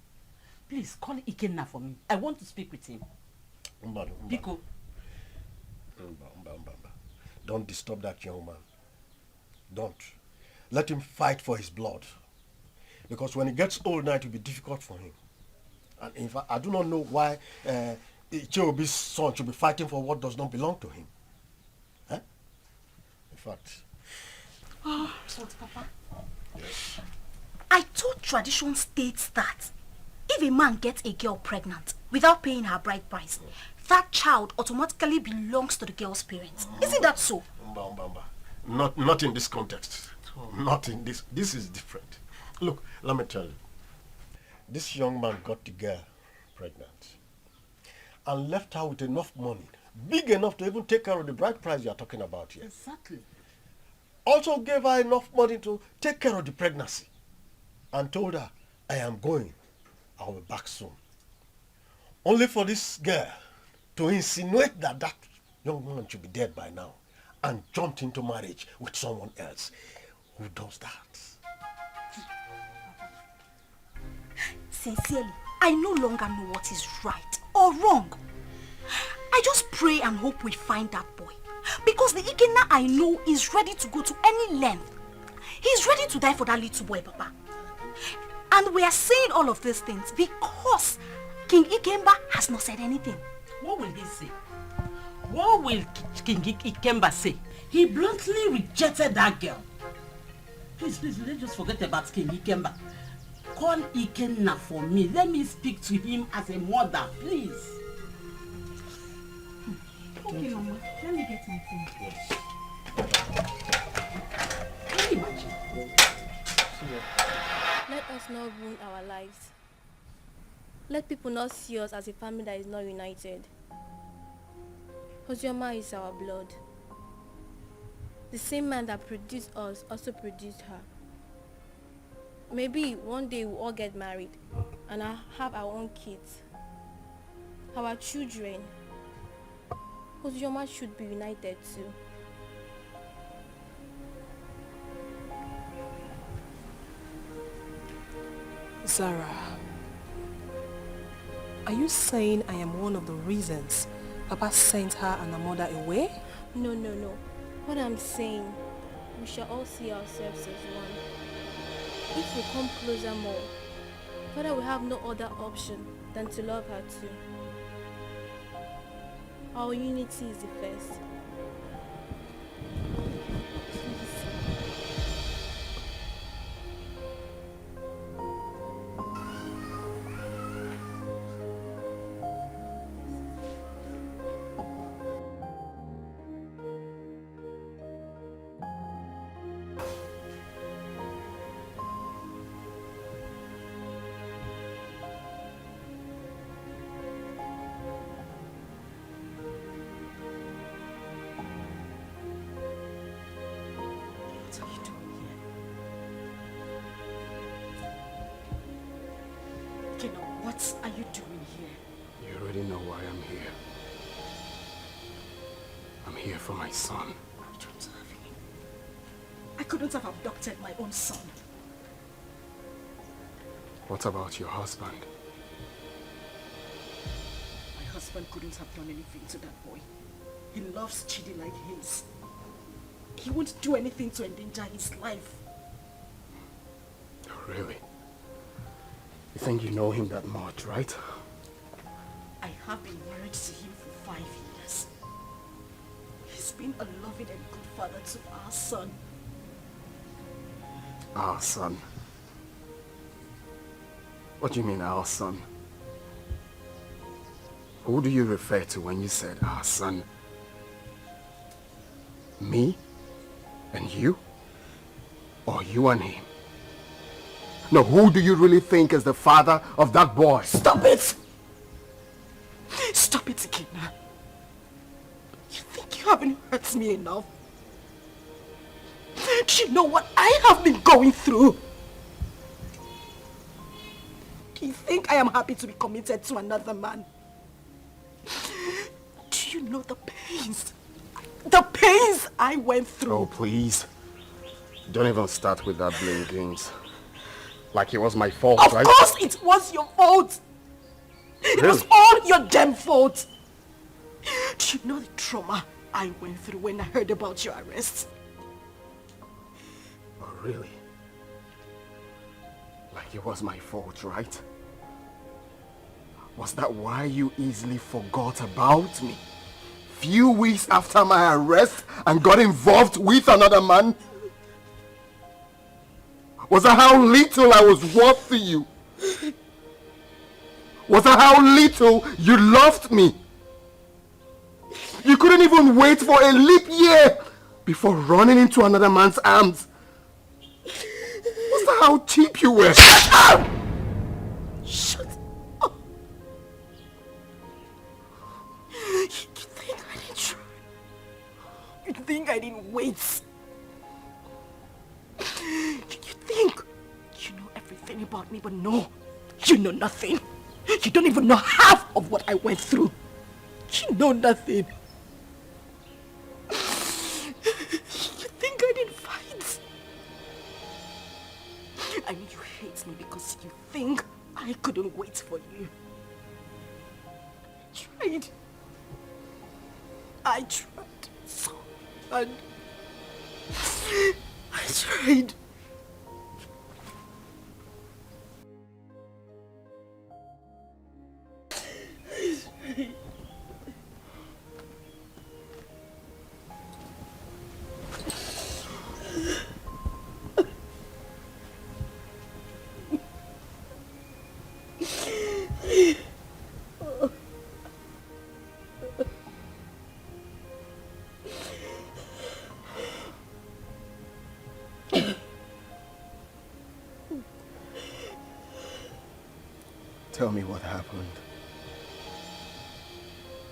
please call Ikenna for me. I want to speak with him. Biko. Don't disturb that young man. Don't. Let him fight for his blood. Because when he gets old now, it will be difficult for him. And in fact, I do not know why Icheobi's son should be fighting for what does not belong to him. Huh? In fact... Oh, Papa. Yes. I thought tradition states that if a man gets a girl pregnant without paying her bride price, that child automatically belongs to the girl's parents. Isn't that so? Not in this context. Not in this. This is different. Look, let me tell you. This young man got the girl pregnant and left her with enough money, big enough to even take care of the bride price you are talking about here. Exactly. also gave her enough money to take care of the pregnancy and told her, I am going. I'll be back soon. Only for this girl to insinuate that that young man should be dead by now and jumped into marriage with someone else. Who does that? Sincerely, I no longer know what is right or wrong. I just pray and hope we find that boy. Because the Ikenna I know is ready to go to any length. He's ready to die for that little boy, Papa. And we are saying all of these things because King Ikemba has not said anything. What will he say? What will King Ikemba say? He bluntly rejected that girl. Please, let's just forget about King Ikemba. Call Ikenna for me. Let me speak to him as a mother, please. Okay, Mama. Let me get my phone. Yes. Can you imagine? Let us not ruin our lives. Let people not see us as a family that is not united. Ozioma is our blood. The same man that produced us also produced her. Maybe one day we'll all get married and I'll have our own kids, our children. Ozioma should be united too. Zara, are you saying I am one of the reasons Papa sent her and her mother away? No. What I'm saying, we shall all see ourselves as one. If we come closer more, Father will have no other option than to love her too. Our unity is the first. What are you doing here? You already know why I'm here. I'm here for my son. I don't have him. I couldn't have abducted my own son. What about your husband? My husband couldn't have done anything to that boy. He loves Chidi like his. He won't do anything to endanger his life. Oh, really? You think you know him that much, right? I have been married to him for 5 years. He's been a loving and good father to our son. Our son? What do you mean, our son? Who do you refer to when you said our son? Me? And you? Or you and him? No, who do you really think is the father of that boy? Stop it! Stop it again. You think you haven't hurt me enough? Do you know what I have been going through? Do you think I am happy to be committed to another man? Do you know the pains? The pains I went through. Oh, please. Don't even start with that blame games. Like it was my fault, right? Of course it was your fault. It was all your damn fault. Do you know the trauma I went through when I heard about your arrest? Oh, really? Like it was my fault, right? Was that why you easily forgot about me? Few weeks after my arrest and got involved with another man? Was that how little I was worth to you? Was that how little you loved me? You couldn't even wait for a leap year before running into another man's arms. Was that how cheap you were? Shut up! Shut up! You think I didn't try? You think I didn't wait? about me, but no, you know nothing. You don't even know half of what I went through. You know nothing. You think I didn't fight? I know you hate me because you think I couldn't wait for you. I tried so hard. I tried. Tell me what happened.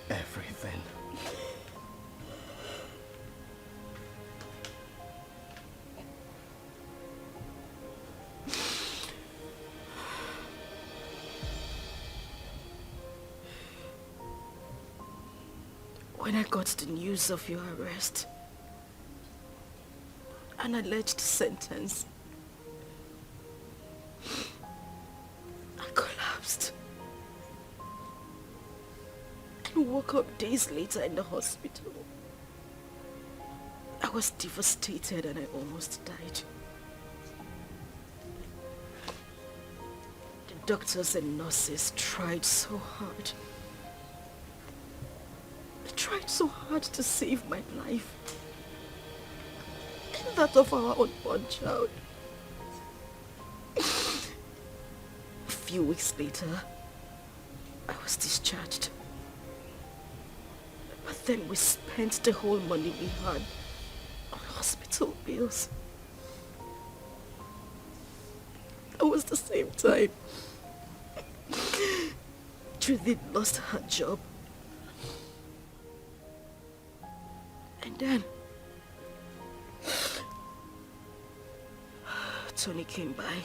Everything. When I got the news of your arrest, an alleged sentence, I collapsed and woke up days later in the hospital. I was devastated and I almost died. The doctors and nurses tried so hard. They tried so hard to save my life and that of our unborn child. A few weeks later, I was discharged. But then we spent the whole money we had on hospital bills. It was the same time Judith lost her job. And then Tony came by.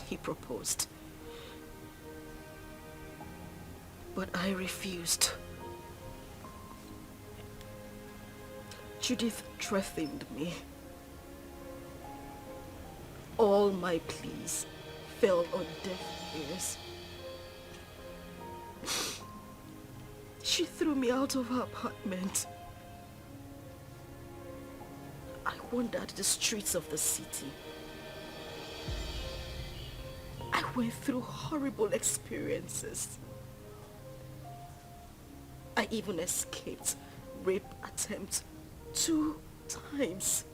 He proposed. But I refused. Judith threatened me. All my pleas fell on deaf ears. She threw me out of her apartment. I wandered the streets of the city. I went through horrible experiences. I even escaped rape attempt 2 times.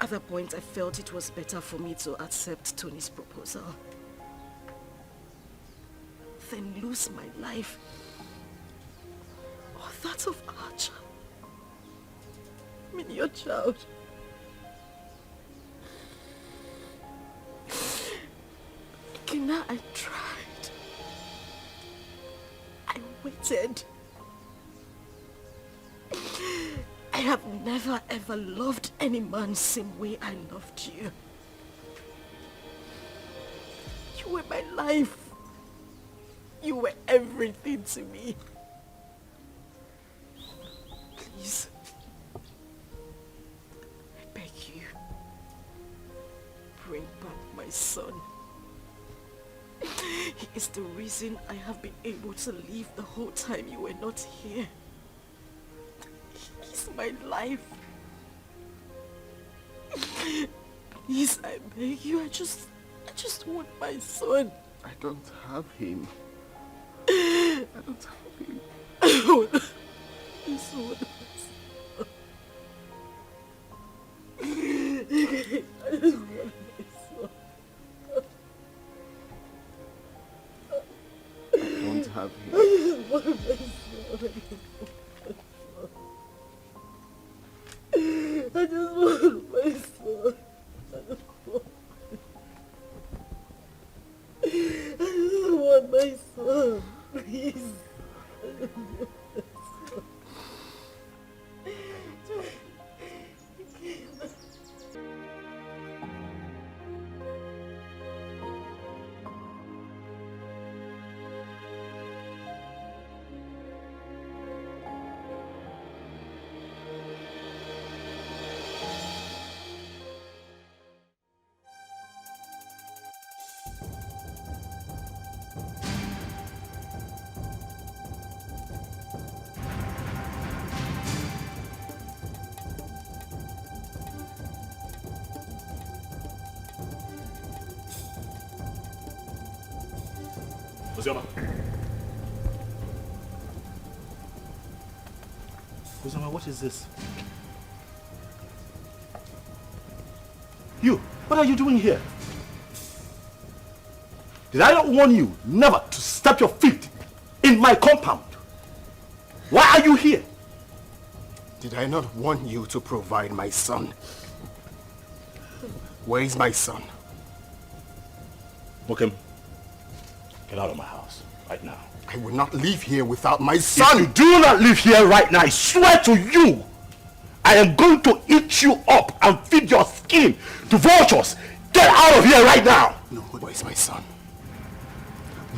At that point, I felt it was better for me to accept Tony's proposal than lose my life or that of our child. I mean, your child. Kina, I tried. I waited. I have never ever loved any man same way I loved you. You were my life. You were everything to me. Please, I beg you, bring back my son. He is the reason I have been able to live the whole time you were not here. He's my life. Please, I beg you, I just want my son. I don't have him. I don't have him. I want my son. I just want my son. I don't have him. I just want my son. I just want my son. I just want my son. Please. I just want my son. Ozoma. Ozoma, what is this? You, what are you doing here? Did I not warn you never to step your feet in my compound? Why are you here? Did I not warn you to provide my son? Where is my son? Mokem, get out of my house right now. I will not leave here without my son. If you do not leave here right now, I swear to you, I am going to eat you up and feed your skin to vultures. Get out of here right now. No, where is my son?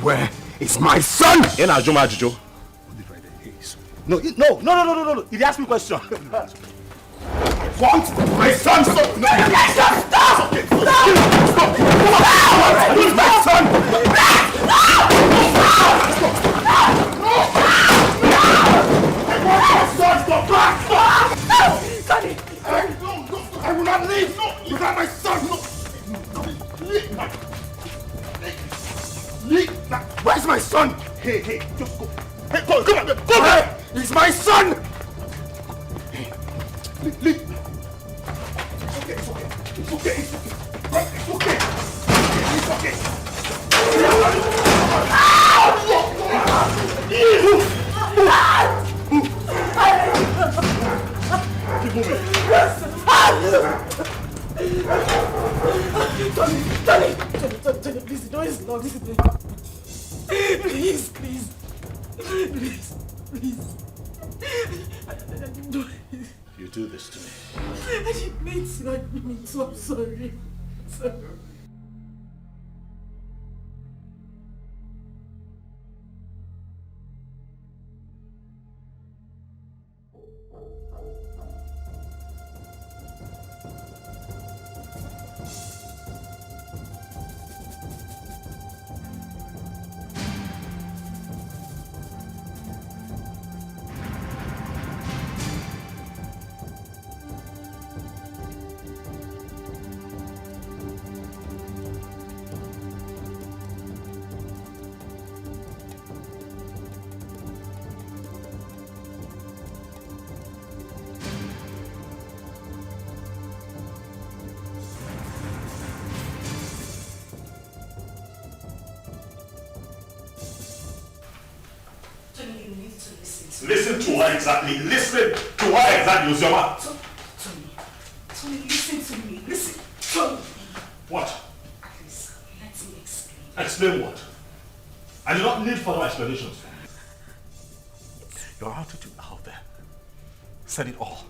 Where is my son? In Ajuma Ajujo. No, no. He asked me a question. Want my son? Stop! No, stop! Stop! Where's my son? Sonny! I will not leave without my son! Where's my son? Hey, just go. Hey, come on, go back! He's my son! Hey, leave. It's okay. It's okay. Keep moving. Tony, please, the door is locked. Please. You do this to me. I didn't mean to, so I'm sorry. Listen to what exactly? Ozoma? Tony, listen to me. Listen. Tony. What? Please, let me explain. Explain what? I do not need further explanations from you. Your attitude out there said it all.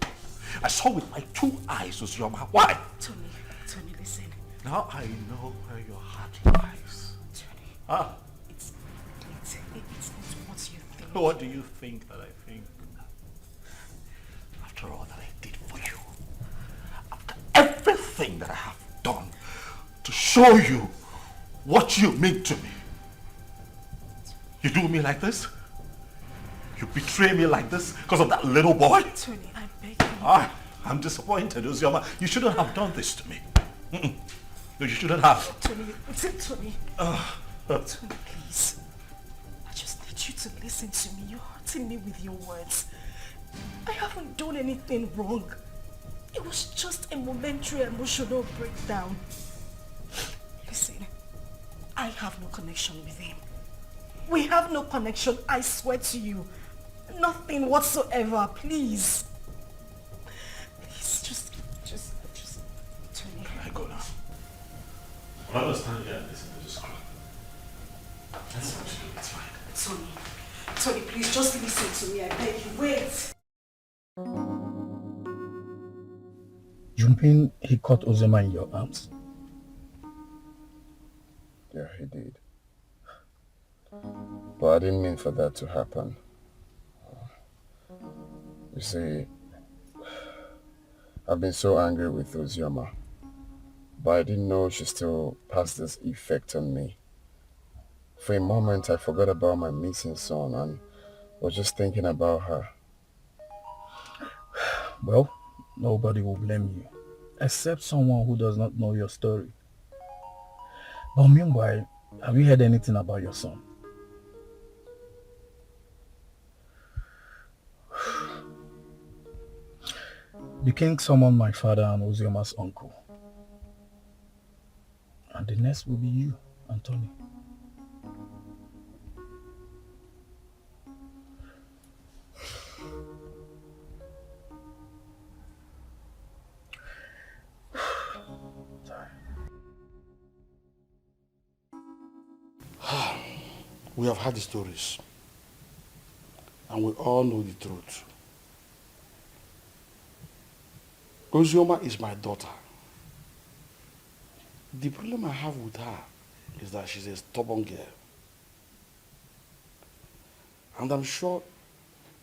I saw with my 2 eyes, Ozoma. Why? Tony, listen. Now I know where your heart lies. Tony. It's not what you think. What do you think that I think? After all that I did for you, after everything that I have done to show you what you mean to me, you do me like this? You betray me like this because of that little boy? Tony, I beg you. I'm disappointed, Ozoma. You shouldn't have done this to me. No, you shouldn't have. Tony. Tony, please. I just need you to listen to me. You're hurting me with your words. I haven't done anything wrong. It was just a momentary emotional breakdown. Listen, I have no connection with him. We have no connection, I swear to you. Nothing whatsoever, please. Please, just, Tony. I go now. I understand you and listen to this crap. That's what you do, it's fine. Tony, please, just listen to me, I beg you. Wait. Junping, he caught Ozoma in your arms. Yeah, he did. But I didn't mean for that to happen. You see, I've been so angry with Ozoma, but I didn't know she still has this effect on me. For a moment, I forgot about my missing son and was just thinking about her. Well, nobody will blame you, except someone who does not know your story. But meanwhile, have you heard anything about your son? The king summoned my father and Ozioma's uncle. And the next will be you, Anthony. We have heard the stories, and we all know the truth. Ozioma is my daughter. The problem I have with her is that she's a stubborn girl. And I'm sure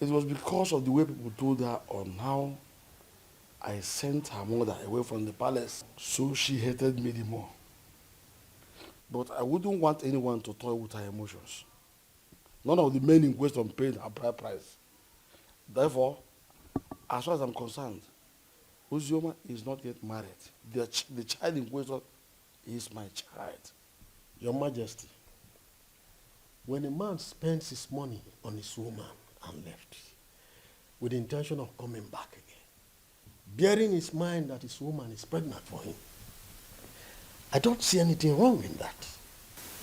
it was because of the way people told her on how I sent her mother away from the palace. So she hated me the more. But I wouldn't want anyone to toy with her emotions. None of the men in question paid a bride price. Therefore, as far as I'm concerned, Ozioma is not yet married. The child in question is my child. Your Majesty, when a man spends his money on his woman and left, with the intention of coming back again, bearing in his mind that his woman is pregnant for him, I don't see anything wrong in that.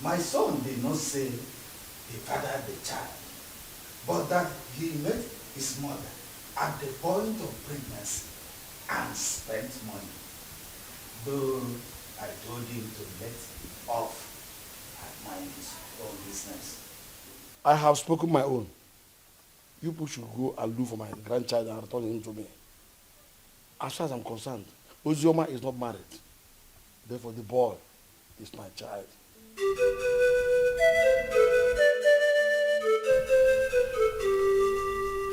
My son did not say he fathered the child, but that he met his mother at the point of pregnancy and spent money. Though I told him to let off and mind his own business. I have spoken my own. You people should go and look for my grandchild and return him to me. As far as I'm concerned, Ozioma is not married. Therefore, the boy is my child.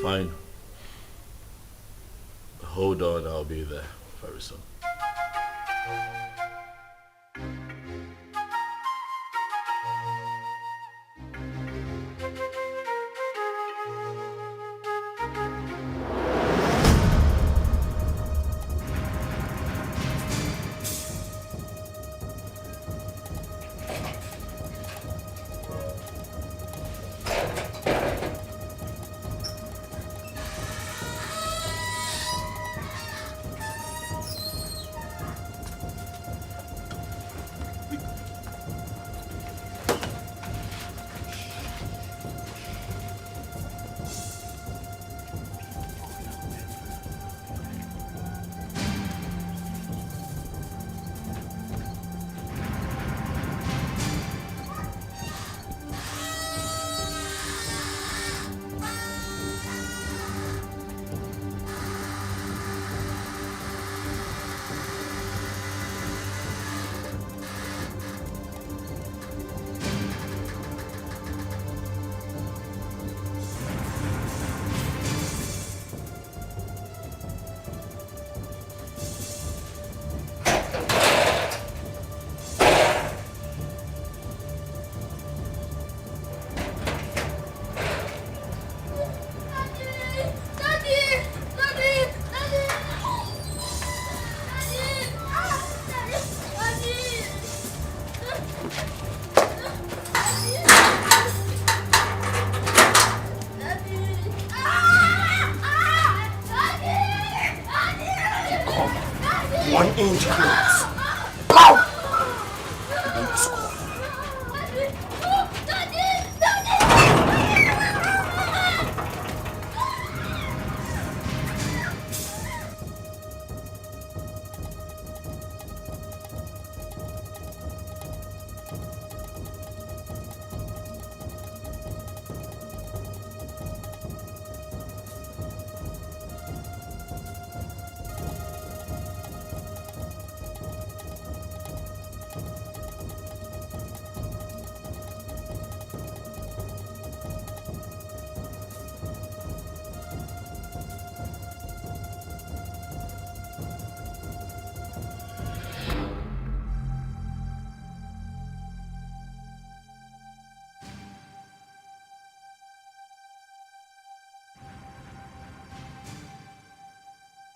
Fine. Hold on, I'll be there very soon.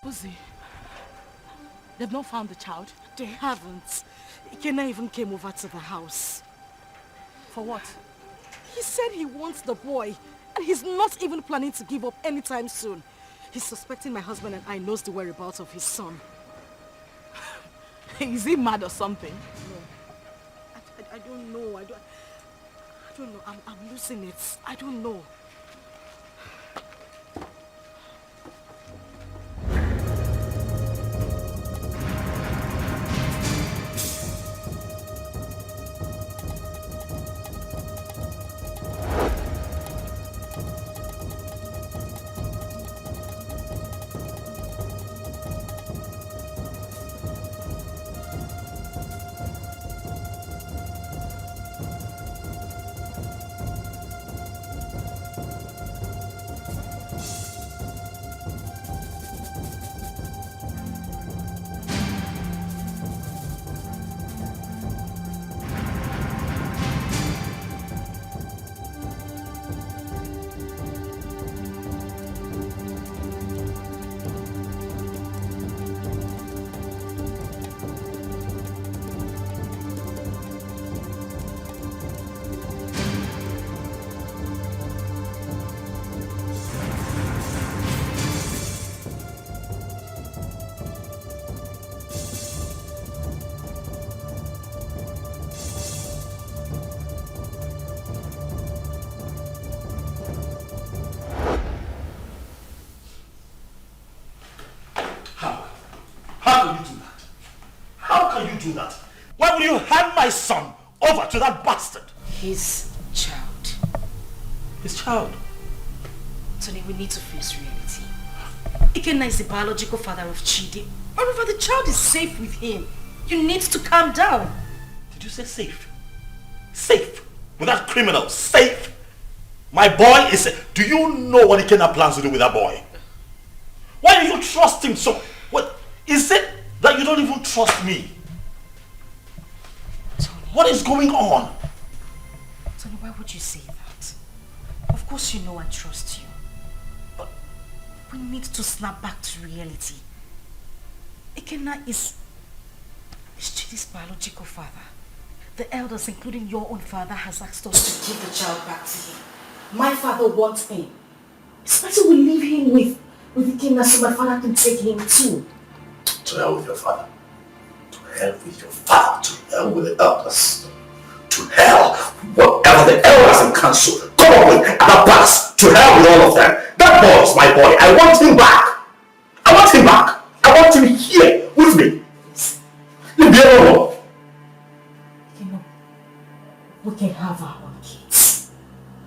Uzi, they've not found the child. They haven't. Ikena even came over to the house. For what? He said he wants the boy, and he's not even planning to give up anytime soon. He's suspecting my husband and I knows the whereabouts of his son. Is he mad or something? No. I don't know. I don't know. I'm losing it. I don't know. Do that? Why would you hand my son over to that bastard? His child. His child? Tony, we need to face reality. Ikenna is the biological father of Chidi. Moreover, the child is safe with him. You need to calm down. Did you say safe? Safe? With that criminal? Safe? My boy is safe. Do you know what Ikenna plans to do with that boy? Why do you trust him so? What is it that you don't even trust me? What is going on? Tony, why would you say that? Of course you know I trust you. But we need to snap back to reality. Ikenna is Chidi's biological father. The elders, including your own father, has asked us to give the child back to him. My father wants him. It's better we leave him with Ikenna so my father can take him too. To hell with your father. To hell with your father. To hell with the elders. To hell. Whatever the elders and council come up with at the past. To hell with all of them. That boy is my boy. I want him back. I want him back. I want him here with me. Leave me alone. We can have our own kids.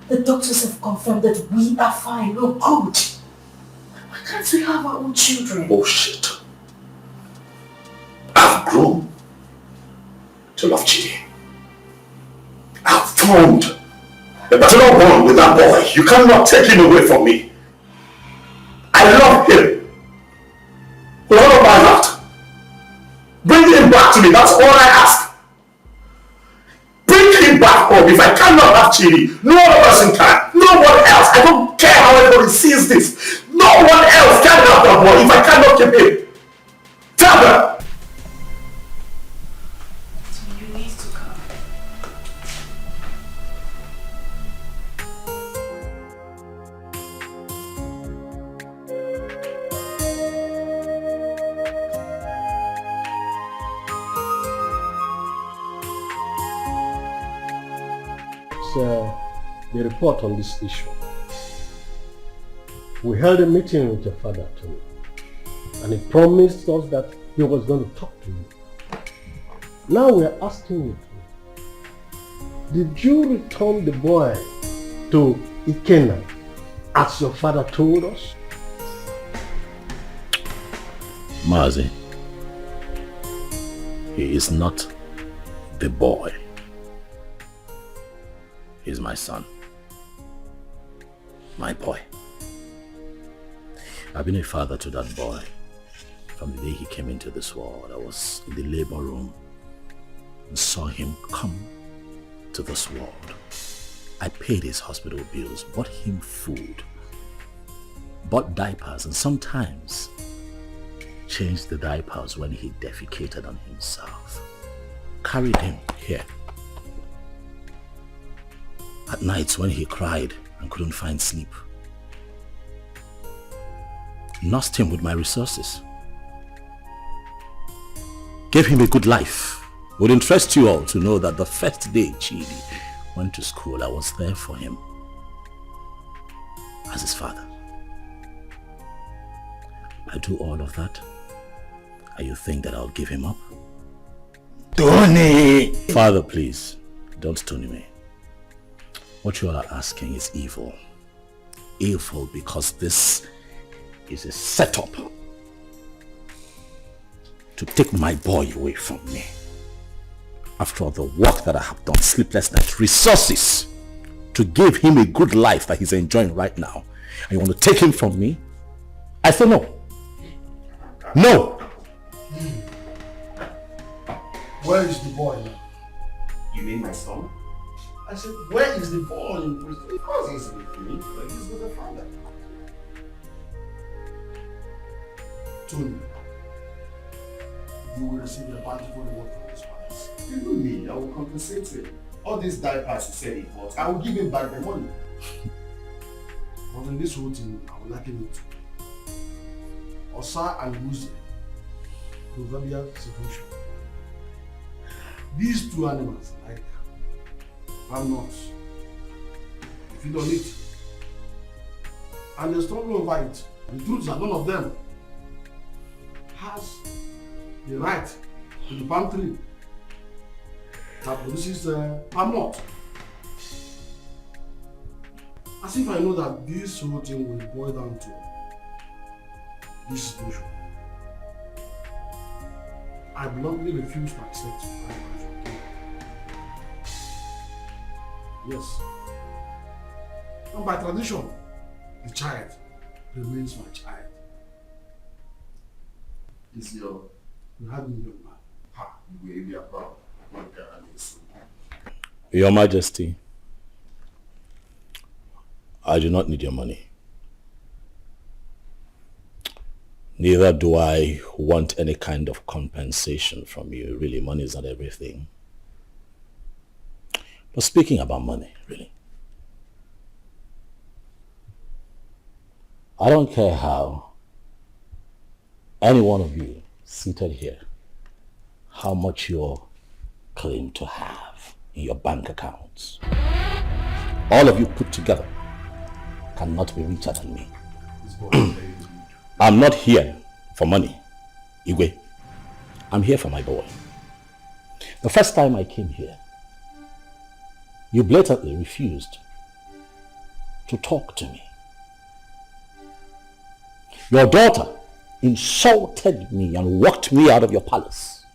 The doctors have confirmed that we are fine. We're good. Why can't we have our own children? Bullshit. I've grown to love Chidi. I've formed a paternal bond with that boy. You cannot take him away from me. I love him with all of my heart. Bring him back to me. That's all I ask. Bring him back home. If I cannot have Chidi, no other person can. No one else. I don't care how everybody sees this. No one else can have that boy if I cannot keep him. Tell them. The report on this issue. We held a meeting with your father, Tony, and he promised us that he was going to talk to you. Now we are asking you, did you return the boy to Ikenna as your father told us? Mazi, he is not the boy. He's my son. My boy. I've been a father to that boy from the day he came into this world. I was in the labor room and saw him come to this world. I paid his hospital bills, bought him food, bought diapers, and sometimes changed the diapers when he defecated on himself. Carried him here. At nights when he cried and couldn't find sleep, nursed him with my resources. Gave him a good life. It would interest you all to know that the first day Chidi went to school, I was there for him as his father. I do all of that, and you think that I'll give him up? Tony! Father, please, don't Tony me. What you all are asking is evil. Evil because this is a setup to take my boy away from me. After all the work that I have done, sleepless nights, resources to give him a good life that he's enjoying right now, and you want to take him from me? I say no. No! Where is the boy now? You mean my son? I said, where is the boy in prison? Of course he's with me, but he's with the father. Tony, you will receive a bountiful reward from this palace. Even me, I will compensate him. All these diapers he said he bought, I will give him back the money. But in this whole thing, I will liken it to Osa and Muzi, proverbial situation. These two animals, like I'm not. If you don't eat, and they stumble over it, the truth is that none of them has the right to the palm tree that produces palm nut. As if I know that this whole thing will boil down to this situation. I bluntly refuse to accept my marriage. Yes. And by tradition, the child remains my child. Is your... You have me, young man. Ha, you will be a proud. Your Majesty, I do not need your money. Neither do I want any kind of compensation from you. Really, money is not everything. But speaking about money, really, I don't care how any one of you seated here, how much you claim to have in your bank accounts. All of you put together cannot be richer than me. I'm not here for money, Igwe. I'm here for my boy. The first time I came here, you blatantly refused to talk to me. Your daughter insulted me and walked me out of your palace.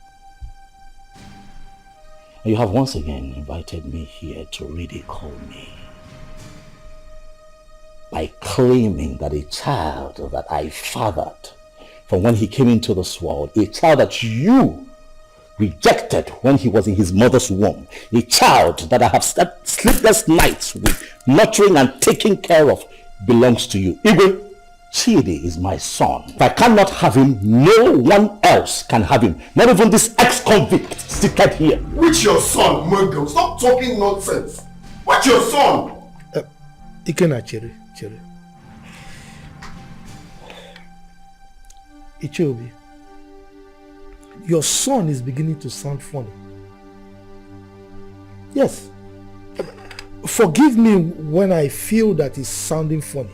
And you have once again invited me here to ridicule me by claiming that a child that I fathered from when he came into this world, a child that you rejected when he was in his mother's womb, a child that I have slept sleepless nights with, nurturing and taking care of, belongs to you. Igwe, Chidi is my son. If I cannot have him, no one else can have him. Not even this ex-convict seated here. Which your son, Murgo? Stop talking nonsense. What's your son? Ikena Chere. Ichobi, your son is beginning to sound funny. Yes. Forgive me when I feel that it's sounding funny.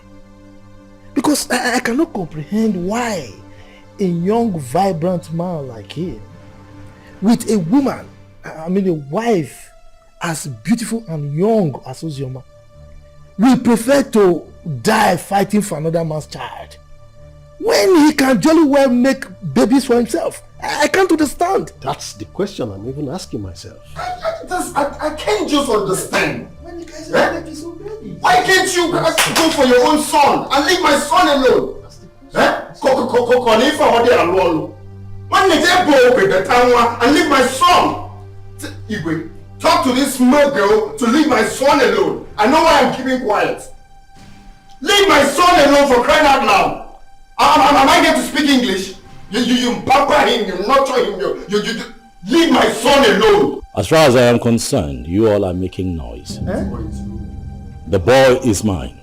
Because I cannot comprehend why a young, vibrant man like him, with a woman, a wife as beautiful and young as Ozioma, will prefer to die fighting for another man's child when he can jolly well make babies for himself. I can't understand. That's the question I'm even asking myself. I can't just understand. When you guys are making so babies, why can't you go for your own son and leave my son alone? That's the question. When you go with the town and leave my son? Igwe, talk to this small girl to leave my son alone. I know why I'm keeping quiet. Leave my son alone, for crying out loud. Am I going to speak English? You pamper him, you nurture him, you leave my son alone. As far as I am concerned, you all are making noise. The boy is mine,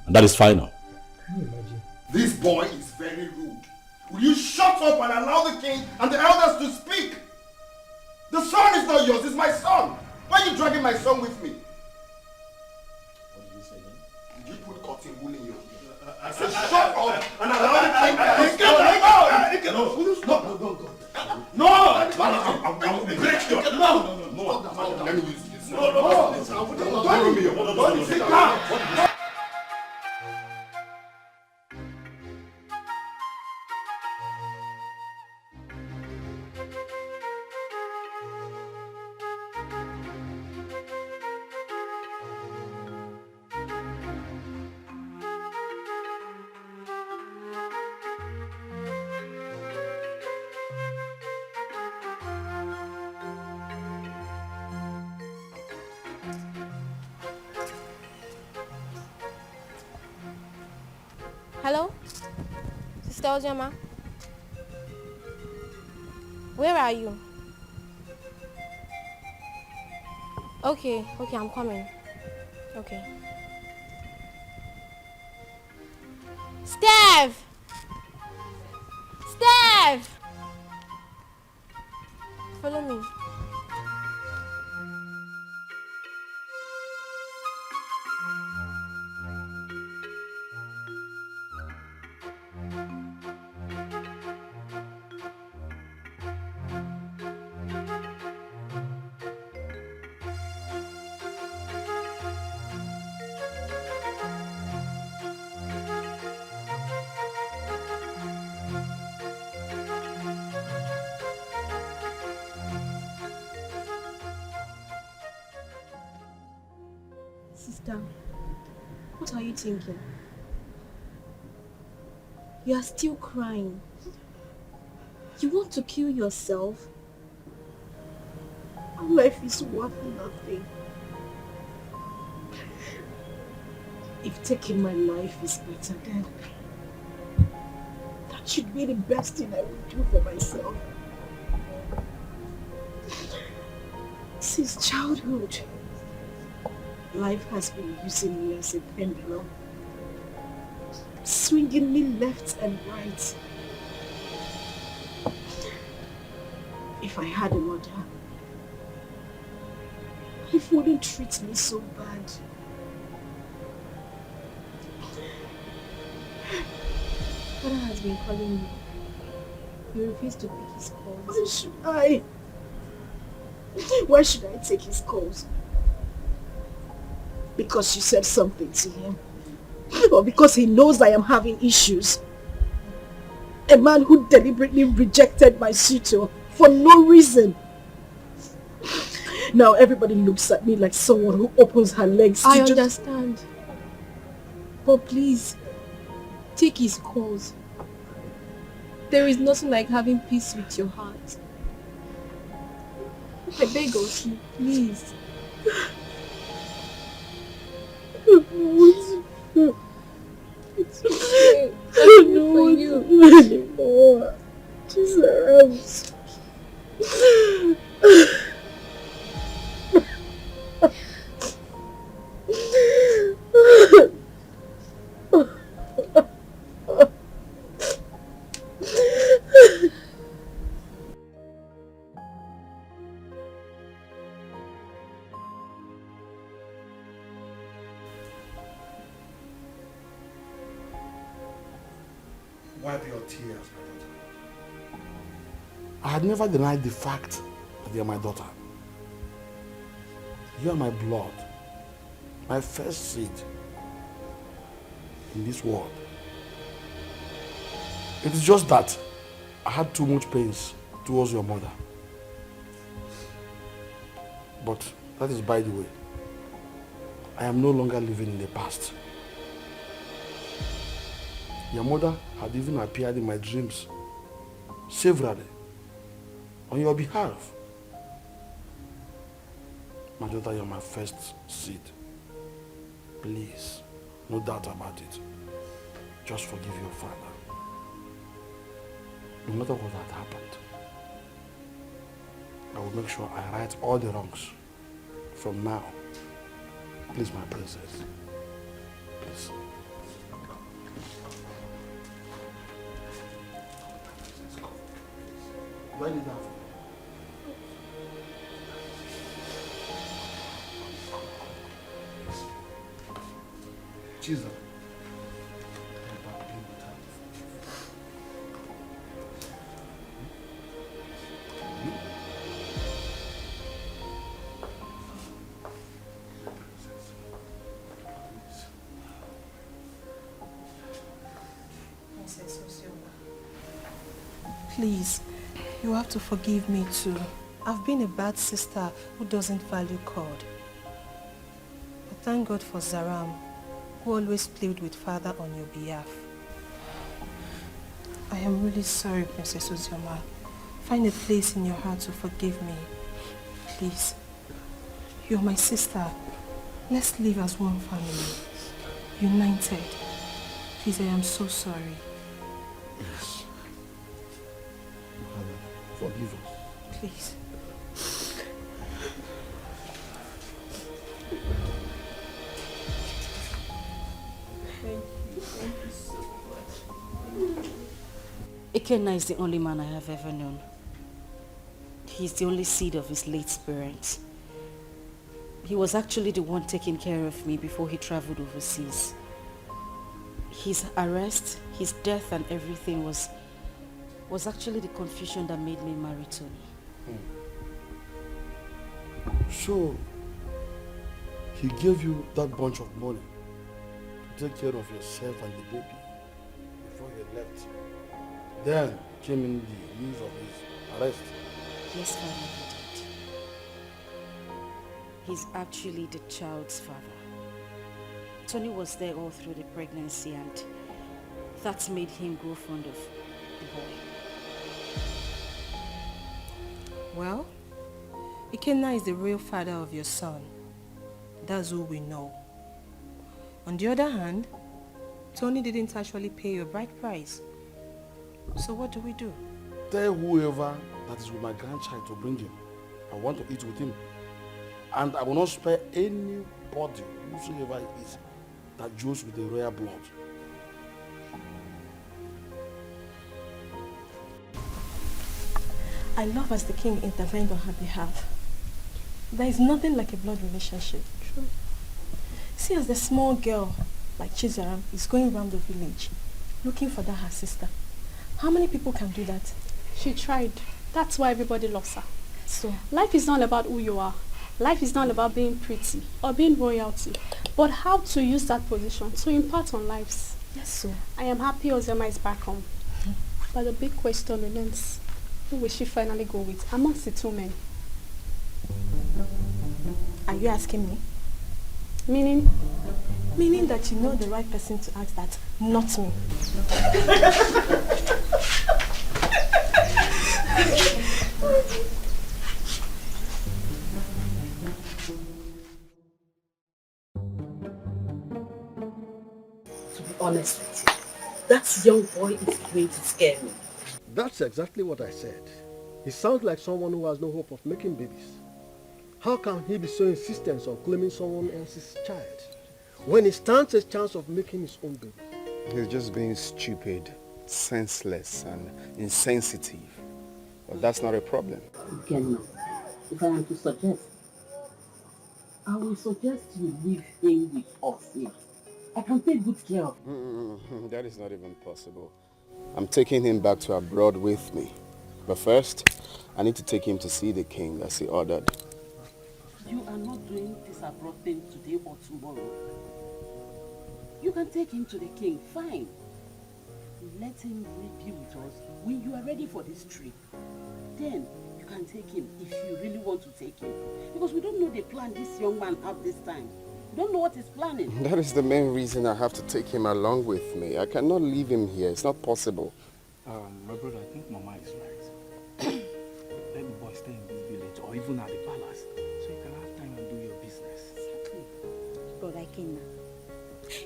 and that is final. Can you imagine? This boy is very very rude. Will you shut up and allow the king and the elders to speak? The son is not yours, it's my son. Why are you dragging my son with me? What did you say then? Did you put cotton wool in your ear? I said shut up and allow the king to speak. No, I will break your... No. Let me use this. No. Sit down. Hello? Sister Ojama? Where are you? Okay, I'm coming. Okay. Steph! Steph! Follow me. Sister, what are you thinking? You are still crying. You want to kill yourself? Our life is worth nothing. If taking my life is better, then that should be the best thing I would do for myself. Since childhood, life has been using me as a pendulum, swinging me left and right. If I had a mother, life wouldn't treat me so bad. Father has been calling you. You refuse to pick his calls. Why should I? Why should I take his calls? Because you said something to him? Or because he knows I am having issues? A man who deliberately rejected my suitor for no reason. Now everybody looks at me like someone who opens her legs to I understand. But please, take his calls. There is nothing like having peace with your heart. I beg of you, please. It's okay. I don't want to do anymore. Jesus. Wipe your tears, my daughter. I had never denied the fact that you are my daughter. You are my blood, my first seed in this world. It is just that I had too much pains towards your mother. But that is by the way. I am no longer living in the past. Your mother had even appeared in my dreams severally on your behalf. My daughter, you are my first seed. Please, no doubt about it. Just forgive your father. No matter what had happened, I will make sure I right all the wrongs from now. Please, my princess. Please. Do I need that? Jesus. Please, you have to forgive me too. I've been a bad sister who doesn't value God. But thank God for Zaram, who always played with Father on your behalf. I am really sorry, Princess Uzioma. Find a place in your heart to forgive me. Please. You're my sister. Let's live as one family. United. Please, I am so sorry. Yes. Forgive us. Please. Thank you so much. Ikenna is the only man I have ever known. He's the only seed of his late parents. He was actually the one taking care of me before he traveled overseas. His arrest, his death and everything was actually the confusion that made me marry Tony. So, he gave you that bunch of money to take care of yourself and the baby before you left. Then came in the news of his arrest. Yes, Father, he did. He's actually the child's father. Tony was there all through the pregnancy and that made him grow fond of the boy. Well, Ikenna is the real father of your son. That's who we know. On the other hand, Tony didn't actually pay your bride price. So what do we do? Tell whoever that is with my grandchild to bring him. I want to eat with him. And I will not spare anybody, whosoever it is, that joins with the royal blood. I love as the king intervened on her behalf. There is nothing like a blood relationship. True. See, as the small girl, like Chizaram, is going around the village, looking for that her sister. How many people can do that? She tried. That's why everybody loves her. So, life is not about who you are. Life is not about being pretty or being royalty, but how to use that position to impart on lives. Yes, so. I am happy Ozema is back home. But the big question remains, who will she finally go with amongst the two men? Are you asking me? Meaning? Meaning that you know the right person to ask that, not me. To be honest with you, that young boy is going to scare me. That's exactly what I said. He sounds like someone who has no hope of making babies. How can he be so insistent on claiming someone else's child when he stands a chance of making his own baby? He's just being stupid, senseless and insensitive. But that's not a problem. Again, if I am to suggest, I will suggest you leave him with us here. I can take good care of him. That is not even possible. I'm taking him back to abroad with me. But first, I need to take him to see the king as he ordered. You are not doing this abroad thing today or tomorrow. You can take him to the king, fine. Let him be with us when you are ready for this trip. Then you can take him if you really want to take him. Because we don't know the plan this young man have this time. We don't know what he's planning. That is the main reason I have to take him along with me. I cannot leave him here. It's not possible. My brother, I think Mama is right. Let the boy stay in this village or even at the palace so you can have time and do your business. Brother Ikenna,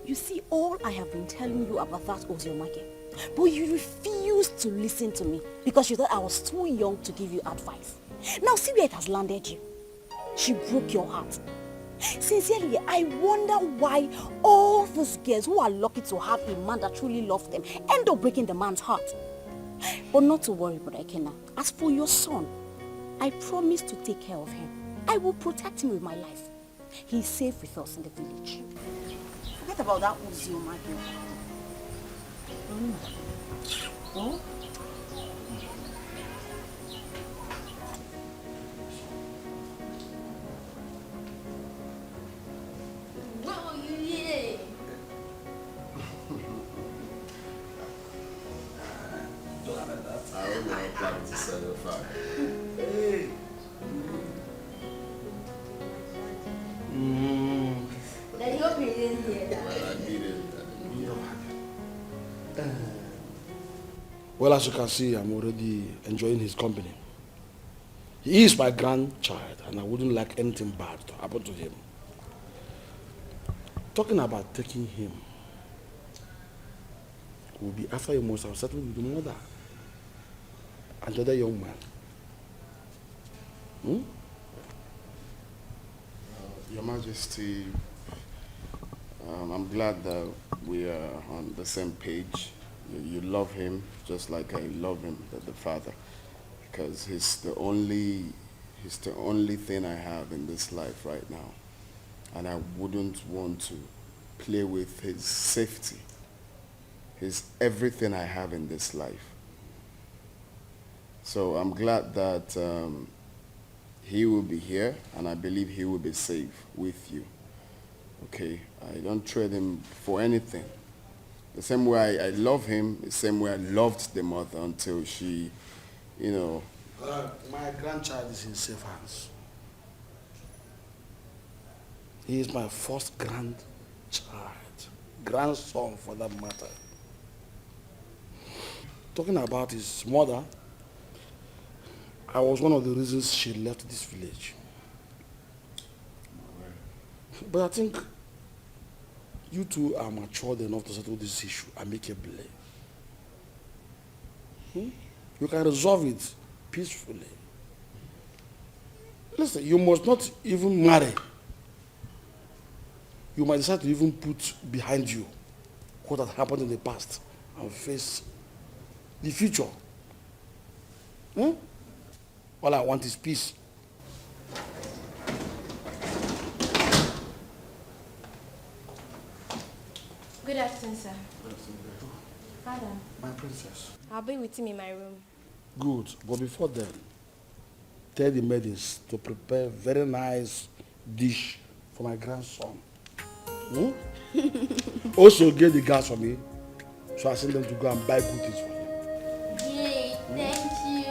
you see, all I have been telling you about that Oziomake, but you refused to listen to me because you thought I was too young to give you advice. Now see where it has landed you. She broke your heart. Sincerely, I wonder why all those girls who are lucky to have a man that truly loves them end up breaking the man's heart. But not to worry, Brother Ekena. As for your son, I promise to take care of him. I will protect him with my life. He's safe with us in the village. Forget about that Uzioma girl. Oh? I don't know how planning to set it fire. Hey. Then you hope he didn't hear that. Well, I didn't. Well, as you can see, I'm already enjoying his company. He is my grandchild, and I wouldn't like anything bad to happen to him. Talking about taking him will be after you must have settled with the mother and the other young man. Your Majesty, I'm glad that we are on the same page. You love him just like I love him, the father, because he's the only thing I have in this life right now, and I wouldn't want to play with his safety. He's everything I have in this life. So I'm glad that he will be here, and I believe he will be safe with you. Okay, I don't trade him for anything. The same way I love him, the same way I loved the mother until she, My grandchild is in safe hands. He is my first grandchild, grandson for that matter. Talking about his mother, I was one of the reasons she left this village. But I think you two are matured enough to settle this issue amicably. You can resolve it peacefully. Listen, you must not even marry. You might decide to even put behind you what had happened in the past and face the future. All I want is peace. Good afternoon, sir. Father. My princess. I'll be with him in my room. Good, but before then, tell the maidens to prepare very nice dish for my grandson. Also get the gas for me, so I send them to go and buy good things for him. Yay, thank you.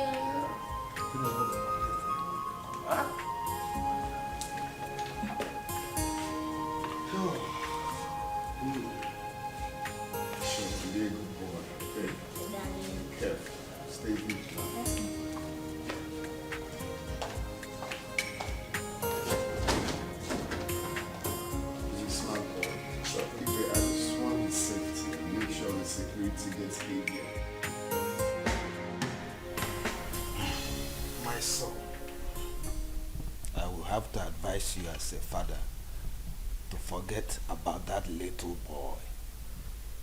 Sure, be a good boy. Okay. Careful. Stay vigilant. He's a smart boy. So I just want his safety and make sure the security gets heavier. My son, I will have to advise you as a father to forget about that little boy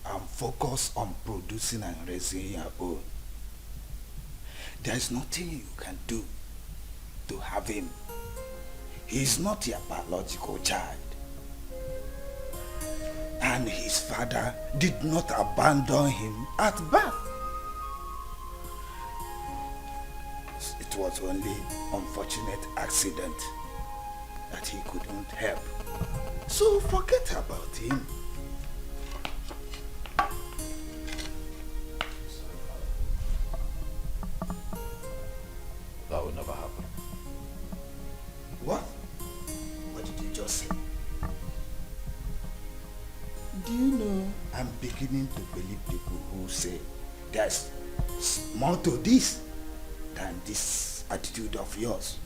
and focus on producing and raising your own. There is nothing you can do to have him. He is not your biological child. And his father did not abandon him at birth. It was only unfortunate accident that he couldn't help. So forget about him. That would never happen. What? What did you just say? Do you know I'm beginning to believe people who say there's more to this than this attitude of yours?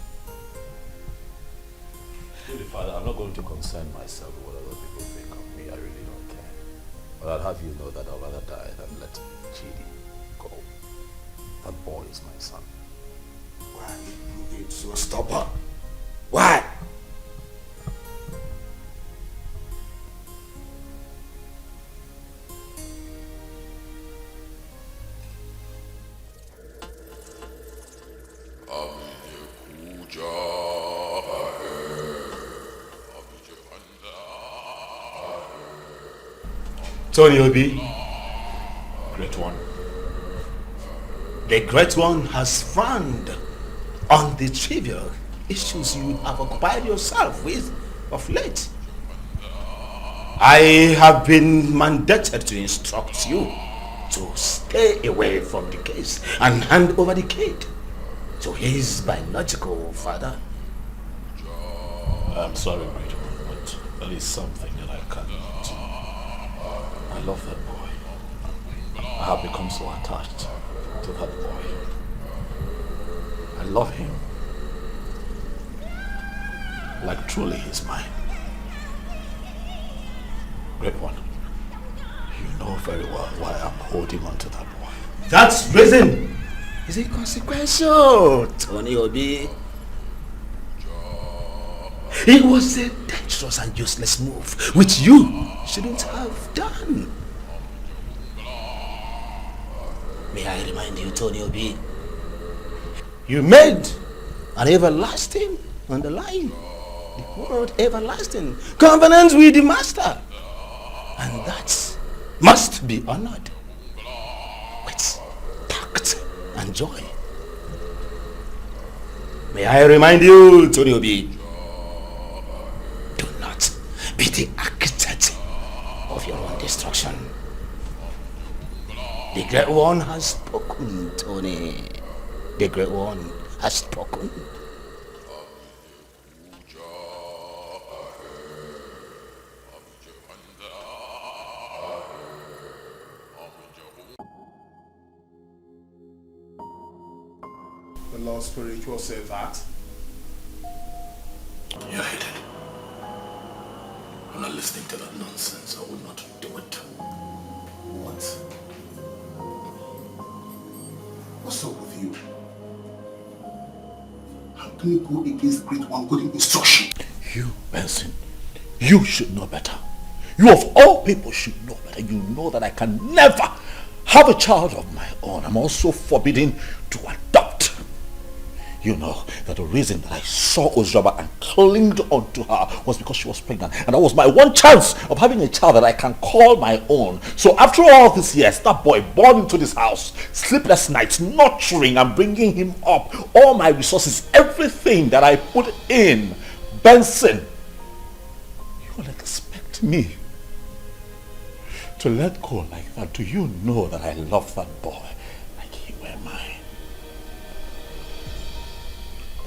Really, Father, I'm not going to concern myself with what other people think of me. I really don't care. But I'll have you know that I'd rather die than let Chidi go. That boy is my son. Why are you being so stubborn? Why? Tony Obi, Great One. The Great One has frowned on the trivial issues you have occupied yourself with of late. I have been mandated to instruct you to stay away from the case and hand over the kid to his biological father. I'm sorry, Great One, but there is something that I cannot do. I love that boy. I have become so attached to that boy. I love him. Like truly he's mine. Great One, you know very well why I'm holding on to that boy. That reason is inconsequential, Tony Obi. It was a dangerous and useless move, which you shouldn't have done. May I remind you, Tony Obi, you made an everlasting underlying, the word everlasting, covenant with the master. And that must be honored with tact and joy. May I remind you, Tony Obi, do not be the architect of your own destruction. The Great One has spoken, Tony. The Great One has spoken. The Lord Spiritual said that. You're hated. I'm not listening to that nonsense. I would not do it. What? What's up with you? How can you go against Great One good instruction? You, Benson, you should know better. You of all people should know better. You know that I can never have a child of my own. I'm also forbidden to adopt. You know that the reason that I saw Ozraba and clinged onto her was because she was pregnant. And that was my one chance of having a child that I can call my own. So after all these years, that boy born into this house, sleepless nights, nurturing and bringing him up, all my resources, everything that I put in, Benson, you will expect me to let go like that? Do you know that I love that boy like he were mine?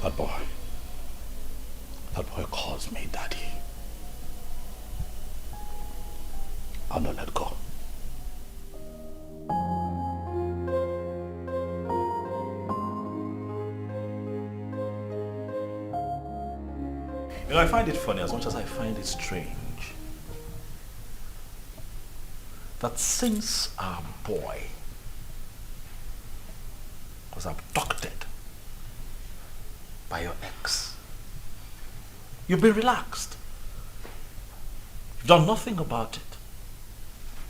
That boy calls me daddy. I'll not let go. You know, I find it funny as much as I find it strange that since our boy was abducted by your ex, you've been relaxed. You've done nothing about it.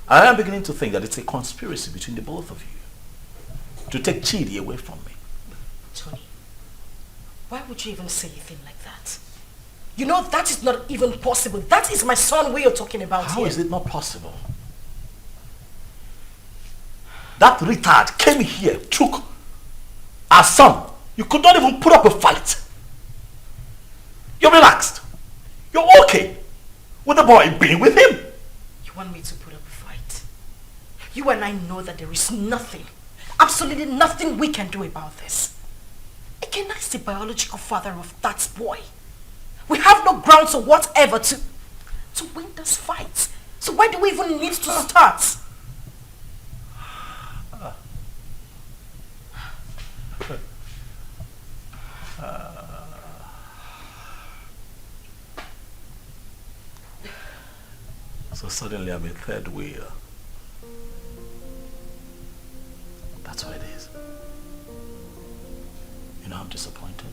I am beginning to think that it's a conspiracy between the both of you to take Chidi away from me. Tony, why would you even say a thing like that? You know that is not even possible. That is my son we are talking about How here. is it not possible? That retard came here, took our son. You could not even put up a fight. You're relaxed. You're okay with the boy being with him. You want me to put up a fight? You and I know that there is nothing, absolutely nothing we can do about this. Again, that's the biological father of that boy. We have no grounds or whatever to win this fight. So why do we even need to start? So suddenly I'm a third wheel. That's what it is. You know, I'm disappointed.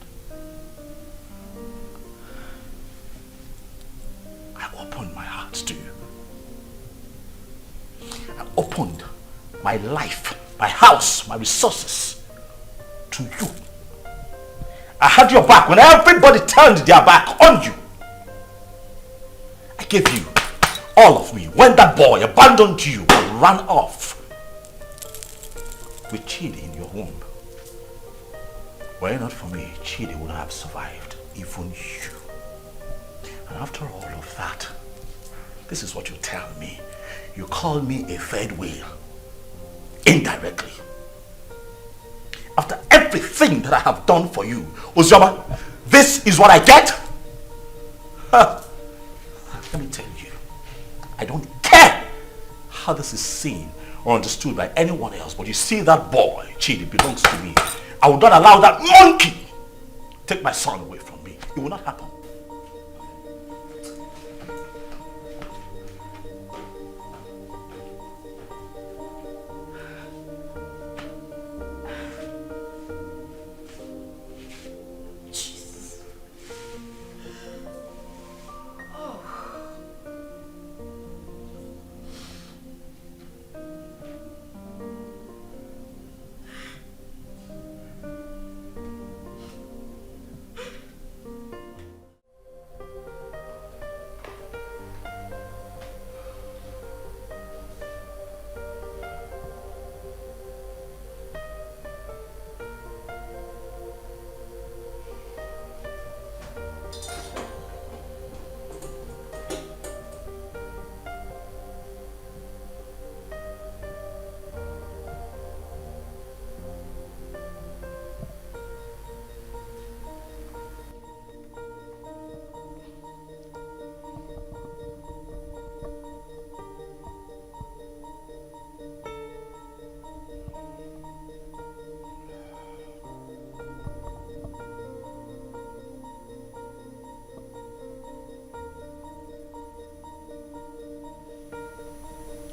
I opened my heart to you. I opened my life, my house, my resources to you. I had your back when everybody turned their back on you. I gave you all of me, when that boy abandoned you and ran off with Chidi in your womb. Were it not for me, Chidi would not have survived, even you. And after all of that, this is what you tell me. You call me a third wheel, indirectly. After everything that I have done for you, Uzoma, this is what I get? Huh. Let me tell you, I don't care how this is seen or understood by anyone else, but you see that boy, Chidi, belongs to me. I will not allow that monkey take my son away from me. It will not happen.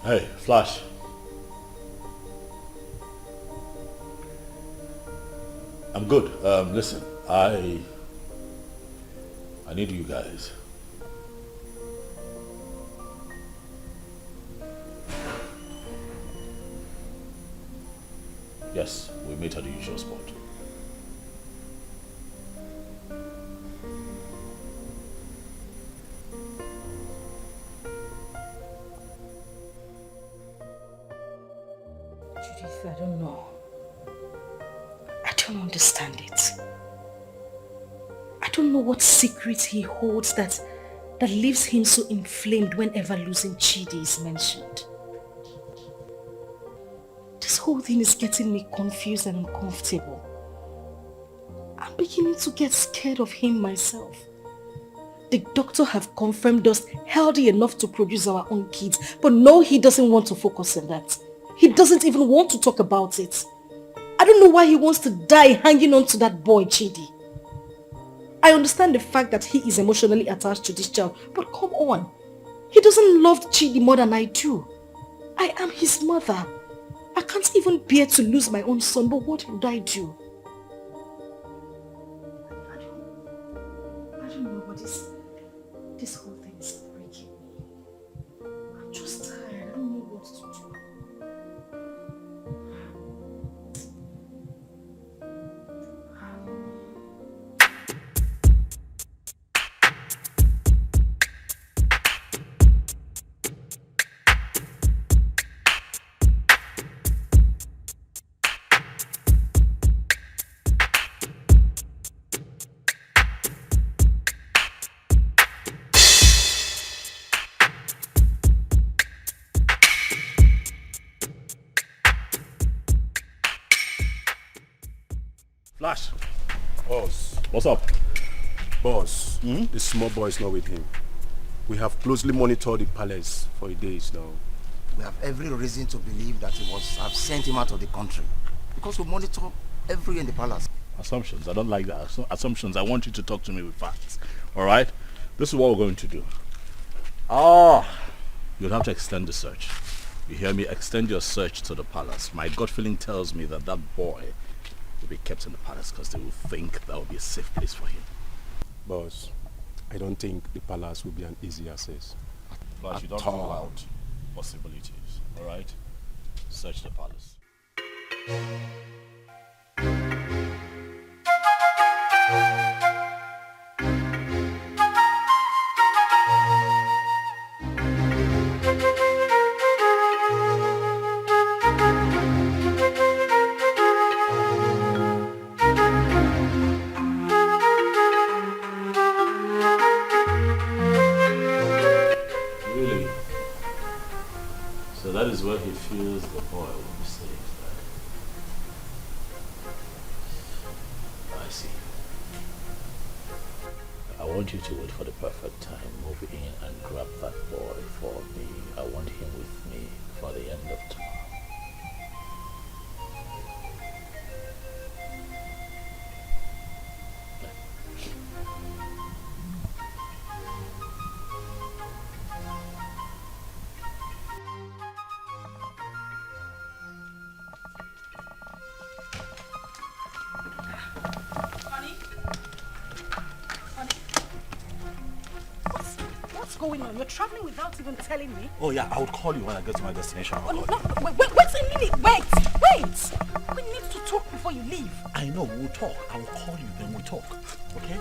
Hey, Flash. I'm good. Listen, I need you guys. Yes, we meet at the usual spot. I don't know. I don't understand it. I don't know what secret he holds that leaves him so inflamed whenever losing Chidi is mentioned. This whole thing is getting me confused and uncomfortable. I'm beginning to get scared of him myself. The doctor have confirmed us healthy enough to produce our own kids, but no, he doesn't want to focus on that. He doesn't even want to talk about it. I don't know why he wants to die hanging on to that boy, Chidi. I understand the fact that he is emotionally attached to this child, but come on. He doesn't love Chidi more than I do. I am his mother. I can't even bear to lose my own son, but what would I do? I don't know what this whole thing is breaking me. I'm just tired. I don't know what to do. Flash. Boss. What's up? Boss, the small boy is not with him. We have closely monitored the palace for days now. We have every reason to believe that he must have sent him out of the country. Because we monitor everywhere in the palace. Assumptions. I don't like that. Assumptions. I want you to talk to me with facts. Alright? This is what we're going to do. You'll have to extend the search. You hear me? Extend your search to the palace. My gut feeling tells me that that boy will be kept in the palace because they will think that will be a safe place for him. Boss, I don't think the palace will be an easy access. But you don't rule out possibilities, alright? Search the palace. see. I want you to wait for the perfect time, move in and grab that boy for me. I want him with me for the end of tomorrow. Going on? You're traveling without even telling me? Oh yeah, I would call you when I get to my destination. Oh, no, wait a minute. Wait. We need to talk before you leave. I know, we'll talk. I will call you, then we'll talk. Okay?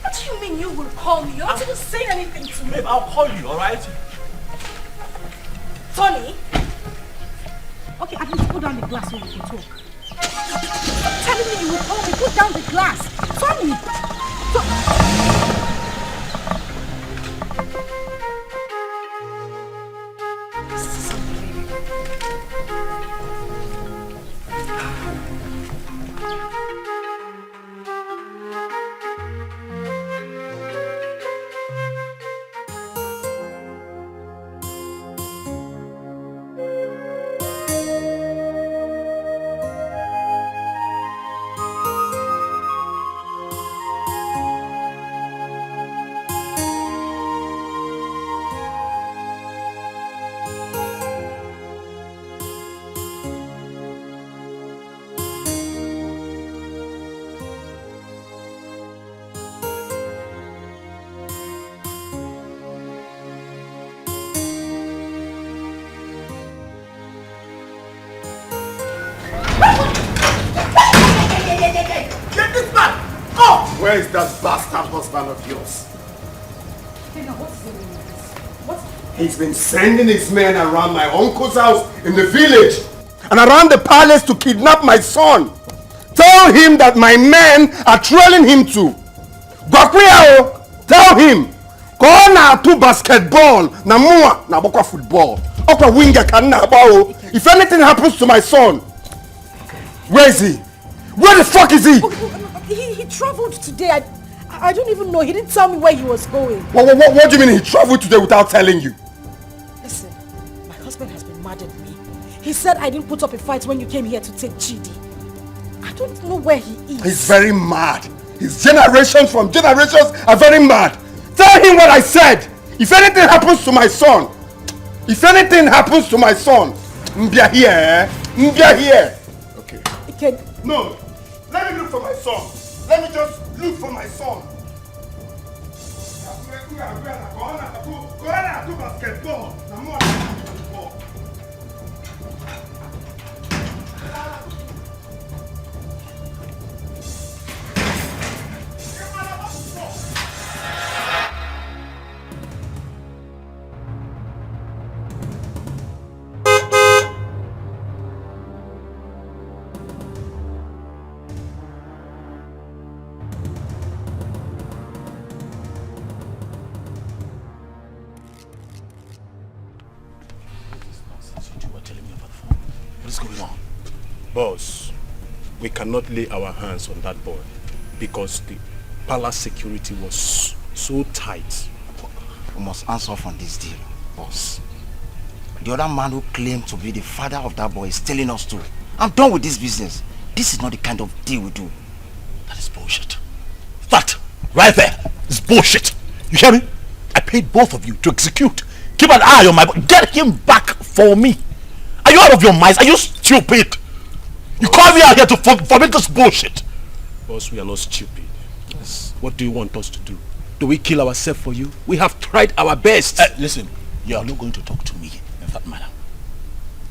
What do you mean you will call me? You're not even saying anything to me. Babe, I'll call you, alright? Tony? Okay, at least put down the glass so we can talk. Stop telling me you will call me. Put down the glass. Tony! Where is that bastard husband of yours? What's the meaning of this? He's been sending his men around my uncle's house in the village and around the palace to kidnap my son. Tell him that my men are trailing him to. Gwakwiyao, tell him. Go na to basketball, na mua na bokwa football. Okwa winger kan na bao. If anything happens to my son, where is he? Where the fuck is he? He traveled today. I don't even know. He didn't tell me where he was going. What do you mean he traveled today without telling you? Listen, my husband has been mad at me. He said I didn't put up a fight when you came here to take Chidi. I don't know where he is. He's very mad. His generations from generations are very mad. Tell him what I said. If anything happens to my son, Mbia here, eh? Mbia here. Okay. No, let me look for my son. Let me just look for my son. Go on to basketball. Boss, we cannot lay our hands on that boy because the palace security was so tight. We must answer off on this deal, boss. The other man who claimed to be the father of that boy is telling us to. I'm done with this business. This is not the kind of deal we do. That is bullshit. That, right there, is bullshit. You hear me? I paid both of you to execute. Keep an eye on my boy. Get him back for me. Are you out of your minds? Are you stupid? You call me out here to forbid this bullshit. Boss, we are not stupid. Yes. What do you want us to do? Do we kill ourselves for you? We have tried our best. Listen, you are not going to talk to me in that manner.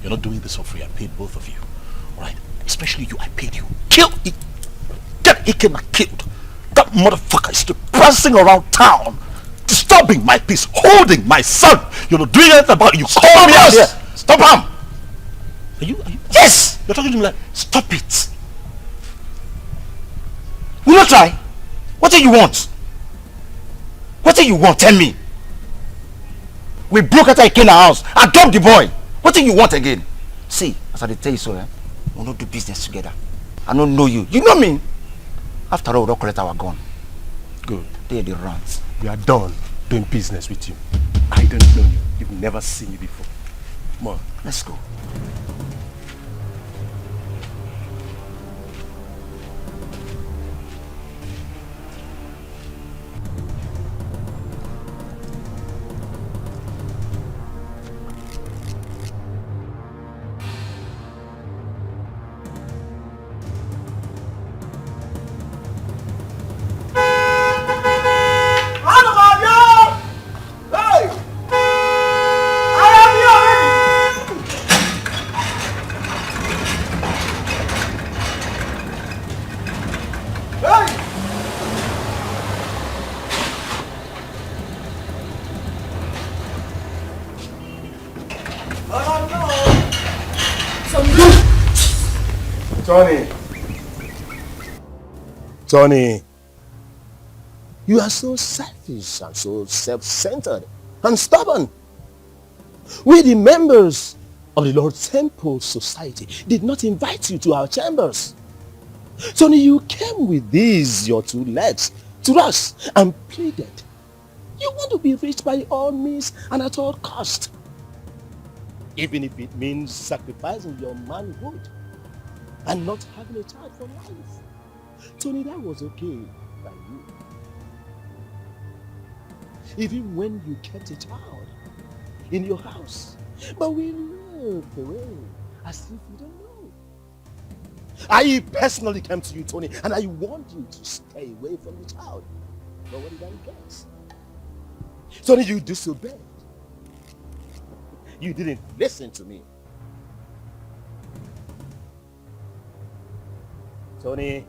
You're not doing this for free. I paid both of you. Alright? Especially you, I paid you. Kill it. Get Ikena killed. That motherfucker is still prancing around town, disturbing my peace, holding my son. You're not doing anything about it. You call me out here. Stop him. Are you? Yes! You're talking to me like, stop it. Will you try? What do you want? What do you want? Tell me. We broke out of Ikena house. I dropped the boy. What do you want again? See, as I tell you so, we'll not do business together. I don't know you. You know me. After all, we don't collect our gun. Good. They are the runs. We are done doing business with you. I don't know you. You've never seen me before. Come on. Let's go. Tony, you are so selfish and so self-centered and stubborn. We, the members of the Lord's Temple Society, did not invite you to our chambers. Tony, you came with these, your two legs, to us and pleaded. You want to be rich by all means and at all cost. Even if it means sacrificing your manhood and not having a child for life. Tony, that was okay by you. Even when you kept a child in your house. But we looked away as if you don't know. I personally came to you, Tony, and I warned you to stay away from the child. But what did I get? Tony, you disobeyed. You didn't listen to me. Tony,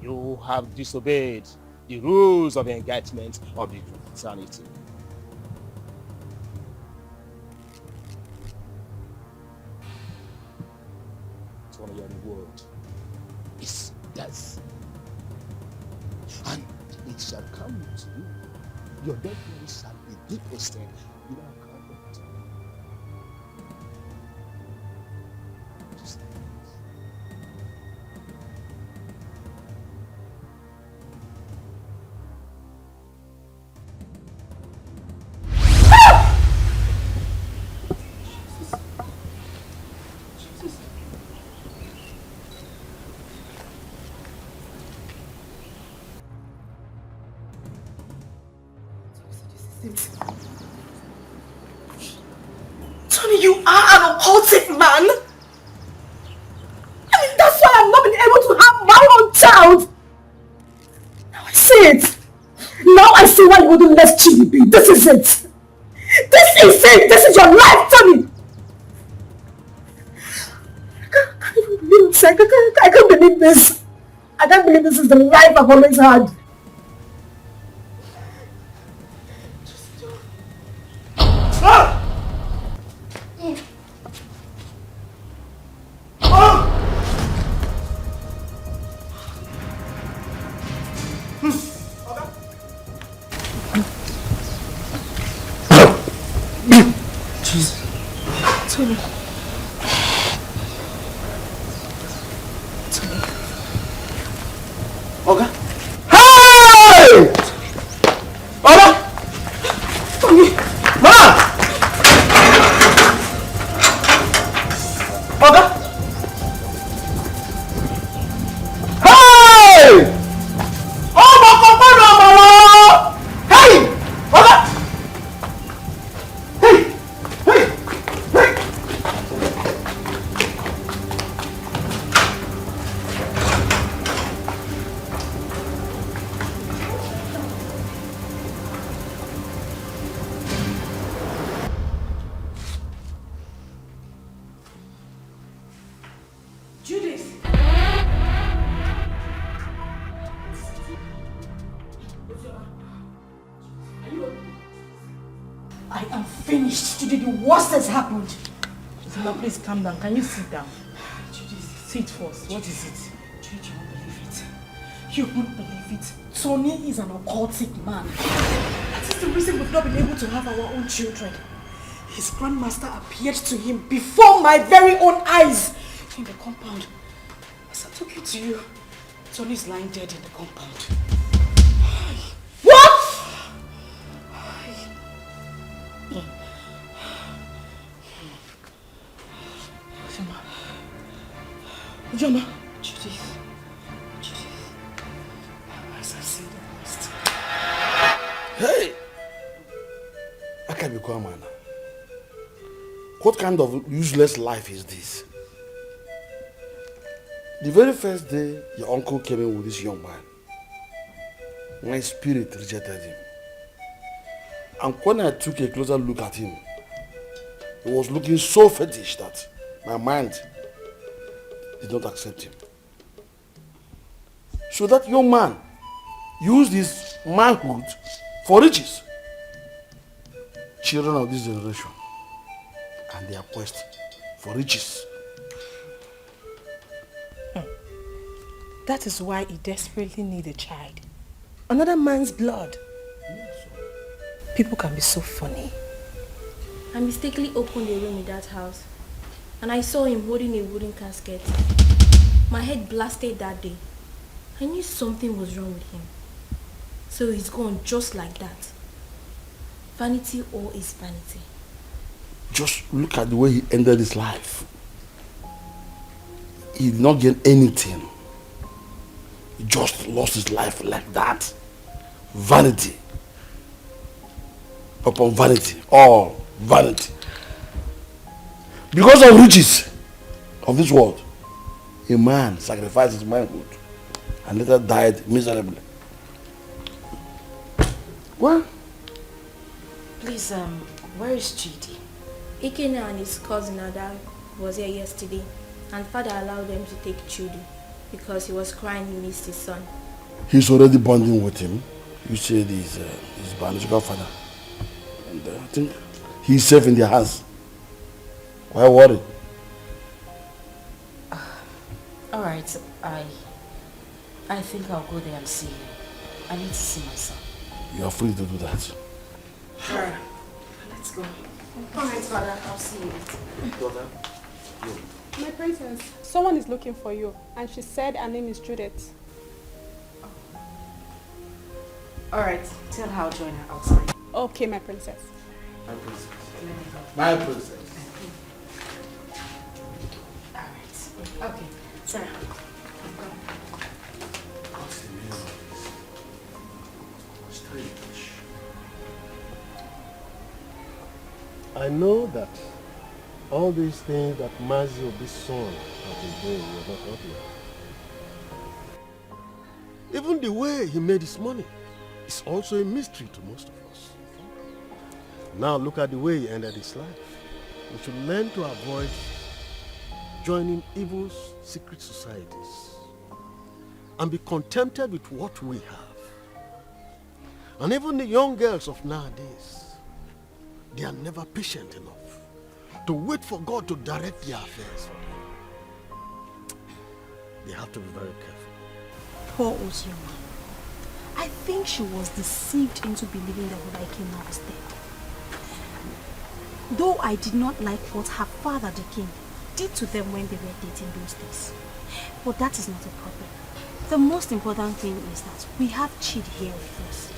you have disobeyed the rules of engagement of the fraternity. Tony, your reward is death. And it shall come to you. Your dead body shall be deposited in our convent. Tony, you are an occultic man. I mean, that's why I've not been able to have my own child. Now I see it. Now I see why you wouldn't let Chidi be. This is it. This is it. This is your life, Tony. I can't believe it. I can't believe this. I can't believe this is the life I've always had. Tony. Oga? Hey! Oga! Tony! Mama! Oga? Hey! Oh, Mama! Hey! Oga! I am finished. Today the worst has happened. Zima, please calm down. Can you sit down? Judith, sit first. What is it? Judith, you won't believe it. You won't believe it. Tony is an occultic man. That is the reason we've not been able to have our own children. His grandmaster appeared to him before my very own eyes in the compound. As I'm talking to you, Tony is lying dead in the compound. What? Ujoma. Judith. As I see the rest. Hey! I can't be quiet, man. What kind of useless life is this? The very first day your uncle came in with this young man, my spirit rejected him. And when I took a closer look at him, he was looking so fetish that my mind did not accept him. So that young man used his manhood for riches. Children of this generation and their quest for riches. That is why he desperately needs a child. Another man's blood. People can be so funny. I mistakenly opened a room in that house and I saw him holding a wooden casket. My head blasted that day. I knew something was wrong with him. So he's gone just like that. Vanity all is vanity. Just look at the way he ended his life. He did not gain anything. He just lost his life like that. Vanity upon vanity. All vanity. Because of riches of this world, a man sacrificed his manhood and later died miserably. What? Please, where is Chidi? Ikena and his cousin Ada was here yesterday and father allowed them to take Chudi because he was crying he missed his son. He's already bonding with him. You said he's his biological father. And I think he's safe in their hands. Why worry? Alright, I think I'll go there and see him. I need to see my son. You are free to do that. Sure. Let's go. Alright, father, I'll see you later. Daughter, My princess, someone is looking for you and she said her name is Judith. Alright, tell her I'll join her outside. Okay, my princess. My princess. My princess. Alright. Okay, sorry. I know that all these things that Mazio, this son, have been doing were not ordinary. Even the way he made his money is also a mystery to most of us. Now look at the way he ended his life. We should learn to avoid joining evil secret societies and be contented with what we have. And even the young girls of nowadays, they are never patient enough to wait for God to direct their affairs for them. They have to be very careful. Poor Ozioma. I think she was deceived into believing that Ikena was dead. Though I did not like what her father, the king, did to them when they were dating those days. But that is not a problem. The most important thing is that we have Chid here with us.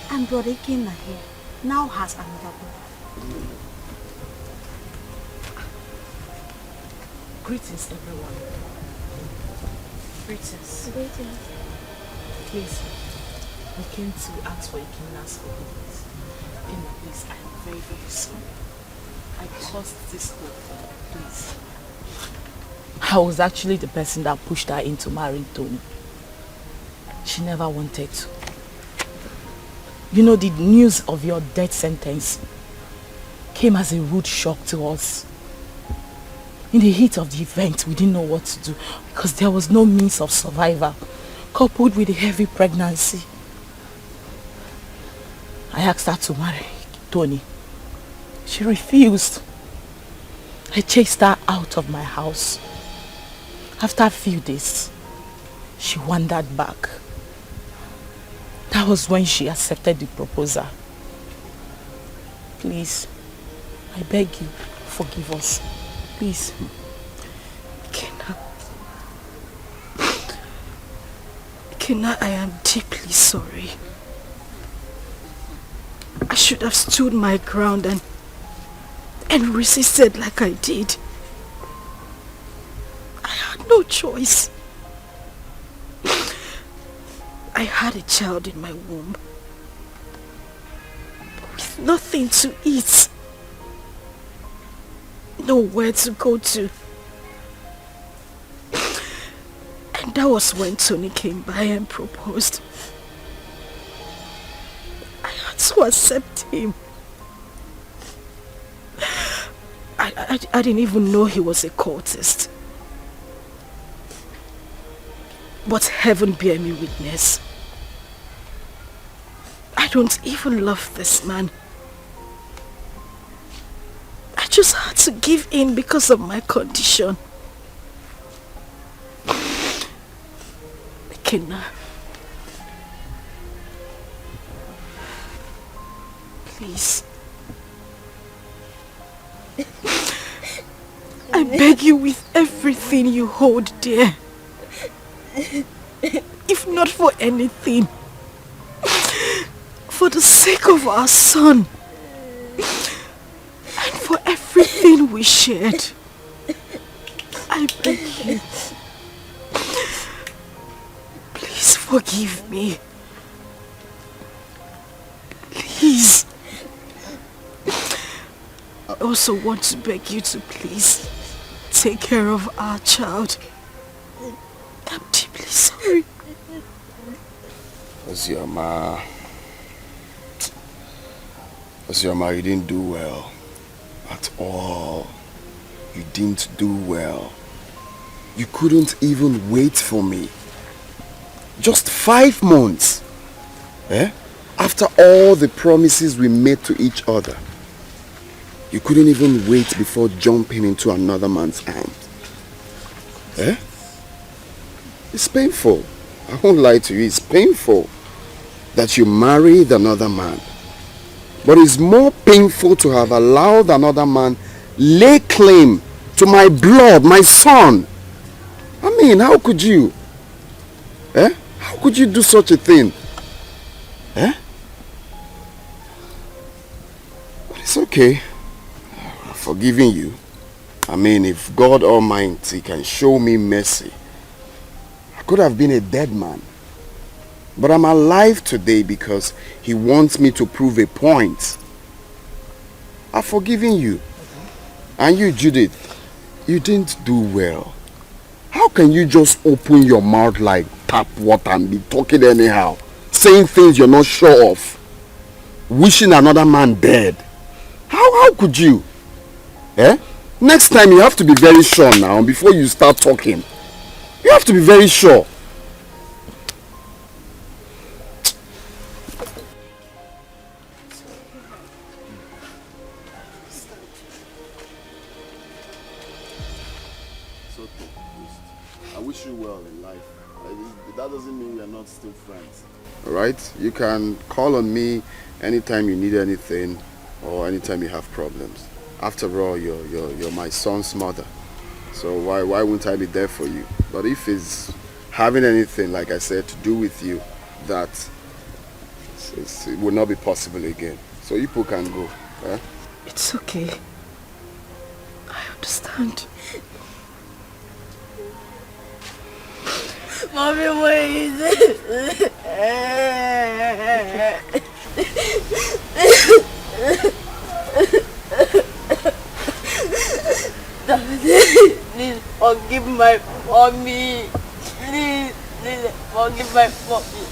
And Brother Ikena here now has another brother. Greetings, everyone. Greetings. Greetings. Please, we came to ask for Ikena's forgiveness. Ikena, please, I am very, very sorry. I caused this whole thing, please. I was actually the person that pushed her into marrying Tony. She never wanted to. You know, the news of your death sentence came as a rude shock to us. In the heat of the event, we didn't know what to do because there was no means of survival, coupled with a heavy pregnancy. I asked her to marry Tony. She refused. I chased her out of my house. After a few days, she wandered back. That was when she accepted the proposal. Please, I beg you, forgive us. Please. Kina, I am deeply sorry. I should have stood my ground and resisted like I did. I had no choice. I had a child in my womb with nothing to eat, nowhere to go to. And that was when Tony came by and proposed. I had to accept him. I didn't even know he was a cultist. But heaven bear me witness. I don't even love this man. I just had to give in because of my condition. Kina, please. I beg you with everything you hold dear. If not for anything, for the sake of our son and for everything we shared, I beg you, please forgive me. Please. I also want to beg you to please take care of our child. I'm deeply sorry. Ozioma, you didn't do well. At all. You didn't do well. You couldn't even wait for me. Just 5 months. Eh? After all the promises we made to each other. You couldn't even wait before jumping into another man's arms. Eh? It's painful. I won't lie to you. It's painful that you married another man. But it's more painful to have allowed another man lay claim to my blood, my son. I mean, how could you? Eh? How could you do such a thing? Eh? But it's okay. I'm forgiving you. I mean, if God Almighty can show me mercy, I could have been a dead man. But I'm alive today because he wants me to prove a point. I've forgiven you. And you, Judith, you didn't do well. How can you just open your mouth like tap water and be talking anyhow? Saying things you're not sure of. Wishing another man dead. How could you? Eh? Next time you have to be very sure now before you start talking. You have to be very sure. It's okay. I wish you well in life. That doesn't mean we are not still friends. Alright? You can call on me anytime you need anything or anytime you have problems. After all, you're my son's mother. So why wouldn't I be there for you? But if it's having anything, like I said, to do with you, that it will not be possible again. So you people can go. Eh? It's okay. I understand. Mommy, where is it? Daddy, please forgive my mommy. Please forgive my mommy.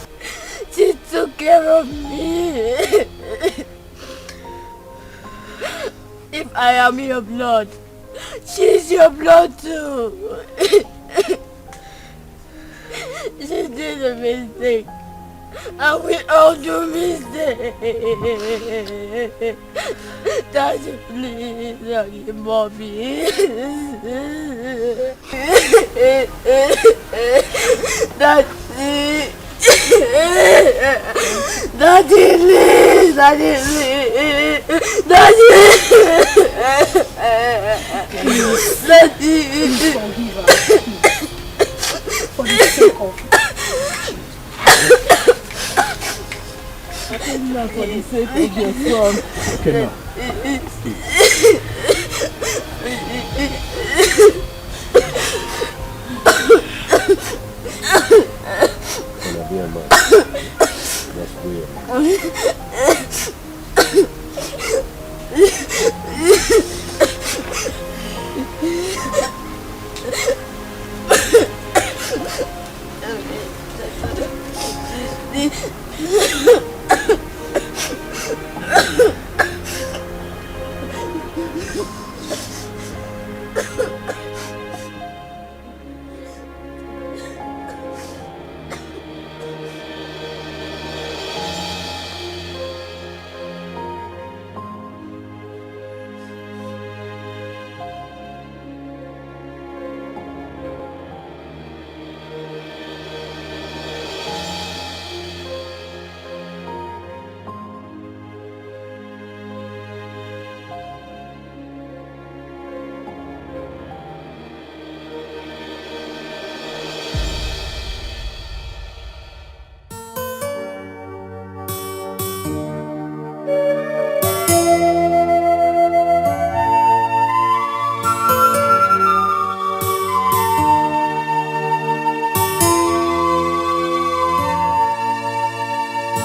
She took care of me. If I am your blood, she's your blood too. She did a mistake. And we all do mistakes. Daddy, please forgive mommy. Daddy. Daddy, please. Daddy, please. Daddy. Daddy. Forgive her. For the sake of Now for the sake of your son. Okay, now. Gonna be a man. That's weird.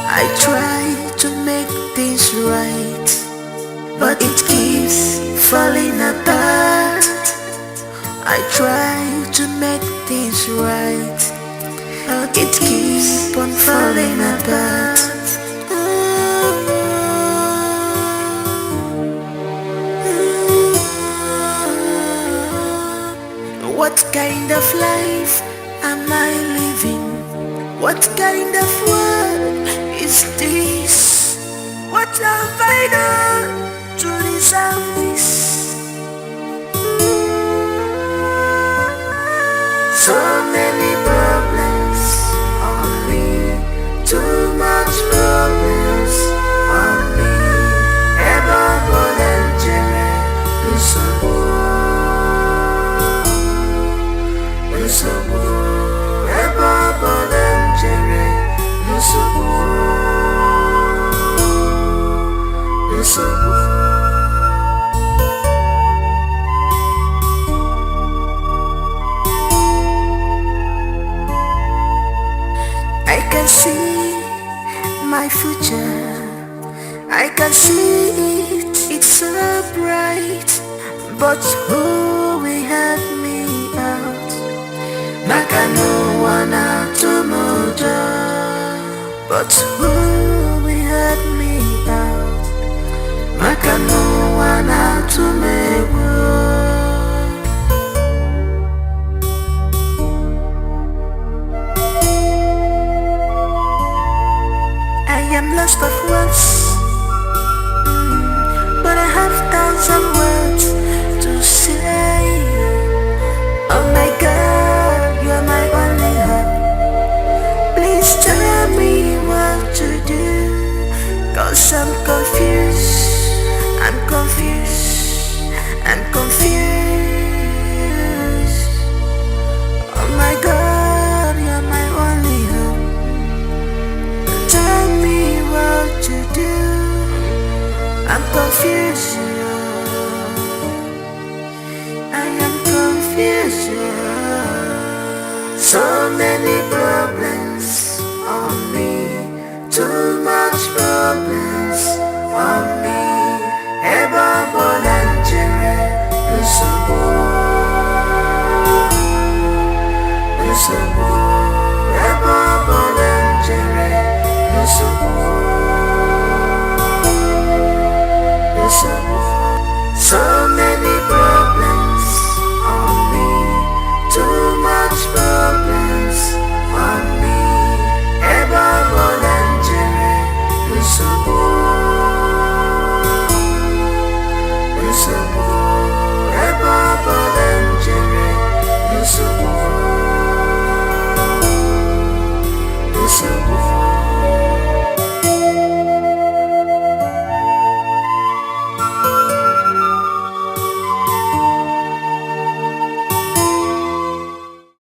I try to make things right, but it keeps falling apart. I try to make things right, but it keeps on falling apart. What kind of life am I living? What kind of world is this? What have I done to deserve this? So many problems on me, too much problems on me. Ever volunteer, I can see my future, I can see it, it's so bright. But who will help me out? Maka no one out to mojo. But who will help me out? Maka no one out to me. I am lost of words, but I have thousand words to say. Oh my God, you're my only hope. Please tell me what to do, 'cause I'm confused, I'm confused, I'm confused. Oh my God, you're my only hope. Tell me what to do, I'm confused. I am confused. So many problems on me, too much problems on me. Ever volunteer, ever volunteer,